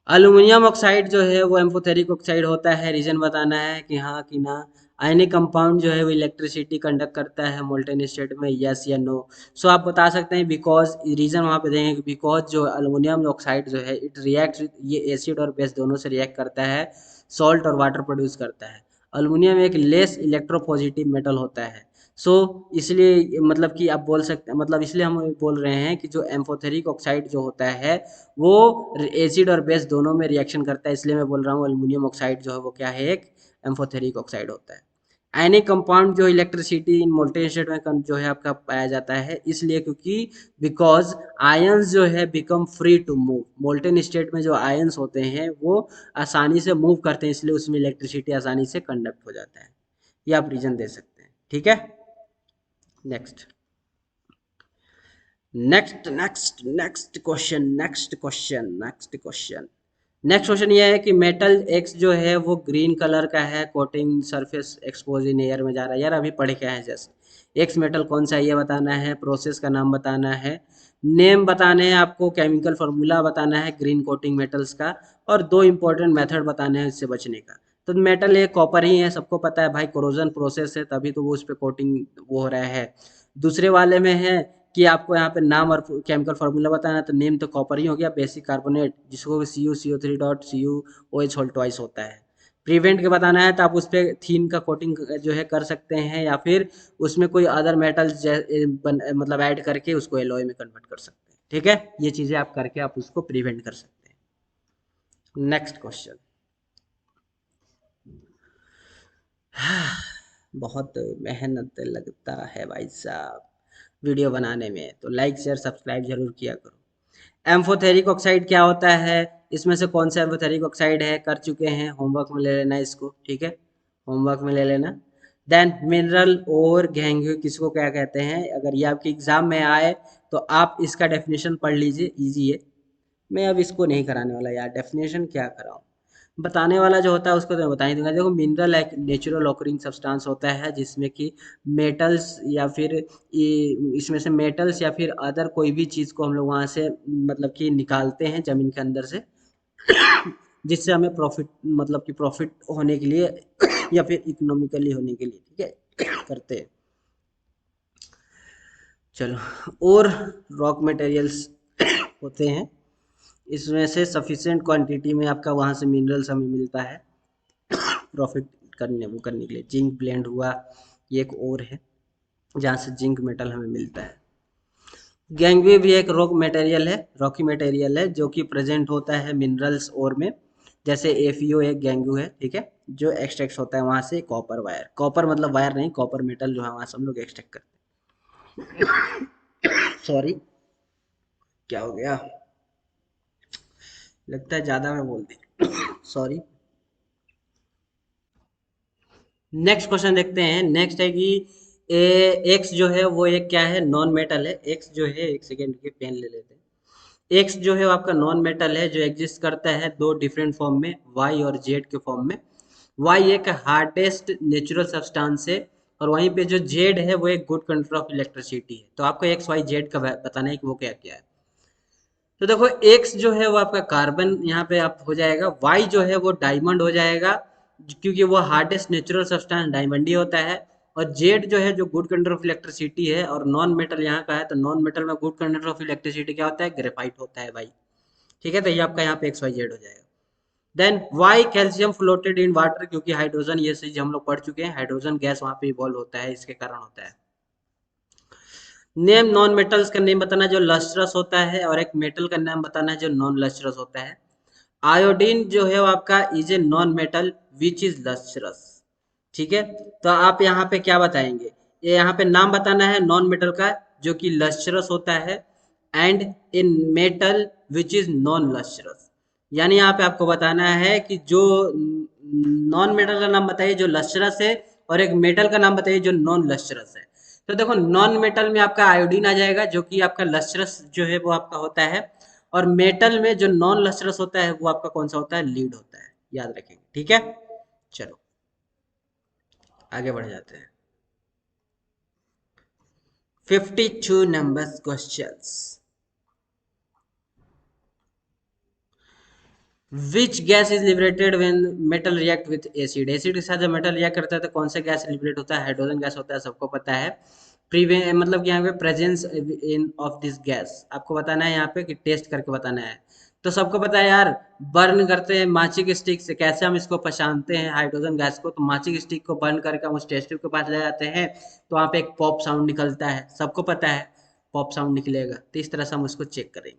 अल्युमिनियम ऑक्साइड जो है वो एम्फोथेरिक ऑक्साइड होता है, रीजन बताना है कि हाँ कि ना। आयनिक कंपाउंड जो है वो इलेक्ट्रिसिटी कंडक्ट करता है मोल्टेन स्टेट में, यस या नो। सो आप बता सकते हैं बिकॉज, रीजन वहाँ पे देंगे बिकॉज जो अल्युमिनियम ऑक्साइड जो है इट रिएक्ट, ये एसिड और बेस दोनों से रिएक्ट करता है, सॉल्ट और वाटर प्रोड्यूस करता है। अल्युमिनियम एक लेस इलेक्ट्रोपॉजिटिव मेटल होता है। सो इसलिए मतलब कि आप बोल सकते, मतलब इसलिए हम बोल रहे हैं कि जो एम्फोथेरिक ऑक्साइड जो होता है वो एसिड और बेस दोनों में रिएक्शन करता है, इसलिए मैं बोल रहा हूँ अल्युमिनियम ऑक्साइड जो है वो क्या है, एक एम्फोथेरिक ऑक्साइड होता है। आयनिक कंपाउंड जो इलेक्ट्रिसिटी इन मोल्टेन स्टेट में जो है आपका पाया जाता है, इसलिए क्योंकि बिकॉज आयंस जो है become free to move, molten state में जो आयंस होते हैं वो आसानी से मूव करते हैं, इसलिए उसमें इलेक्ट्रिसिटी आसानी से कंडक्ट हो जाता है। ये आप रीजन दे सकते हैं। ठीक है, next next next next question next question next question next question ये है कि मेटल एक्स जो है वो ग्रीन कलर का है, coating surface expose in air में जा रहा है। यार अभी पढ़े क्या है, जस्ट एक्स मेटल कौन सा है ये बताना है, प्रोसेस का नाम बताना है, नेम बताने हैं आपको, केमिकल फार्मूला बताना है ग्रीन कोटिंग मेटल्स का, और दो इंपॉर्टेंट मेथड बताने हैं इससे बचने का। तो मेटल ये कॉपर ही है, सबको पता है भाई, कोरोजन प्रोसेस है तभी तो वो उस पर कोटिंग वो हो रहा है। दूसरे वाले में है कि आपको यहाँ पे नाम और केमिकल फार्मूला बताना है, तो नेम तो कॉपर ही हो गया, बेसिक कार्बोनेट जिसको CuCO3 dot Cu OH whole twice होता है। प्रिवेंट के बताना है तो आप उस पर थीन का कोटिंग जो है कर सकते हैं, या फिर उसमें कोई अदर मेटल मतलब ऐड करके उसको एलॉय में कन्वर्ट कर सकते हैं। ठीक है, ये चीज़ें आप करके आप उसको प्रिवेंट कर सकते हैं। Next question. बहुत मेहनत लगता है भाई साहब वीडियो बनाने में, तो लाइक शेयर सब्सक्राइब जरूर किया करो। एम्फोथेरिक ऑक्साइड क्या होता है, इसमें से कौन सा फेरिक ऑक्साइड है, कर चुके हैं, होमवर्क में ले लेना इसको, ठीक है, होमवर्क में ले लेना। देन मिनरल और गैंग किसको क्या कहते हैं, अगर ये आपके एग्जाम में आए तो आप इसका डेफिनेशन पढ़ लीजिए, इजी है। मैं अब इसको नहीं कराने वाला यार, डेफिनेशन क्या कराऊं, बताने वाला जो होता है उसको तो मैं बता ही दूंगा। देखो मिनरल एक नेचुरल ऑकरिंग सब्सटेंस होता है जिसमें कि मेटल्स या फिर इसमें से मेटल्स या फिर अदर कोई भी चीज़ को हम लोग वहाँ से मतलब कि निकालते हैं ज़मीन के अंदर से, जिससे हमें प्रॉफिट मतलब कि प्रॉफिट होने के लिए या फिर इकोनॉमिकली होने के लिए, ठीक है, करते हैं। चलो, और रॉक मटेरियल्स होते हैं, इसमें से सफिशिएंट क्वांटिटी में आपका वहाँ से मिनरल्स हमें मिलता है प्रॉफिट करने के लिए। जिंक ब्लेंड हुआ, ये एक और है जहाँ से जिंक मेटल हमें मिलता है। गैंगवे भी एक रॉक मटेरियल है, रॉकी मटेरियल है जो कि प्रेजेंट होता है मिनरल्स और में, जैसे एफईओ एक गैंगू है, ठीक है, जो एक्सट्रैक्ट होता है वहाँ से कॉपर वायर, कॉपर मतलब वायर नहीं, कॉपर मेटल जो है वहाँ से हम लोग एक्सट्रैक्ट करते हैं। सॉरी, क्या हो गया, लगता है ज़्यादा मैं बोल दी, सॉरी। नेक्स्ट क्वेश्चन देखते हैं। नेक्स्ट है कि एक्स जो है वो एक क्या है, नॉन मेटल है। एक्स जो है, एक सेकेंड के पेन ले लेते हैं। एक्स जो है वो आपका नॉन मेटल है जो एग्जिस्ट करता है दो डिफरेंट फॉर्म में, वाई और जेड के फॉर्म में। वाई एक हार्डेस्ट नेचुरल सब्सटेंस है और वहीं पे जो जेड है वो एक गुड कंडक्टर ऑफ इलेक्ट्रिसिटी है। तो आपको एक्स वाई जेड का बताना है कि वो क्या क्या है। तो देखो एक्स जो है वो आपका कार्बन यहाँ पे आप हो जाएगा, वाई जो है वो डायमंड हो जाएगा क्योंकि वो हार्डेस्ट नेचुरल सब्सटेंस डायमंड ही होता है। और जेड जो है जो गुड कंडक्टर ऑफ इलेक्ट्रिसिटी है, और नॉन मेटल यहाँ का है, तो नॉन मेटल में गुड कंडक्टर ऑफ इलेक्ट्रिसिटी क्या होता है, ग्रेफाइट होता है भाई, ठीक है। तो ये आपका यहाँ पे एक्स वाई जेड हो जाएगा। Then why calcium floated in water, क्योंकि हाइड्रोजन ये चीज हम लोग पढ़ चुके हैं, हाइड्रोजन गैस वहाँ पे इवॉल्व होता है, इसके कारण होता है। नेम नॉन मेटल्स का नेम बताना जो लस्ट्रस होता है, और एक मेटल का नाम बताना है जो नॉन लस्ट्रस होता है। आयोडीन जो है वो आपका is a non metal which is lustrous, ठीक है। तो आप यहाँ पे क्या बताएंगे, ये यहाँ पे नाम बताना है नॉन मेटल का जो कि लस्ट्रस होता है, and in metal which is non lustrous. यानी यहाँ पे आपको बताना है कि जो नॉन मेटल का नाम बताइए जो लस्ट्रस है, और एक मेटल का नाम बताइए जो नॉन लस्ट्रस है। तो देखो नॉन मेटल में आपका आयोडीन आ जाएगा जो कि आपका लस्ट्रस जो है वो आपका होता है, और मेटल में जो नॉन लस्ट्रस होता है वो आपका कौन सा होता है, लीड होता है, याद रखेंगे, ठीक है। चलो आगे बढ़ जाते हैं। 52 number questions. Which gas is liberated when metal react with acid, acid के साथ जब मेटल रिएक्ट करता है तो कौन सा गैस लिबरेट होता है, हाइड्रोजन गैस होता है, सबको पता है। प्रीवे मतलब कि यहाँ पे presence in of this gas आपको बताना है, यहाँ पे कि टेस्ट करके बताना है। तो सबको पता है यार, बर्न करते हैं माचिक स्टिक से, कैसे हम इसको पहचानते हैं हाइड्रोजन गैस को, तो माचिक स्टिक को बर्न करके हम उस टेस्ट ट्यूब के पास ले जाते हैं, तो वहाँ पे एक पॉप साउंड निकलता है, सबको पता है पॉप साउंड निकलेगा, तो इस तरह से हम उसको चेक करेंगे।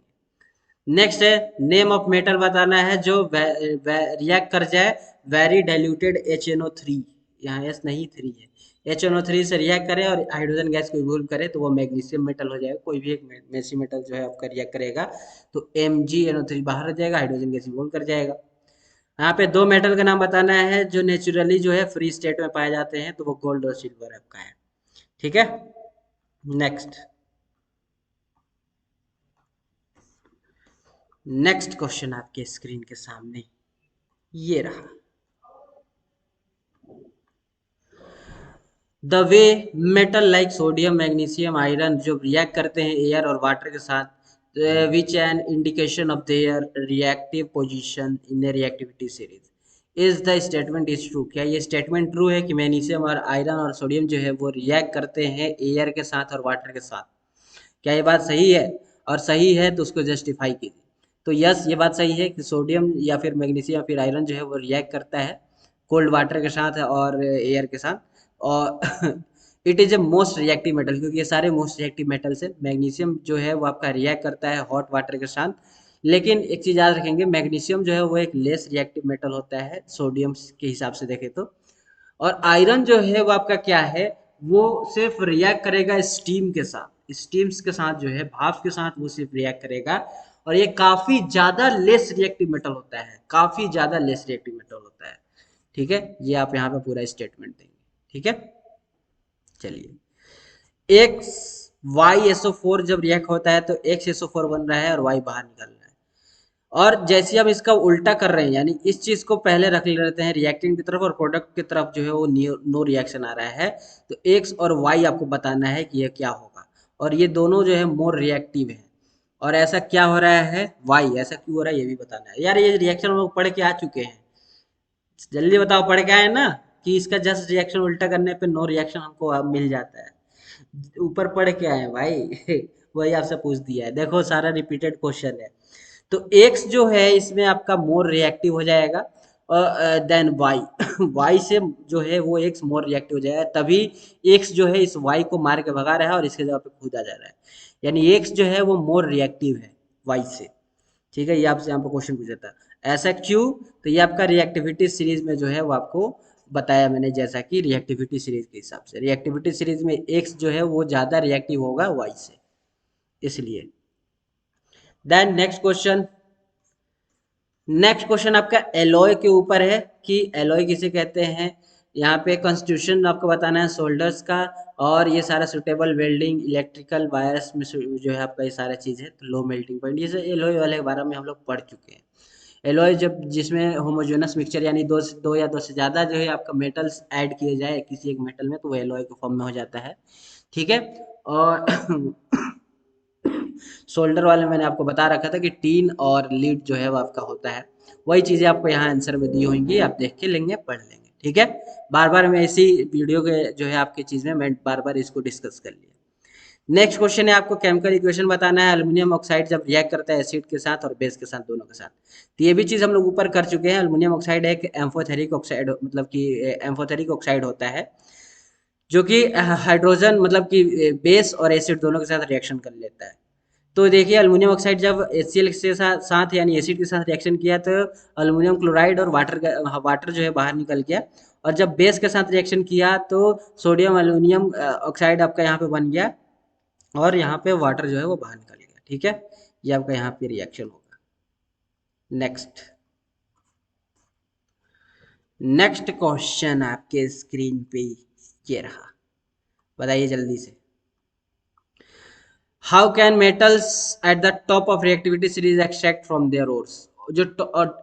नेक्स्ट है नेम ऑफ मेटल बताना है जो रिएक्ट कर जाए वेरी डाइल्यूटेड HNO3, यहाँ एस नहीं थ्री है, HNO3 से रिएक्ट करे और हाइड्रोजन गैस को इवोल्व करे तो वो मैग्नीशियम मेटल हो जाएगा। कोई भी एक मेसी मेटल जो है आपका रिएक्ट करेगा तो MgNO3 बाहर हो जाएगा, हाइड्रोजन गैस इवोल्व कर जाएगा। यहाँ पे दो मेटल का नाम बताना है जो नेचुरली जो है फ्री स्टेट में पाए जाते हैं, तो वो गोल्ड और सिल्वर आपका है, ठीक है। नेक्स्ट नेक्स्ट क्वेश्चन आपके स्क्रीन के सामने ये रहा। The way metal like sodium magnesium iron जो रिएक्ट करते हैं एयर और वाटर के साथ, विच an indication of their reactive position in A reactivity series, is the statement is true, क्या ये स्टेटमेंट ट्रू है कि मैग्नीशियम और आयरन और सोडियम जो है वो रिएक्ट करते हैं एयर के साथ और वाटर के साथ, क्या ये बात सही है, और सही है तो उसको जस्टिफाई कीजिए। तो यस ये बात सही है कि सोडियम या फिर मैग्नीशियम या फिर आयरन जो है वो रिएक्ट करता है कोल्ड वाटर के साथ और एयर के साथ, और it is a most reactive metal, क्योंकि ये सारे मोस्ट रिएक्टिव मेटल्स है। मैग्नीशियम जो है वो आपका रिएक्ट करता है हॉट वाटर के साथ, लेकिन एक चीज़ याद रखेंगे, मैग्नीशियम जो है वो एक लेस रिएक्टिव मेटल होता है सोडियम के हिसाब से देखें तो। और आयरन जो है वो आपका क्या है, वो सिर्फ रिएक्ट करेगा स्टीम के साथ, स्टीम्स के साथ जो है भाप के साथ वो सिर्फ रिएक्ट करेगा, और ये काफी ज्यादा लेस रिएक्टिव मेटल होता है, काफी ज्यादा लेस रिएक्टिव मेटल होता है। ठीक है, ये आप यहाँ पे पूरा स्टेटमेंट देंगे। ठीक है, चलिए एक्स वाई एसओ फोर जब रिएक्ट होता है तो एक्स एसओ फोर बन रहा है और वाई बाहर निकल रहा है। और जैसे हम इसका उल्टा कर रहे हैं, यानी इस चीज को पहले रख लेते हैं रिएक्टेंट की तरफ और प्रोडक्ट की तरफ जो है वो नो रिएक्शन आ रहा है, तो एक्स और वाई आपको बताना है कि यह क्या होगा। और ये दोनों जो है मोर रिएक्टिव है, और ऐसा क्या हो रहा है, वाई ऐसा क्यों हो रहा है ये भी बताना है। यार ये रिएक्शन हम लोग पढ़ के आ चुके हैं, जल्दी बताओ, पढ़ के आए ना कि इसका जस्ट रिएक्शन उल्टा करने पे नो रिएक्शन हमको अब मिल जाता है। ऊपर पढ़ के आए भाई वही आपसे पूछ दिया है, देखो सारा रिपीटेड क्वेश्चन है। तो x जो है इसमें आपका मोर रिएक्टिव हो जाएगा और देन y y से जो है वो x मोर रिएक्टिव हो जाएगा, तभी x जो है इस y को मार के भगा रहा है और इसके जगह पे खुद आ जा रहा है, यानी x जो है वो मोर रिएक्टिव है y से। ठीक है, ये आपसे यहाँ पे क्वेश्चन पूछा था, ऐसा क्यों, तो ये आपका रिएक्टिविटी सीरीज में जो है वो आपको बताया मैंने, जैसा कि रिएक्टिविटी सीरीज के हिसाब से रिएक्टिविटी सीरीज में x जो है वो ज्यादा रिएक्टिव होगा y से, इसलिए। देन नेक्स्ट क्वेश्चन आपका एलॉय के ऊपर है कि एलॉय किसे कहते हैं। यहाँ पे कॉन्स्टिट्यूशन आपको बताना है सोल्डर्स का, और ये सारा सुटेबल वेल्डिंग इलेक्ट्रिकल वायर्स में जो है आपका ये सारा चीज़ है, तो लो मेल्टिंग पॉइंट, ये एलॉय वाले के बारे में हम लोग पढ़ चुके हैं। एलॉय जब जिसमें होमोजेनस मिक्सचर यानी दो या दो से ज़्यादा जो है आपका मेटल्स ऐड किए जाए किसी एक मेटल में, तो वो एलॉय के फॉर्म में हो जाता है। ठीक है, और शोल्डर वाले मैंने आपको बता रखा था कि टीन और लीड जो है वो आपका होता है, वही चीज़ें आपको यहाँ आंसर में दी होंगी, आप देख के लेंगे, पढ़ लेंगे। ठीक है, बार बार मैं इसी वीडियो के जो है आपकी चीज़ में मैं बार बार इसको डिस्कस कर लिया। नेक्स्ट क्वेश्चन है, आपको केमिकल इक्वेशन बताना है एल्युमिनियम ऑक्साइड जब रिएक्ट करता है एसिड के साथ और बेस के साथ, दोनों के साथ। तो ये भी चीज़ हम लोग ऊपर कर चुके हैं। एल्युमिनियम ऑक्साइड एक एम्फोथेरिक ऑक्साइड, मतलब कि एम्फोथेरिक ऑक्साइड होता है जो कि हाइड्रोजन मतलब कि बेस और एसिड दोनों के साथ रिएक्शन कर लेता है। तो देखिए एल्युमिनियम ऑक्साइड जब HCl के साथ यानी एसिड के साथ रिएक्शन किया तो एल्युमिनियम क्लोराइड और वाटर जो है बाहर निकल गया, और जब बेस के साथ रिएक्शन किया तो सोडियम एल्युमिनियम ऑक्साइड आपका यहाँ पे बन गया और यहाँ पे वाटर जो है वो बाहर निकल गया। ठीक है, ये आपका यहाँ पे रिएक्शन होगा। नेक्स्ट क्वेश्चन आपके स्क्रीन पे ये रहा, बताइए जल्दी से। How can metals at the top of reactivity series extract from their ores. जो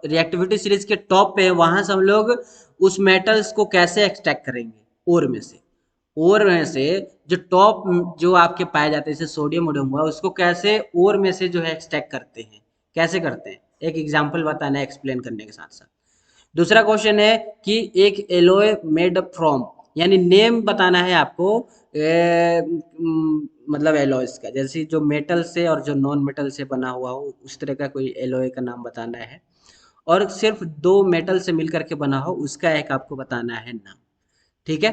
रिएक्टिविटी सीरीज के टॉप पे है वहां से हम लोग उस मेटल्स को कैसे एक्सट्रैक्ट करेंगे, ओर में से। ओर में से जो टॉप जो आपके पाए जाते हैं जैसे सोडियम वोडियम हुआ, उसको कैसे ओर में से जो है एक्सट्रैक्ट करते हैं, कैसे करते हैं, एक एग्जांपल बताना है एक्सप्लेन करने के साथ साथ। दूसरा क्वेश्चन है कि एक एलोय मेड फ्रॉम, यानी नेम बताना है आपको मतलब एलॉयस का, जैसे जो मेटल से और जो नॉन मेटल से बना हुआ हो उस तरह का कोई एलॉय का नाम बताना है, और सिर्फ दो मेटल से मिलकर के बना हो उसका एक आपको बताना है नाम। ठीक है,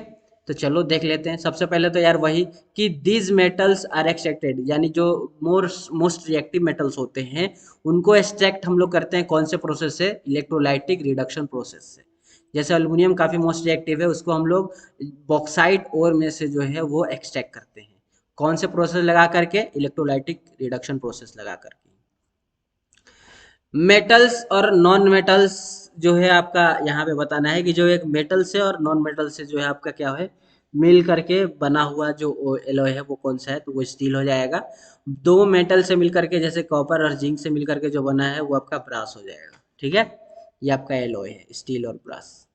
तो चलो देख लेते हैं। सबसे पहले तो यार वही कि दीज मेटल्स आर एक्सट्रैक्टेड, यानी जो मोस्ट रिएक्टिव मेटल्स होते हैं उनको एक्सट्रैक्ट हम लोग करते हैं कौन से प्रोसेस से, इलेक्ट्रोलाइटिक रिडक्शन प्रोसेस से। जैसे एल्युमिनियम काफ़ी मोस्ट रिएक्टिव है, उसको हम लोग बॉक्साइट ओर में से जो है वो एक्सट्रैक्ट करते हैं, कौन से प्रोसेस लगा करके, इलेक्ट्रोलाइटिक रिडक्शन प्रोसेस लगा करके। मेटल्स और नॉन मेटल्स जो है आपका यहाँ पे बताना है कि जो एक मेटल से और नॉन मेटल से जो है आपका क्या है मिल करके बना हुआ जो एलॉय है वो कौन सा है, तो वो स्टील हो जाएगा। दो मेटल से मिल करके जैसे कॉपर और जिंक से मिल करके जो बना है वो आपका ब्रास हो जाएगा। ठीक है, ये आपका एलॉय है, स्टील और ब्रास।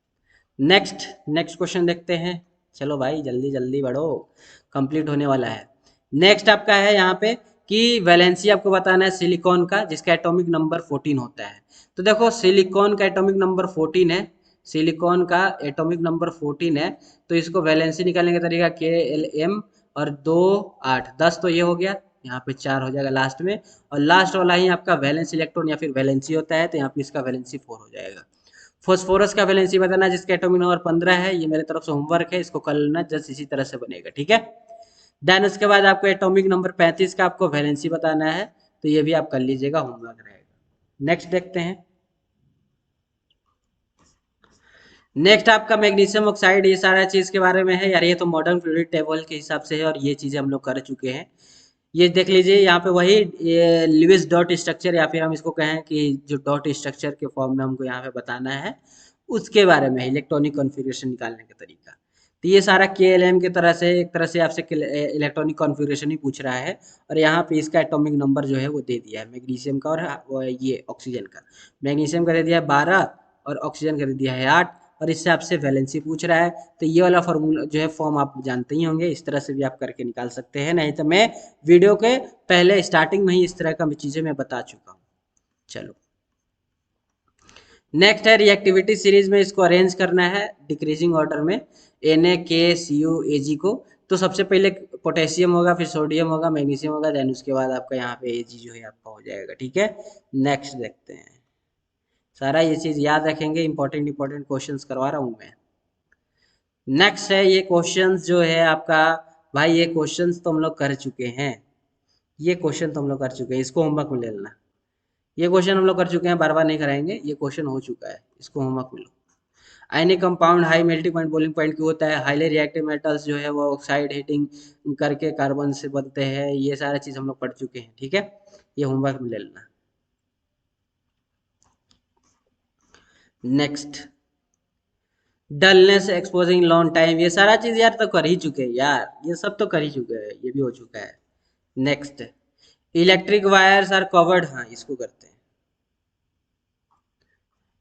नेक्स्ट क्वेश्चन देखते हैं, चलो भाई जल्दी जल्दी बढ़ो, कंप्लीट होने वाला है। नेक्स्ट आपका है यहाँ पे कि वैलेंसी आपको बताना है सिलिकॉन का, जिसका एटॉमिक नंबर 14 होता है। तो देखो सिलिकॉन का एटॉमिक नंबर 14 है, सिलिकॉन का एटॉमिक नंबर 14 है, तो इसको वैलेंसी निकालने का तरीका KLm और 2 8 10, तो ये हो गया, यहाँ पे 4 हो जाएगा लास्ट में, और लास्ट वाला ही आपका वैलेंस इलेक्ट्रॉन या फिर वैलेंसी होता है, तो यहाँ पे इसका वैलेंसी 4 हो जाएगा। फॉस्फोरस का वैलेंसी बताना जिसका एटॉमिक नंबर 15 है, ये मेरे तरफ से होमवर्क है, इसको कर लेना, जस्ट इसी तरह से बनेगा। ठीक है, देन उसके बाद आपको एटॉमिक नंबर 35 का आपको वैलेंसी बताना है, तो ये भी आप कर लीजिएगा, होमवर्क रहेगा। नेक्स्ट देखते हैं। नेक्स्ट आपका मैग्नीशियम ऑक्साइड, ये सारा चीज के बारे में है यार, ये तो मॉडर्न पीरियोडिक टेबल के हिसाब से है और ये चीजें हम लोग कर चुके हैं। ये देख लीजिए यहाँ पे वही लिविस डॉट स्ट्रक्चर, या फिर हम इसको कहें कि जो डॉट स्ट्रक्चर के फॉर्म में हमको यहाँ पे बताना है उसके बारे में, इलेक्ट्रॉनिक कॉन्फ़िगरेशन निकालने का तरीका। तो ये सारा KLM की तरह से एक तरह से आपसे इलेक्ट्रॉनिक कॉन्फ़िगरेशन ही पूछ रहा है। और यहाँ पे इसका एटॉमिक नंबर जो है वो दे दिया है मैग्नीशियम का और ये ऑक्सीजन का। मैग्नीशियम का दे दिया है 12 और ऑक्सीजन का दे दिया है 8, और इससे आपसे वैलेंसी पूछ रहा है। तो ये वाला फॉर्मूला जो है फॉर्म आप जानते ही होंगे, इस तरह से भी आप करके निकाल सकते हैं। नहीं तो मैं वीडियो के पहले स्टार्टिंग में ही इस तरह का चीज़ें मैं बता चुका हूँ। चलो नेक्स्ट है रिएक्टिविटी सीरीज में, इसको अरेंज करना है डिक्रीजिंग ऑर्डर में, Na, K, Cu, Ag को। तो सबसे पहले पोटेशियम होगा, फिर सोडियम होगा, मैग्नीशियम होगा, देन उसके बाद आपका यहाँ पे Ag जो है आपका हो जाएगा। ठीक है, नेक्स्ट देखते हैं। सारा ये चीज़ याद रखेंगे, इंपॉर्टेंट इंपॉर्टेंट क्वेश्चंस करवा रहा हूँ मैं। नेक्स्ट है ये क्वेश्चंस जो है आपका, भाई ये क्वेश्चंस तो हम लोग कर चुके हैं, ये क्वेश्चन तो हम लोग कर चुके हैं, इसको होमवर्क में ले लेना। ये क्वेश्चन हम लोग कर चुके हैं, बार बार नहीं कराएंगे, ये क्वेश्चन हो चुका है, इसको होमवर्क में लो। Ionic compound high melting point boiling point क्यों होता है, हाईली रिएक्टिव मेटल्स जो है वो ऑक्साइड हीटिंग करके कार्बन से बनते हैं, ये सारा चीज़ हम लोग पढ़ चुके हैं। ठीक है, ये होमवर्क में ले लेना। Next, dullness exposing long time, ये सारा चीज़ यार तो कर ही चुके हैं यार, ये सब तो कर ही चुके हैं, ये भी हो चुका है। Next, electric wires are covered, हाँ इसको करते हैं।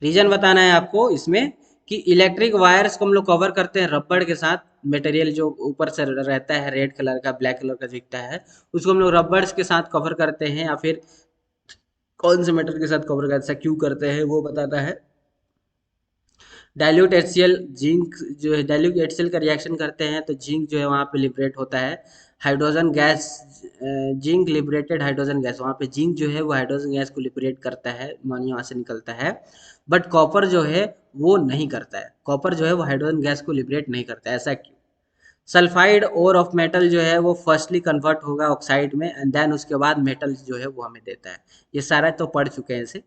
रीजन बताना है आपको इसमें कि इलेक्ट्रिक वायर्स को हम लोग कवर करते हैं रबड़ के साथ, मटेरियल जो ऊपर से रहता है रेड कलर का ब्लैक कलर का दिखता है, उसको हम लोग रबर्स के साथ कवर करते हैं, या फिर कौन से मेटल के साथ कवर करते हैं, क्यों करते हैं वो बताता है। डाइल्यूट HCl जिंक जो है, डाइल्यूट HCl का रिएक्शन करते हैं तो जिंक जो है वहाँ पे लिबरेट होता है, hydrogen gas, zinc liberated hydrogen gas, वहाँ पे जिंक जो है वो हाइड्रोजन गैस को लिबरेट करता है, मानिए वहाँ से निकलता है। बट कॉपर जो है वो नहीं करता है, कॉपर जो है वो हाइड्रोजन गैस को लिबरेट नहीं करता है, ऐसा क्यों। सल्फाइड और ऑफ मेटल जो है वो फर्स्टली कन्वर्ट होगा ऑक्साइड में, एंड देन उसके बाद मेटल जो है वो हमें देता है। ये सारा तो पढ़ चुके हैं, इसे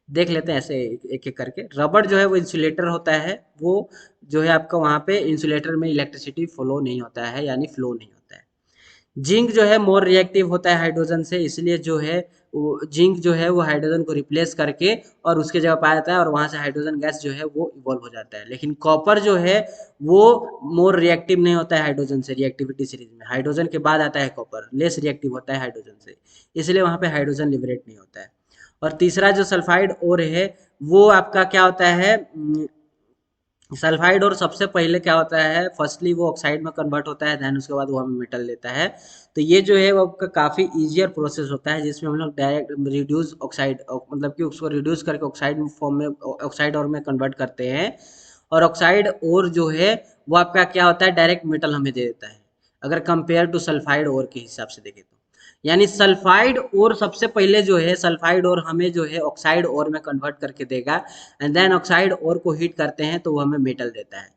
देख लेते हैं ऐसे एक एक करके। रबड़ जो है वो इंसुलेटर होता है, वो जो है आपका वहाँ पे इंसुलेटर में इलेक्ट्रिसिटी फ्लो नहीं होता है, यानी फ्लो नहीं होता है। जिंक जो है मोर रिएक्टिव होता है हाइड्रोजन से, इसलिए जो है वो जिंक जो है वो हाइड्रोजन को रिप्लेस करके और उसके जगह पाया जाता है, और वहाँ से हाइड्रोजन गैस जो है वो इवॉल्व हो जाता है। लेकिन कॉपर जो है वो मोर रिएक्टिव नहीं होता है हाइड्रोजन से, रिएक्टिविटी सीरीज में हाइड्रोजन के बाद आता है कॉपर, लेस रिएक्टिव होता है हाइड्रोजन से, इसलिए वहाँ पे हाइड्रोजन लिबरेट नहीं होता है। और तीसरा जो सल्फाइड ओर है वो आपका क्या होता है, सल्फाइड और सबसे पहले क्या होता है, फर्स्टली वो ऑक्साइड में कन्वर्ट होता है, देन उसके बाद वो हमें मेटल देता है। तो ये जो है वो आपका काफ़ी ईजियर प्रोसेस होता है, जिसमें हम लोग डायरेक्ट रिड्यूस ऑक्साइड, मतलब कि उसको रिड्यूस करके ऑक्साइड फॉर्म में, ऑक्साइड और में कन्वर्ट करते हैं। और ऑक्साइड और जो है वो आपका क्या होता है, डायरेक्ट मेटल हमें दे देता है, अगर कंपेयर टू सल्फाइड और के हिसाब से देखें तो। यानी सल्फाइड और सबसे पहले जो है, सल्फाइड और हमें जो है ऑक्साइड और में कन्वर्ट करके देगा, एंड देन ऑक्साइड और को हीट करते हैं तो वो हमें मेटल देता है।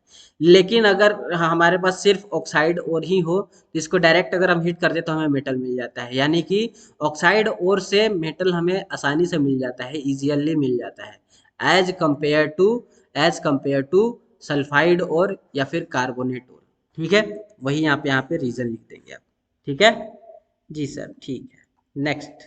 लेकिन अगर हमारे पास सिर्फ ऑक्साइड और ही हो तो इसको डायरेक्ट अगर हम हीट कर दे तो हमें मेटल मिल जाता है, यानी कि ऑक्साइड और से मेटल हमें आसानी से मिल जाता है, इजीली मिल जाता है, एज कंपेयर टू सल्फाइड और या फिर कार्बोनेट और। ठीक है, वही यहाँ पे रीजन लिख देंगे आप। ठीक है जी सर, ठीक है। नेक्स्ट,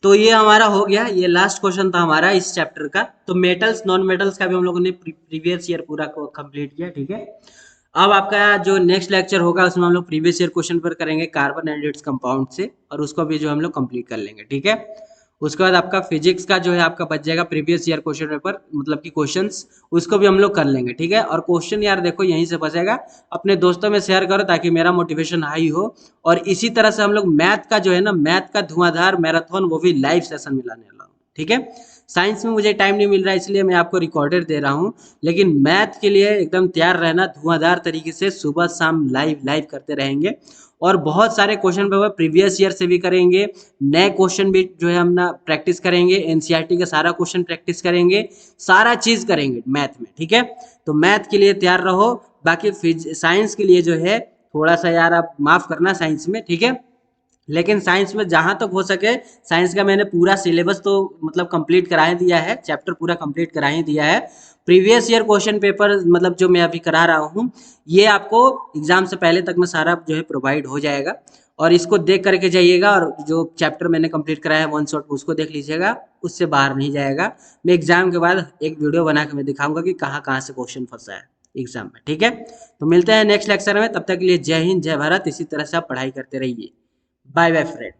तो ये हमारा हो गया, ये लास्ट क्वेश्चन था हमारा इस चैप्टर का। तो मेटल्स नॉन मेटल्स का भी हम लोगों ने प्रीवियस ईयर पूरा कंप्लीट किया। ठीक है, अब आपका जो नेक्स्ट लेक्चर होगा उसमें हम लोग प्रीवियस ईयर क्वेश्चन पर करेंगे कार्बन एंड इट्स कंपाउंड से, और उसको भी जो हम लोग कंप्लीट कर लेंगे। ठीक है, उसके बाद आपका फिजिक्स का जो है आपका बच जाएगा प्रीवियस ईयर क्वेश्चन पेपर, मतलब कि क्वेश्चंस, उसको भी हम लोग कर लेंगे। ठीक है, और क्वेश्चन यार देखो यहीं से बचेगा, अपने दोस्तों में शेयर करो ताकि मेरा मोटिवेशन हाई हो। और इसी तरह से हम लोग मैथ का जो है ना, मैथ का धुआंधार मैराथन वो भी लाइव सेशन में लाने वाला हूँ। ठीक है, साइंस में मुझे टाइम नहीं मिल रहा है इसलिए मैं आपको रिकॉर्डेड दे रहा हूँ, लेकिन मैथ के लिए एकदम तैयार रहना, धुआंधार तरीके से सुबह शाम लाइव लाइव करते रहेंगे। और बहुत सारे क्वेश्चन पेपर प्रीवियस ईयर से भी करेंगे, नए क्वेश्चन भी जो है हम ना प्रैक्टिस करेंगे, एनसीईआरटी का सारा क्वेश्चन प्रैक्टिस करेंगे, सारा चीज़ करेंगे मैथ में। ठीक है, तो मैथ के लिए तैयार रहो। बाकी साइंस के लिए जो है थोड़ा सा यार आप माफ़ करना साइंस में। ठीक है, लेकिन साइंस में जहाँ तक हो सके, साइंस का मैंने पूरा सिलेबस तो मतलब कंप्लीट करा ही दिया है, चैप्टर पूरा कंप्लीट करा ही दिया है। प्रीवियस ईयर क्वेश्चन पेपर मतलब जो मैं अभी करा रहा हूँ, ये आपको एग्जाम से पहले तक में सारा जो है प्रोवाइड हो जाएगा, और इसको देख करके जाइएगा, और जो चैप्टर मैंने कंप्लीट कराया है वन शॉट उसको देख लीजिएगा, उससे बाहर नहीं जाएगा। मैं एग्जाम के बाद एक वीडियो बना के मैं दिखाऊंगा कि कहाँ कहाँ से क्वेश्चन फंसा है एग्जाम में, ठीक है। तो मिलते हैं नेक्स्ट लेक्चर में, तब तक के लिए जय हिंद जय भारत। इसी तरह से आप पढ़ाई करते रहिए। Bye bye friend.